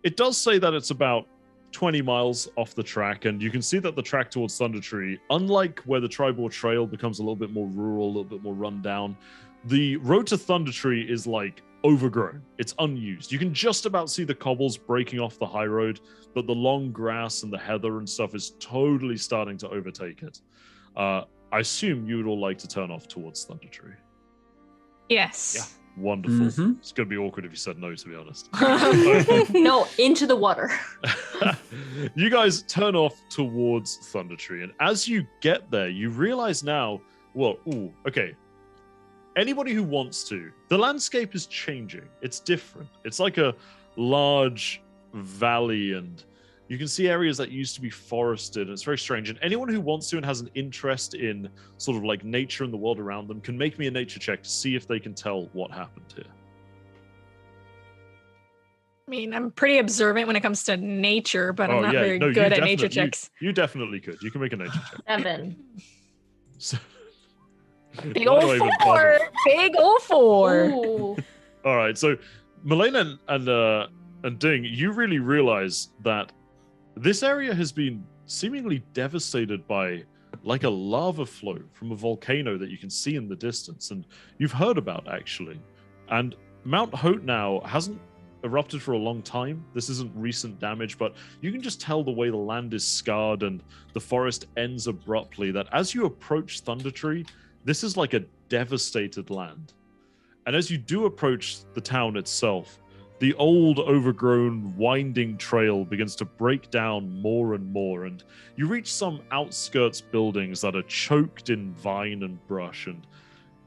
Speaker 1: It does say that it's about 20 miles off the track, and you can see that the track towards Thunder Tree, unlike where the Tribor Trail becomes a little bit more rural, a little bit more run down, the road to Thunder Tree is like overgrown. It's unused. You can just about see the cobbles breaking off the high road, but the long grass and the heather and stuff is totally starting to overtake it. I assume you would all like to turn off towards Thunder Tree.
Speaker 4: Yes.
Speaker 1: Yeah. Wonderful. It's going to be awkward if you said no, to be honest.
Speaker 8: No, into the water.
Speaker 1: You guys turn off towards Thunder Tree, and as you get there, you realize now, well, okay. Anybody who wants to, the landscape is changing. It's different. It's like a large valley, and you can see areas that used to be forested, and it's very strange. And anyone who wants to and has an interest in sort of like nature and the world around them can make me a nature check to see if they can tell what happened here.
Speaker 4: I mean, I'm pretty observant when it comes to nature, but I'm not very good at nature checks.
Speaker 1: You definitely could. You can make a nature check.
Speaker 8: 7.
Speaker 1: So,
Speaker 4: Big old 4! Big old 4!
Speaker 8: Ooh.
Speaker 1: All right, so Milena and Ding, you really realize that this area has been seemingly devastated by like a lava flow from a volcano that you can see in the distance, and you've heard about actually. And Mount Hote now hasn't erupted for a long time. This isn't recent damage, but you can just tell the way the land is scarred and the forest ends abruptly that as you approach Thunder Tree, this is like a devastated land. And as you do approach the town itself, the old, overgrown, winding trail begins to break down more and more, and you reach some outskirts buildings that are choked in vine and brush, and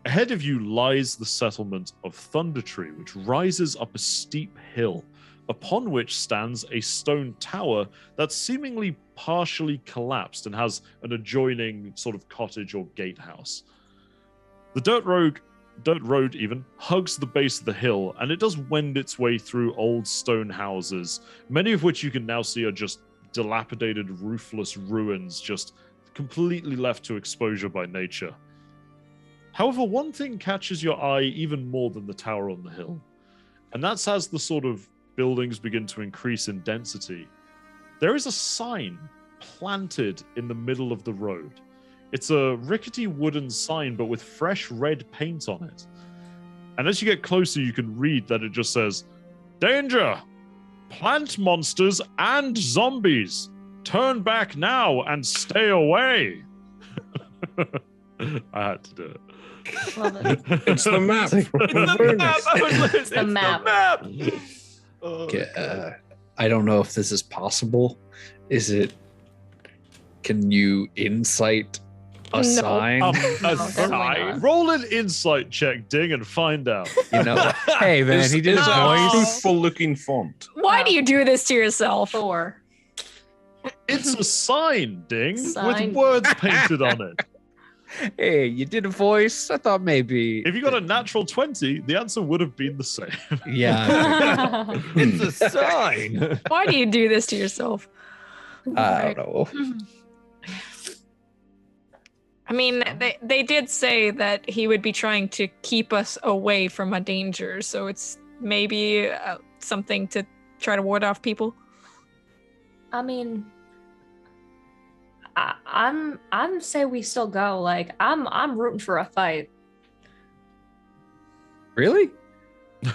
Speaker 1: ahead of you lies the settlement of Thunder Tree, which rises up a steep hill, upon which stands a stone tower that's seemingly partially collapsed and has an adjoining sort of cottage or gatehouse. The dirt road even hugs the base of the hill, and it does wend its way through old stone houses, many of which you can now see are just dilapidated, roofless ruins, just completely left to exposure by nature. However, one thing catches your eye even more than the tower on the hill, and that's as the sort of buildings begin to increase in density. There is a sign planted in the middle of the road. It's a rickety wooden sign, but with fresh red paint on it. And as you get closer, you can read that it just says, "Danger! Plant monsters and zombies! Turn back now and stay away!" I had to do it.
Speaker 8: Love it.
Speaker 7: It's the map.
Speaker 8: It's the map.
Speaker 5: Okay, I don't know if this is possible. Can you insight a sign?
Speaker 1: A sign? Roll an insight check, Ding, and find out.
Speaker 5: You know, hey man, he did his voice.
Speaker 7: Truthful looking font.
Speaker 4: Why do you do this to yourself?
Speaker 8: 4.
Speaker 1: It's a sign, Ding,
Speaker 8: Sign.
Speaker 1: with words painted on it.
Speaker 5: Hey, you did a voice. I thought maybe.
Speaker 1: If you got a natural 20, the answer would have been the same.
Speaker 5: Yeah,
Speaker 2: It's a sign.
Speaker 4: Why do you do this to yourself?
Speaker 5: I don't know.
Speaker 4: I mean, they did say that he would be trying to keep us away from a danger, so it's maybe something to try to ward off people.
Speaker 3: I mean, I'm say we still go. Like I'm rooting for a fight.
Speaker 5: Really?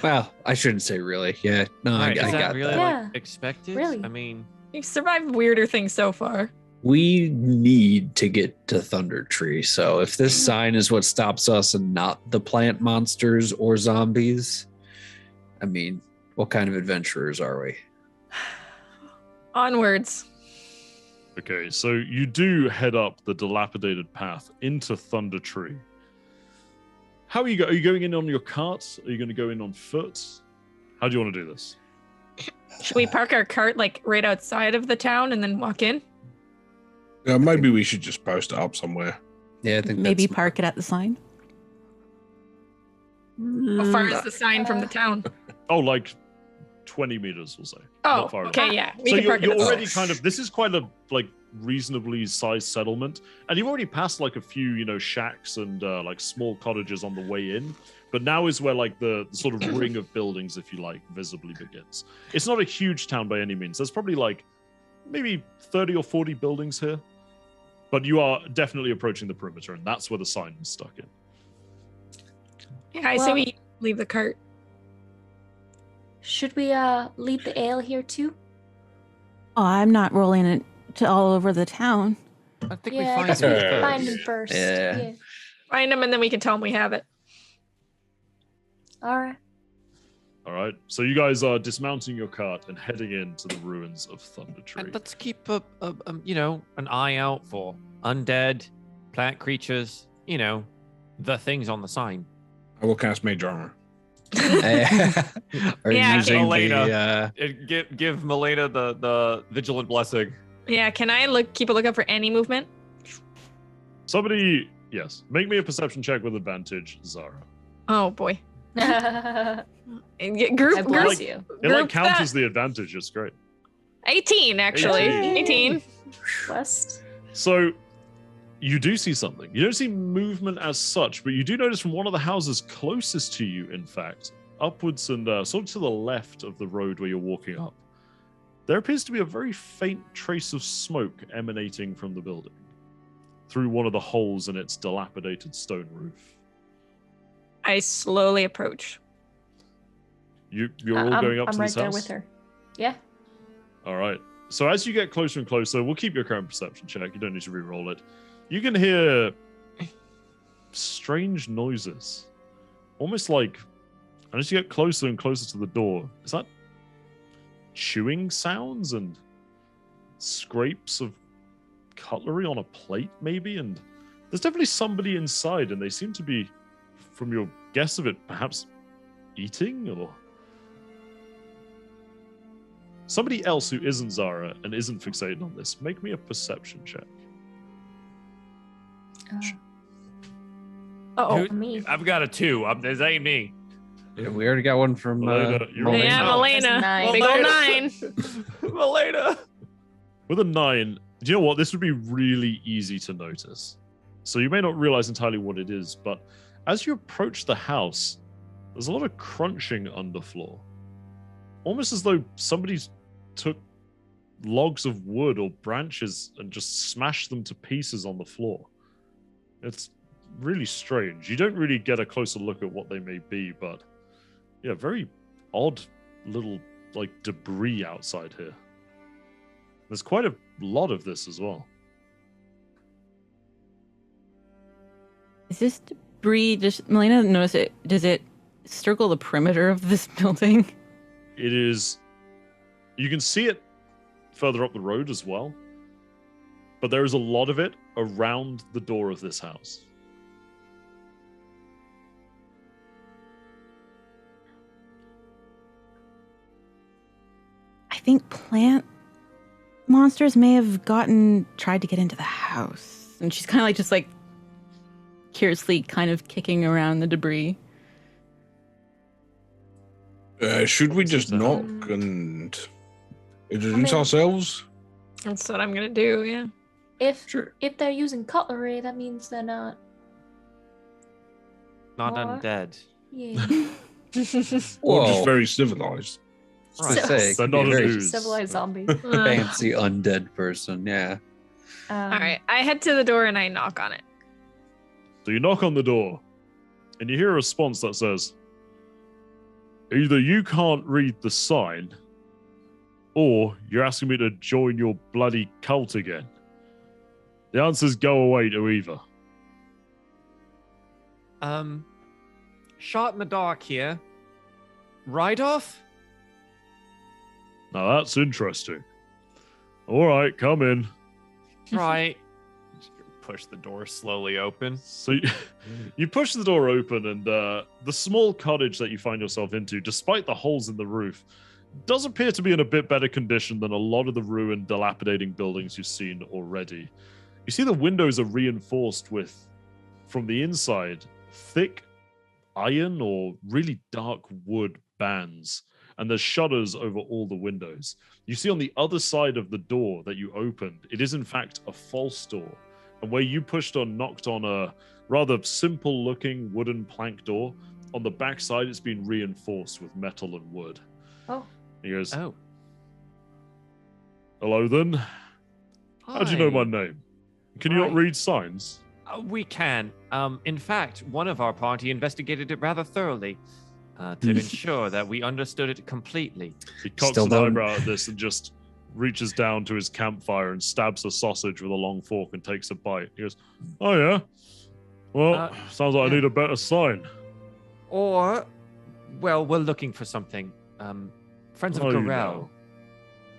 Speaker 5: Well, I shouldn't say really. Yeah, no,
Speaker 2: Right,
Speaker 5: I
Speaker 2: is
Speaker 5: got
Speaker 2: that really
Speaker 5: that.
Speaker 3: Yeah.
Speaker 2: like expected?
Speaker 3: Really?
Speaker 2: I mean,
Speaker 4: You've survived weirder things so far.
Speaker 5: We need to get to Thunder Tree, so if this sign is what stops us and not the plant monsters or zombies, I mean, what kind of adventurers are we?
Speaker 4: Onwards.
Speaker 1: Okay, so you do head up the dilapidated path into Thunder Tree. How are you Are you going in on your cart? Are you going to go in on foot? How do you want to do this?
Speaker 4: Should we park our cart like right outside of the town and then walk in?
Speaker 7: Yeah, maybe we should just post it up somewhere.
Speaker 5: Yeah, I think
Speaker 6: Maybe
Speaker 5: that's
Speaker 6: park it at the sign.
Speaker 4: How far is the sign from the town?
Speaker 1: Oh, like 20 meters or so.
Speaker 4: Oh,
Speaker 1: Not far
Speaker 4: okay,
Speaker 1: enough.
Speaker 4: yeah.
Speaker 1: So
Speaker 4: can park it
Speaker 1: you're
Speaker 4: at the
Speaker 1: already
Speaker 4: sign.
Speaker 1: kind of, this is quite a like reasonably sized settlement, and you've already passed like a few, shacks and like small cottages on the way in. But now is where like the sort of ring of buildings, if you like, visibly begins. It's not a huge town by any means. There's probably like maybe 30 or 40 buildings here. But you are definitely approaching the perimeter, and that's where the sign was stuck in.
Speaker 4: Yeah, I say we leave the cart.
Speaker 3: Should we leave the ale here too?
Speaker 6: Oh, I'm not rolling it to all over the town.
Speaker 2: I think
Speaker 3: Yeah, I
Speaker 2: we
Speaker 3: guess
Speaker 2: find
Speaker 3: we
Speaker 2: it
Speaker 3: can
Speaker 2: first.
Speaker 3: find him first.
Speaker 5: Yeah.
Speaker 4: Find them and then we can tell them we have it.
Speaker 3: All right.
Speaker 1: All right. So you guys are dismounting your cart and heading into the ruins of Thunder Tree.
Speaker 2: And let's keep an eye out for undead, plant creatures. The things on the sign.
Speaker 7: I will cast Mage Armor.
Speaker 5: Are
Speaker 4: Yeah,
Speaker 5: using
Speaker 2: Elena.
Speaker 5: the
Speaker 2: Give Milena the vigilant blessing.
Speaker 4: Yeah, can I keep a lookout for any movement?
Speaker 1: Somebody, yes, make me a perception check with advantage, Zara.
Speaker 4: Oh boy.
Speaker 8: I
Speaker 4: Group
Speaker 8: bless
Speaker 1: like-
Speaker 8: you.
Speaker 1: It
Speaker 4: Group
Speaker 1: counts
Speaker 4: that.
Speaker 1: as the advantage. It's great.
Speaker 4: 18 actually. 18.
Speaker 3: West.
Speaker 1: So you do see something. You don't see movement as such, but you do notice from one of the houses closest to you, in fact, upwards and sort of to the left of the road where you're walking up, there appears to be a very faint trace of smoke emanating from the building through one of the holes in its dilapidated stone roof.
Speaker 4: I slowly approach.
Speaker 1: You're all
Speaker 3: I'm,
Speaker 1: going up
Speaker 3: I'm
Speaker 1: to
Speaker 3: right
Speaker 1: this
Speaker 3: there
Speaker 1: house?
Speaker 3: with her. Yeah.
Speaker 1: All right. So as you get closer and closer, we'll keep your current perception check. You don't need to re-roll it. You can hear strange noises. Almost like, and as you get closer and closer to the door, is that chewing sounds and scrapes of cutlery on a plate, maybe? And there's definitely somebody inside, and they seem to be, from your guess of it, perhaps eating or somebody else who isn't Zara and isn't fixated on this. Make me a perception check.
Speaker 4: Oh,
Speaker 3: Me.
Speaker 2: I've got a 2. This ain't me.
Speaker 5: we already got one from
Speaker 1: Milena, you're
Speaker 5: Milena.
Speaker 4: yeah,
Speaker 2: Oh.
Speaker 4: Milena.
Speaker 3: Nine.
Speaker 4: Big ol' 9.
Speaker 2: Milena.
Speaker 1: With a 9, do you know what? This would be really easy to notice. So you may not realize entirely what it is, but as you approach the house, there's a lot of crunching underfloor. Almost as though somebody's took logs of wood or branches and just smashed them to pieces on the floor. It's really strange. You don't really get a closer look at what they may be, but yeah, very odd little debris outside here. There's quite a lot of this as well.
Speaker 6: Is this debris just Milena notice it? Does it circle the perimeter of this building?
Speaker 1: It is. You can see it further up the road as well, but there is a lot of it around the door of this house.
Speaker 6: I think plant monsters may have tried to get into the house. And she's kind of just curiously kind of kicking around the debris.
Speaker 7: Should we just knock
Speaker 3: Mm.
Speaker 7: and introduce
Speaker 3: mean-
Speaker 7: ourselves?
Speaker 4: That's what I'm gonna do, yeah.
Speaker 3: If
Speaker 5: Sure.
Speaker 3: if they're using cutlery, that means they're not.
Speaker 2: Not
Speaker 3: What?
Speaker 2: undead.
Speaker 3: Yeah.
Speaker 7: Or just
Speaker 5: Whoa.
Speaker 7: very civilized?
Speaker 5: I
Speaker 3: So-
Speaker 5: say, it
Speaker 1: They're
Speaker 5: could be
Speaker 1: not
Speaker 5: a
Speaker 1: an
Speaker 5: very
Speaker 1: ooze.
Speaker 3: Civilized zombie.
Speaker 5: fancy undead person. Yeah.
Speaker 4: All right, I head to the door and I knock on it.
Speaker 1: So you knock on the door, and you hear a response that says, either you can't read the sign, or you're asking me to join your bloody cult again. The answer's go away to either.
Speaker 2: Shot in the dark here. Ride off?
Speaker 1: Now that's interesting. All right, come in.
Speaker 2: Right. Push the door slowly open.
Speaker 1: So you push the door open, and the small cottage that you find yourself into, despite the holes in the roof, does appear to be in a bit better condition than a lot of the ruined, dilapidating buildings you've seen already. You see the windows are reinforced with, from the inside, thick iron or really dark wood bands, and there's shutters over all the windows. You see on the other side of the door that you opened, it is in fact a false door. And where you pushed or knocked on a rather simple-looking wooden plank door, on the back side it's been reinforced with metal and wood.
Speaker 3: Oh.
Speaker 1: He goes,
Speaker 2: Oh.
Speaker 1: Hello then. How do you know my name? Can you not read signs?
Speaker 2: We can. In fact, one of our party investigated it rather thoroughly to ensure that we understood it completely.
Speaker 1: He cocks an eyebrow at this and just reaches down to his campfire and stabs a sausage with a long fork and takes a bite. He goes, "Oh yeah, well, sounds like I need a better sign."
Speaker 2: Or, well, we're looking for something. Friends of Garel.
Speaker 1: You know.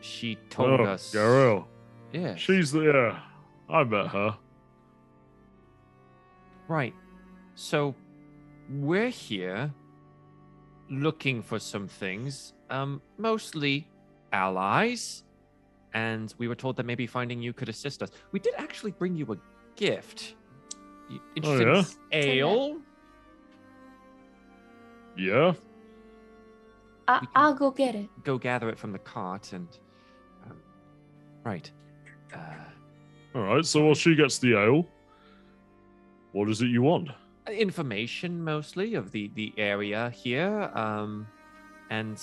Speaker 2: She told us.
Speaker 1: Garel.
Speaker 2: Yeah.
Speaker 1: She's the I met her.
Speaker 2: Right. So, we're here looking for some things, mostly allies, and we were told that maybe finding you could assist us. We did actually bring you a gift. Interested in ale?
Speaker 1: Yeah.
Speaker 3: I'll go get it.
Speaker 2: Go gather it from the cart and... right.
Speaker 1: All right, so while she gets the ale, what is it you want?
Speaker 2: Information, mostly, of the area here, and...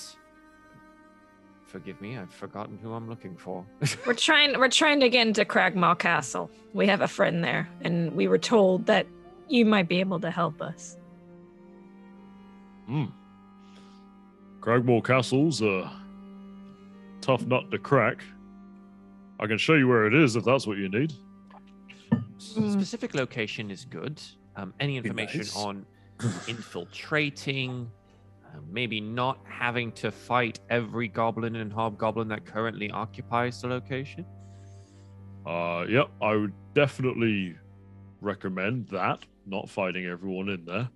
Speaker 2: Forgive me, I've forgotten who I'm looking for.
Speaker 4: We're trying to get into Cragmaw Castle. We have a friend there, and we were told that you might be able to help us.
Speaker 1: Cragmore Castle's a tough nut to crack. I can show you where it is if that's what you need.
Speaker 2: Specific location is good. Any information on infiltrating, maybe not having to fight every goblin and hobgoblin that currently occupies the location?
Speaker 1: Yep, I would definitely recommend that, not fighting everyone in there.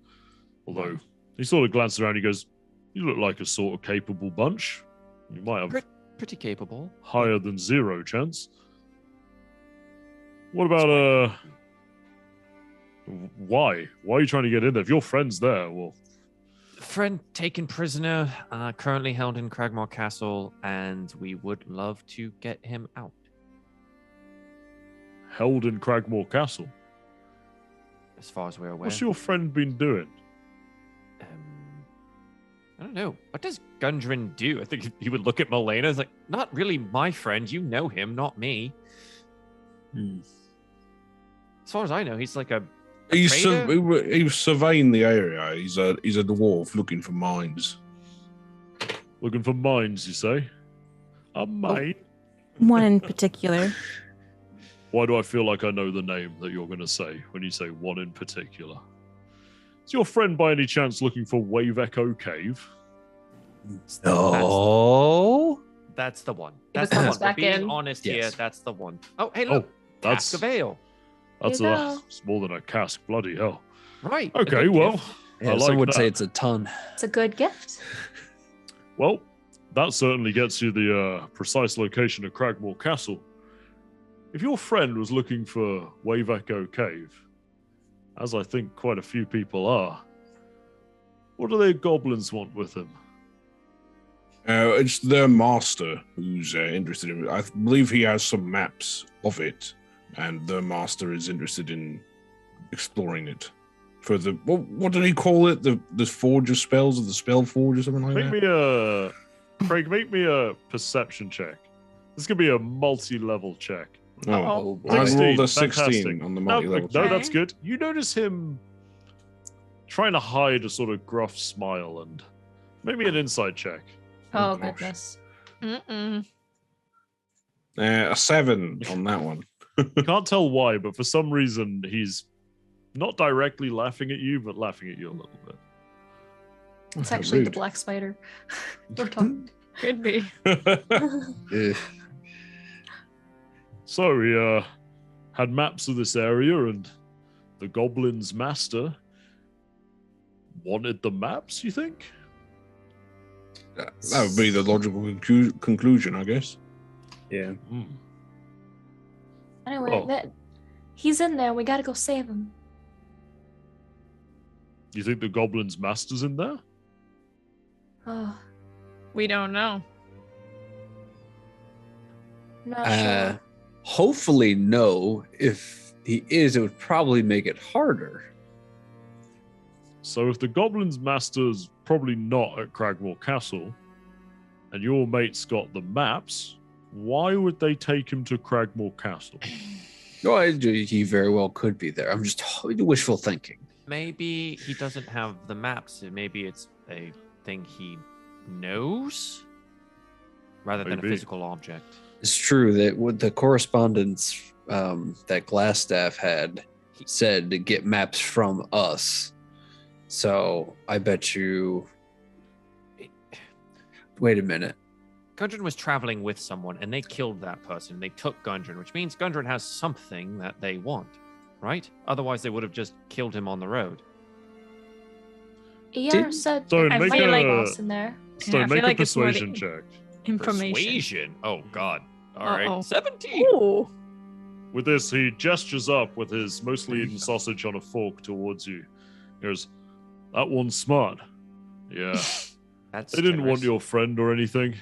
Speaker 1: Although, he sort of glances around, he goes, "You look like a sort of capable bunch. You might have
Speaker 2: pretty capable.
Speaker 1: Higher than 0 chance. What about, why? Why are you trying to get in there? If your friend's there, well...
Speaker 2: Friend taken prisoner, currently held in Cragmore Castle, and we would love to get him out.
Speaker 1: Held in Cragmore Castle?
Speaker 2: As far as we're aware.
Speaker 1: What's your friend been doing?
Speaker 2: I don't know. What does Gundren do? I think he would look at Milena as like, not really my friend. You know him, not me. As far as I know, he's like a
Speaker 7: he was surveying the area. He's a dwarf looking for mines.
Speaker 1: Looking for mines, you say? A mine?
Speaker 6: One in particular.
Speaker 1: Why do I feel like I know the name that you're going to say when you say one in particular? Is your friend by any chance looking for Wave Echo Cave?
Speaker 5: No.
Speaker 2: That's the one.
Speaker 8: That's
Speaker 2: the one.
Speaker 8: back
Speaker 2: Being
Speaker 8: in.
Speaker 2: honest
Speaker 5: Yes.
Speaker 2: here, that's the one. Oh, hey, look.
Speaker 1: That's
Speaker 2: Cask of ale.
Speaker 1: That's
Speaker 3: Here you go.
Speaker 1: it's more than a cask. Bloody hell.
Speaker 2: Right. a
Speaker 1: Okay,
Speaker 2: good
Speaker 1: well,
Speaker 2: gift.
Speaker 5: Yeah,
Speaker 1: I like
Speaker 5: some would
Speaker 1: that.
Speaker 5: say it's a ton.
Speaker 3: It's a good gift.
Speaker 1: Well, that certainly gets you the precise location of Cragmore Castle. If your friend was looking for Wave Echo Cave, as I think quite a few people are, what do the goblins want with him?
Speaker 7: It's their master who's interested in it. I believe he has some maps of it, and their master is interested in exploring it. For the what did he call it? The forge of spells, or the spell forge, or something like that.
Speaker 1: Craig, make me a perception check. This could be a multi-level check.
Speaker 7: Oh,
Speaker 4: Uh-oh.
Speaker 7: I
Speaker 1: 16,
Speaker 7: rolled a
Speaker 1: fantastic.
Speaker 7: 16 on the
Speaker 1: No,
Speaker 7: multi-level.
Speaker 1: no,
Speaker 7: check.
Speaker 1: that's good. You notice him trying to hide a sort of gruff smile, and maybe an inside check.
Speaker 8: Oh,
Speaker 7: gosh.
Speaker 8: goodness.
Speaker 7: A 7 on that one.
Speaker 1: Can't tell why, but for some reason he's not directly laughing at you, but laughing at you a little bit.
Speaker 8: It's
Speaker 7: How
Speaker 8: actually the
Speaker 7: rude.
Speaker 8: black spider. We're talking.
Speaker 4: Could be.
Speaker 1: So he had maps of this area, and the goblin's master wanted the maps, you think?
Speaker 7: That would be the logical conclusion, I guess.
Speaker 5: Yeah.
Speaker 3: Anyway,
Speaker 1: Oh.
Speaker 3: he's in there. We gotta go save him.
Speaker 1: You think the goblin's master's in there?
Speaker 3: Oh,
Speaker 4: We don't know.
Speaker 3: not sure.
Speaker 5: Hopefully, no. If he is, it would probably make it harder.
Speaker 1: So if the goblin's master's probably not at Cragmore Castle, and your mate's got the maps, Why would they take him to Cragmore Castle?
Speaker 5: No, he very well could be there. I'm just wishful thinking.
Speaker 2: Maybe he doesn't have the maps. Maybe it's a thing he knows rather than a physical object.
Speaker 5: It's true that with the correspondence that Glassstaff had said to get maps from us. So I bet you. Wait a minute.
Speaker 2: Gundren was traveling with someone and they killed that person. They took Gundren, which means Gundren has something that they want, right? Otherwise, they would have just killed him on the road.
Speaker 3: Yeah, said
Speaker 1: So
Speaker 3: I
Speaker 1: make
Speaker 3: feel like
Speaker 1: a-
Speaker 3: in there.
Speaker 1: So
Speaker 4: Yeah, I
Speaker 1: make
Speaker 4: feel
Speaker 1: a
Speaker 4: like it's more the-
Speaker 1: persuasion check.
Speaker 4: Information.
Speaker 2: Persuasion? Oh, God. All right.
Speaker 4: Uh-oh.
Speaker 2: 17.
Speaker 4: Ooh.
Speaker 1: With this, he gestures up with his mostly eaten sausage on a fork towards you. He goes, "That one's smart. Yeah.
Speaker 2: That's
Speaker 1: They didn't want
Speaker 2: generous.
Speaker 1: your friend or anything.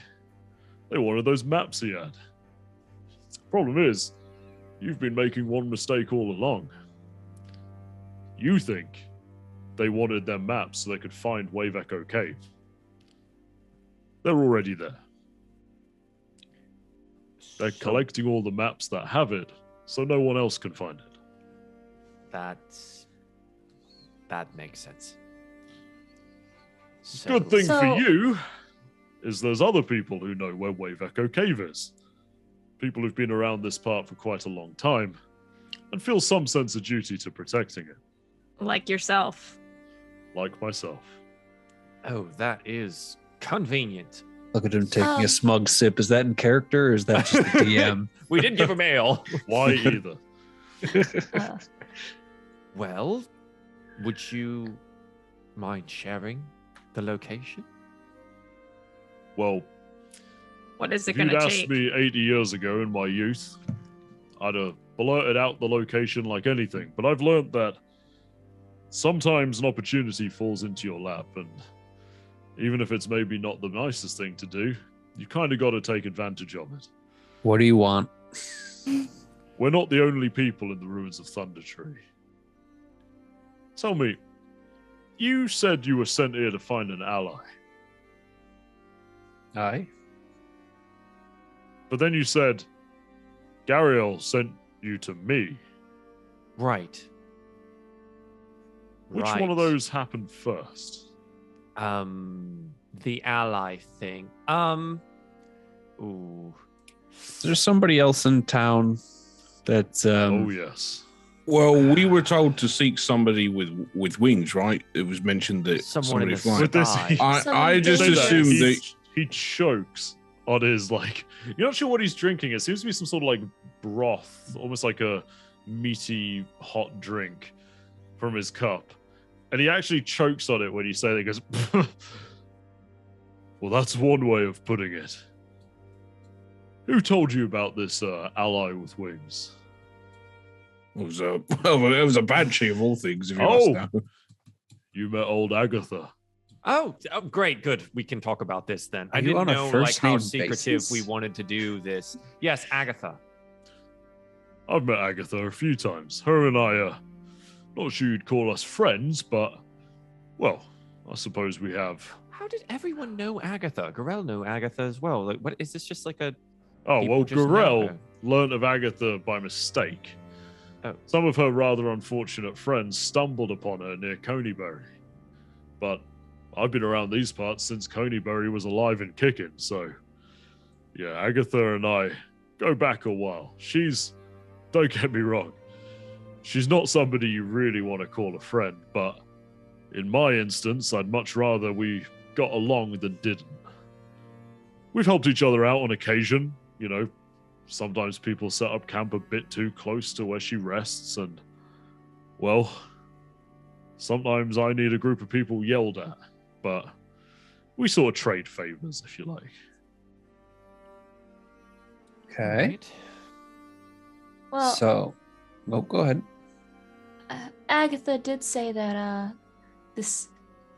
Speaker 1: They wanted those maps he had. Problem is, you've been making one mistake all along. You think they wanted their maps so they could find Wave Echo Cave. They're already there. They're
Speaker 2: So
Speaker 1: collecting all the maps that have it, so no one else can find it.
Speaker 2: That makes sense.
Speaker 1: Good thing
Speaker 3: So-
Speaker 1: for you is there's other people who know where Wave Echo Cave is. People who've been around this part for quite a long time and feel some sense of duty to protecting it,
Speaker 4: Like yourself.
Speaker 1: like myself.
Speaker 2: Oh, that is convenient.
Speaker 5: Look at him taking
Speaker 3: Um,
Speaker 5: a smug sip. Is that in character or is that just the DM?
Speaker 2: We didn't give him ale.
Speaker 1: Why either?
Speaker 3: Uh,
Speaker 2: Well, would you mind sharing the location?
Speaker 1: Well,
Speaker 4: What is it
Speaker 1: if you'd
Speaker 4: gonna
Speaker 1: asked
Speaker 4: take?
Speaker 1: me 80 years ago in my youth, I'd have blurted out the location like anything. But I've learned that sometimes an opportunity falls into your lap, and even if it's maybe not the nicest thing to do, you kind of got to take advantage of it.
Speaker 5: What do you want?
Speaker 1: We're not the only people in the ruins of Thunder Tree. Tell me, you said you were sent here to find an ally,
Speaker 5: Aye.
Speaker 1: but then you said Gariel sent you to me.
Speaker 2: Right.
Speaker 1: Which one of those happened first?
Speaker 2: The ally thing. Ooh.
Speaker 5: There's somebody else in town that
Speaker 1: Oh, yes.
Speaker 7: Well, we were told to seek somebody with wings, right? It was mentioned that
Speaker 2: Someone in the
Speaker 7: flying.
Speaker 1: With this,
Speaker 2: sky.
Speaker 7: I just
Speaker 1: Say that,
Speaker 7: assumed
Speaker 1: he,
Speaker 7: that.
Speaker 1: he chokes on his, like, you're not sure what he's drinking. It seems to be some sort of like broth, almost like a meaty hot drink from his cup. And he actually chokes on it when you say that. He goes, well, that's one way of putting it. Who told you about this ally with wings?
Speaker 7: It was a banshee of all things. If you
Speaker 1: Oh.
Speaker 7: ask now.
Speaker 1: You met old Agatha.
Speaker 2: Oh, great, good. We can talk about this then.
Speaker 5: Are
Speaker 2: I
Speaker 5: you
Speaker 2: didn't
Speaker 5: on a
Speaker 2: know
Speaker 5: first
Speaker 2: how
Speaker 5: name
Speaker 2: secretive
Speaker 5: basis?
Speaker 2: we wanted to do this. Yes, Agatha.
Speaker 1: I've met Agatha a few times. Her and I, not sure you'd call us friends, but, well, I suppose we have.
Speaker 2: How did everyone know Agatha? Gorell knew Agatha as well. Like, what is this? Just like a
Speaker 1: Oh,
Speaker 2: People
Speaker 1: well,
Speaker 2: just know
Speaker 1: Gorell
Speaker 2: her.
Speaker 1: learnt of Agatha by mistake.
Speaker 2: Oh.
Speaker 1: Some of her rather unfortunate friends stumbled upon her near Coneybury. But I've been around these parts since Coneybury was alive and kicking, so yeah, Agatha and I go back a while. Don't get me wrong, she's not somebody you really want to call a friend, but in my instance, I'd much rather we got along than didn't. We've helped each other out on occasion, you know. Sometimes people set up camp a bit too close to where she rests, and, well, sometimes I need a group of people yelled at, but we sort of trade favors, if you like.
Speaker 5: Okay.
Speaker 2: Right.
Speaker 3: well,
Speaker 5: So, go ahead.
Speaker 3: Agatha did say that this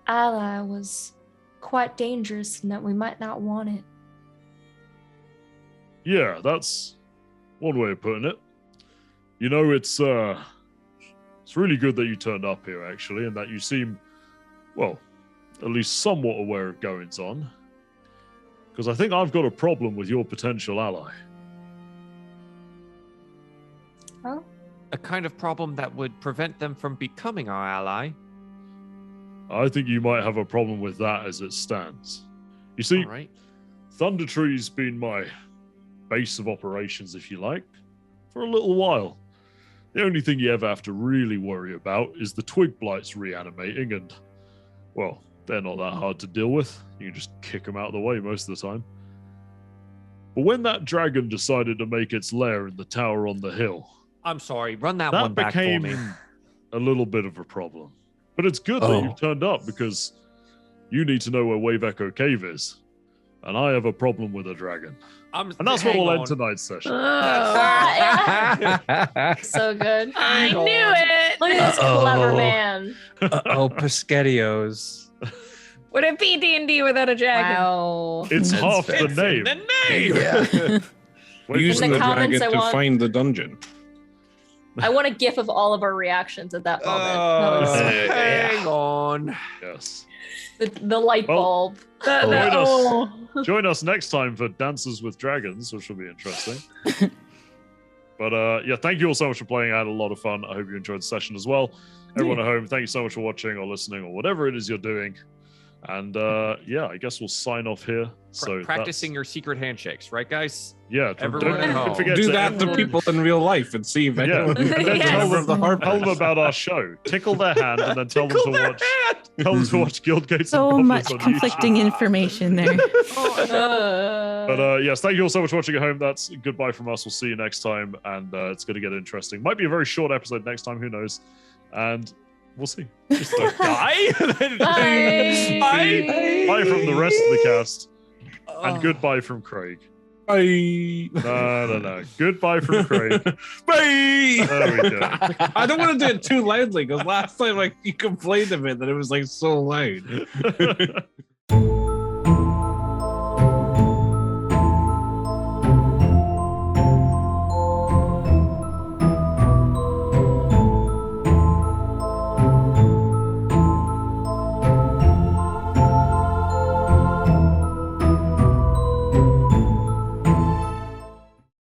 Speaker 3: ally was quite dangerous and that we might not want it.
Speaker 1: Yeah, that's one way of putting it. You know, it's really good that you turned up here, actually, and that you seem, well, at least somewhat aware of goings on. Because I think I've got a problem with your potential ally.
Speaker 3: Oh.
Speaker 2: A kind of problem that would prevent them from becoming our ally.
Speaker 1: I think you might have a problem with that as it stands. You see,
Speaker 2: All right.
Speaker 1: Thunder Tree's been my base of operations, if you like, for a little while. The only thing you ever have to really worry about is the twig blights reanimating, and, well, they're not that hard to deal with. You can just kick them out of the way most of the time. But when that dragon decided to make its lair in the tower on the hill,
Speaker 2: I'm sorry, run that one back for
Speaker 1: became
Speaker 2: me.
Speaker 1: a little bit of a problem. But it's good that you've turned up, because you need to know where Wave Echo Cave is. And I have a problem with a dragon. And that's what will end tonight's session.
Speaker 8: So good.
Speaker 4: I knew it.
Speaker 8: Look at this clever man.
Speaker 5: Pescatios.
Speaker 4: Would it be D&D without a dragon?
Speaker 8: Wow.
Speaker 1: It's
Speaker 5: That's
Speaker 1: half
Speaker 5: fair.
Speaker 1: the name.
Speaker 2: The name.
Speaker 5: Yeah.
Speaker 7: Using
Speaker 8: the
Speaker 7: the
Speaker 8: comments,
Speaker 7: dragon
Speaker 8: I
Speaker 7: to
Speaker 8: want-
Speaker 7: find the dungeon.
Speaker 8: I want a gif of all of our reactions at that moment.
Speaker 2: Hang on.
Speaker 1: Yes.
Speaker 8: The light
Speaker 1: Well,
Speaker 8: bulb.
Speaker 1: Join us next time for Dances with Dragons, which will be interesting. But yeah, thank you all so much for playing. I had a lot of fun. I hope you enjoyed the session as well. Everyone at home, thank you so much for watching or listening or whatever it is you're doing. And yeah, I guess we'll sign off here. So
Speaker 2: Practicing your secret handshakes, right, guys?
Speaker 1: Yeah,
Speaker 2: Everyone at home.
Speaker 1: don't forget
Speaker 7: Do
Speaker 1: to
Speaker 7: that to people in real life and see if
Speaker 1: Yeah,
Speaker 7: anyone
Speaker 1: and then
Speaker 4: Yes.
Speaker 1: tell them,
Speaker 7: the
Speaker 1: tell them about our show. Tickle their hand and then tell them to watch. Tell them to watch Guild Gates.
Speaker 6: So
Speaker 1: and Goblins
Speaker 6: much
Speaker 1: on
Speaker 6: conflicting information there.
Speaker 1: YouTube. But yes, thank you all so much for watching at home. That's goodbye from us. We'll see you next time, and it's going to get interesting. Might be a very short episode next time. Who knows? And we'll see.
Speaker 2: Just don't die.
Speaker 8: Bye.
Speaker 1: Bye from the rest of the cast, and goodbye from Craig.
Speaker 7: Bye.
Speaker 1: No. Goodbye from Craig.
Speaker 7: Bye.
Speaker 1: There we go.
Speaker 7: I don't want to do it too loudly because last time, like, you complained of it that it was like so loud.